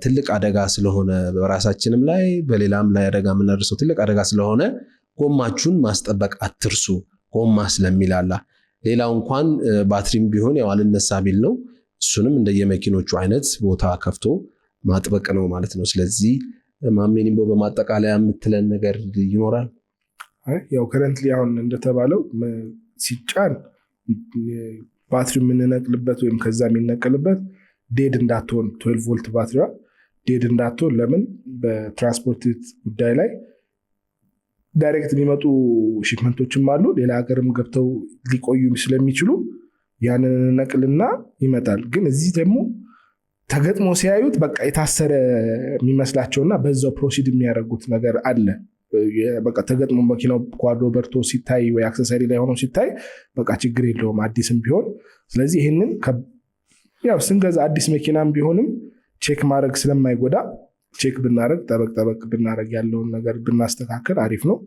ትልቅ አደጋ ስለሆነ በራሳችንም ላይ በሌላም ላይ አደጋ የምናደርሰው ትልቅ አደጋ ስለሆነ ጎማችሁን ማስጠበቅ አትርሱ። ጎማ ስለሚላላ ሌላው እንኳን ባትሪም ቢሆን ያው አልነሳ ቢል ነው። እሱንም እንደየመኪኖቹ አይነት ቦታ ከፍቶ ማጥበቅ ነው ማለት ነው። ስለዚህ ማሜ ኒምቦ በማጠቃለያ የምትለን ነገር ይኖራል? ያው ከረንትሊ አሁን እንደተባለው ሲጫን ባትሪ የምንነቅልበት ወይም ከዛ የሚነቀልበት ዴድ እንዳትሆን 12 ቮልት ባትሪዋ ዴድ እንዳትሆን፣ ለምን በትራንስፖርት ጉዳይ ላይ ዳይሬክት የሚመጡ ሽክመንቶችም አሉ፣ ሌላ ሀገርም ገብተው ሊቆዩ ስለሚችሉ ያንን ነቅልና ይመጣል። ግን እዚህ ደግሞ ተገጥሞ ሲያዩት በቃ የታሰረ የሚመስላቸውና በዛው ፕሮሲድ የሚያደርጉት ነገር አለ። በቃ ተገጥሞ መኪናው ኳድሮ በርቶ ሲታይ ወይ አክሰሰሪ ላይ ሆኖ ሲታይ በቃ ችግር የለውም አዲስም ቢሆን። ስለዚህ ይህንን ያው ስንገዛ አዲስ መኪናም ቢሆንም ቼክ ማድረግ ስለማይጎዳ ቼክ ብናረግ ጠበቅ ብናረግ ያለውን ነገር ብናስተካከል አሪፍ ነው።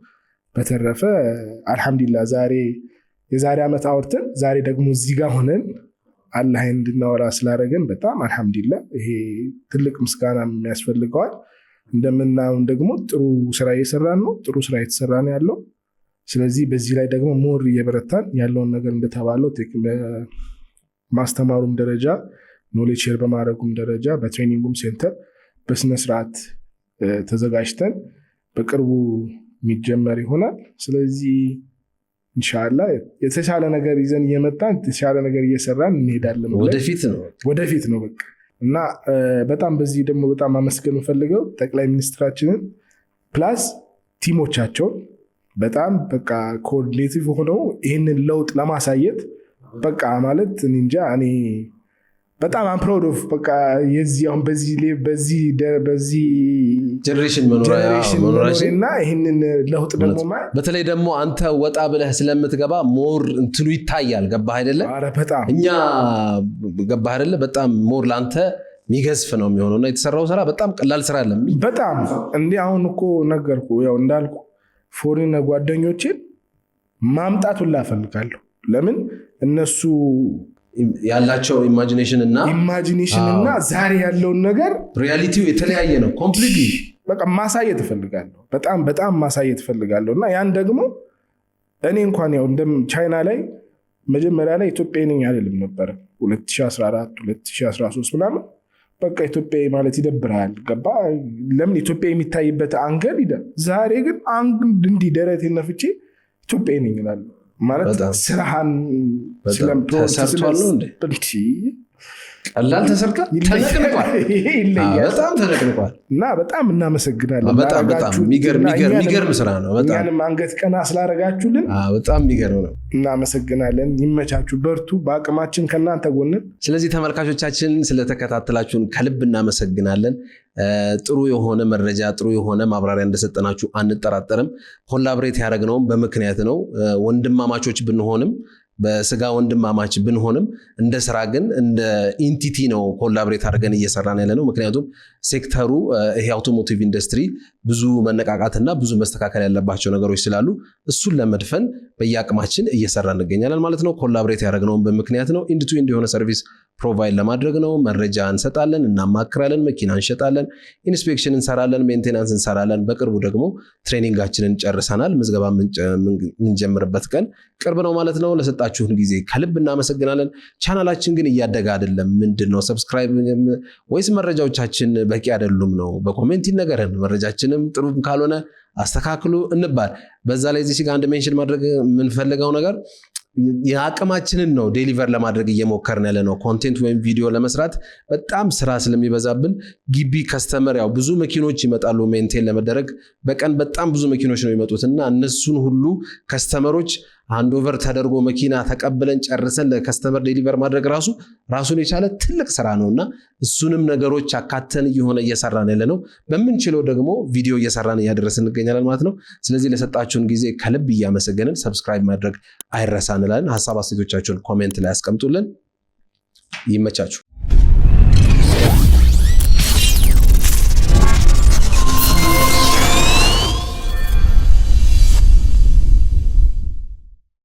በተረፈ አልሐምዱሊላህ የዛሬ ዓመት አውርተን ዛሬ ደግሞ እዚህ ጋር ሆነን አላህ እንድናወራ ስላደረገን በጣም አልሐምዱሊላህ። ይሄ ትልቅ ምስጋና የሚያስፈልገዋል። እንደምናየውን ደግሞ ጥሩ ስራ እየሰራን ነው፣ ጥሩ ስራ እየተሰራ ነው ያለው። ስለዚህ በዚህ ላይ ደግሞ ሞር እየበረታን ያለውን ነገር እንደተባለው ማስተማሩም ደረጃ ኖሌጅ ሼር በማድረጉም ደረጃ በትሬኒንጉም ሴንተር በስነስርዓት ተዘጋጅተን በቅርቡ የሚጀመር ይሆናል። ስለዚህ ኢንሻአላህ የተሻለ ነገር ይዘን እየመጣን የተሻለ ነገር እየሰራን እንሄዳለን። ወደፊት ነው በቃ። እና በጣም በዚህ ደግሞ በጣም አመስገን ፈልገው ጠቅላይ ሚኒስትራችንን ፕላስ ቲሞቻቸውን በጣም በቃ ኮኦርዲኔቲቭ ሆነው ይህንን ለውጥ ለማሳየት በቃ ማለት እንጃ እኔ በጣም አም ፕራውድ ኦፍ በቃ የዚህ አሁን በዚህ ጀነሬሽን መኖራችንና ይህንን ለውጥ ደግሞ በተለይ ደግሞ አንተ ወጣ ብለህ ስለምትገባ ሞር እንትኑ ይታያል። ገባህ አይደለ? በጣም እኛ ገባህ አይደለ? በጣም ሞር ለአንተ የሚገዝፍ ነው የሚሆነው እና የተሰራው ስራ በጣም ቀላል ስራ አይደለም። በጣም እንዲህ አሁን እኮ ነገርኩ ያው እንዳልኩ ፎሪን ጓደኞችን ማምጣት ሁላ እፈልጋለሁ። ለምን እነሱ ያላቸው ኢማጂኔሽን እና ዛሬ ያለውን ነገር ሪያሊቲው የተለያየ ነው ኮምፕሊትሊ። በቃ ማሳየት እፈልጋለሁ። በጣም ማሳየት እፈልጋለሁ እና ያን ደግሞ እኔ እንኳን ያው እንደም ቻይና ላይ መጀመሪያ ላይ ኢትዮጵያ ነኝ አይደለም ነበር 2014 2013 ምናምን በቃ ኢትዮጵያ ማለት ይደብራል። ገባ ለምን ኢትዮጵያ የሚታይበት አንገል ዛሬ ግን እንዲህ ደረቴን ነፍቼ ኢትዮጵያ ነኝ እላለሁ። ማለት ስራህን ተሰርቷል ነው እንዴ? ቀላል ተሰርቷል፣ ተነቅንቋል፣ በጣም ተነቅንቋል እና በጣም እናመሰግናለን። በጣም የሚገርም ስራ ነው። እኛንም አንገት ቀና ስላደረጋችሁልን በጣም የሚገርም ነው። እናመሰግናለን። ይመቻችሁ፣ በርቱ፣ በአቅማችን ከእናንተ ጎንን። ስለዚህ ተመልካቾቻችን ስለተከታተላችሁን ከልብ እናመሰግናለን። ጥሩ የሆነ መረጃ ጥሩ የሆነ ማብራሪያ እንደሰጠናችሁ አንጠራጠርም። ኮላብሬት ያደረግነውም በምክንያት ነው። ወንድማማቾች ብንሆንም በስጋ ወንድማማች ብንሆንም እንደ ስራ ግን እንደ ኢንቲቲ ነው ኮላብሬት አድርገን እየሰራን ያለ ነው። ምክንያቱም ሴክተሩ ይሄ አውቶሞቲቭ ኢንዱስትሪ ብዙ መነቃቃትና ብዙ መስተካከል ያለባቸው ነገሮች ስላሉ እሱን ለመድፈን በየአቅማችን እየሰራ እንገኛለን ማለት ነው። ኮላብሬት ያደረግነውም በምክንያት ነው። ኢንድ ቱ ኢንድ የሆነ ሰርቪስ ፕሮቫይድ ለማድረግ ነው። መረጃ እንሰጣለን፣ እናማክራለን፣ መኪና እንሸጣለን፣ ኢንስፔክሽን እንሰራለን፣ ሜንቴናንስ እንሰራለን። በቅርቡ ደግሞ ትሬኒንጋችንን ጨርሰናል። ምዝገባ የምንጀምርበት ቀን ቅርብ ነው ማለት ነው። ለሰጣችሁን ጊዜ ከልብ እናመሰግናለን። ቻናላችን ግን እያደገ አይደለም። ምንድን ነው ሰብስክራይብ ወይስ መረጃዎቻችን በቂ አይደሉም ነው? በኮሜንት ይነገረን። መረጃችንም ጥሩ ካልሆነ አስተካክሉ እንባል። በዛ ላይ እዚህ ጋር አንድ ሜንሽን ማድረግ የምንፈልገው ነገር የአቅማችንን ነው ዴሊቨር ለማድረግ እየሞከርን ያለ ነው። ኮንቴንት ወይም ቪዲዮ ለመስራት በጣም ስራ ስለሚበዛብን ግቢ ከስተመር ያው ብዙ መኪኖች ይመጣሉ ሜንቴን ለመደረግ በቀን በጣም ብዙ መኪኖች ነው የሚመጡት እና እነሱን ሁሉ ከስተመሮች ሃንዶቨር ተደርጎ መኪና ተቀብለን ጨርሰን ለከስተመር ዴሊቨር ማድረግ ራሱን የቻለ ትልቅ ስራ ነውና እሱንም ነገሮች አካተን እየሰራን ያለ ነው። በምንችለው ደግሞ ቪዲዮ እየሰራን እያደረስን እንገኛለን ማለት ነው። ስለዚህ ለሰጣችሁን ጊዜ ከልብ እያመሰገንን ሰብስክራይብ ማድረግ አይረሳ እንላለን። ሀሳብ አስተያየቶቻችሁን ኮሜንት ላይ አስቀምጡልን። ይመቻችሁ።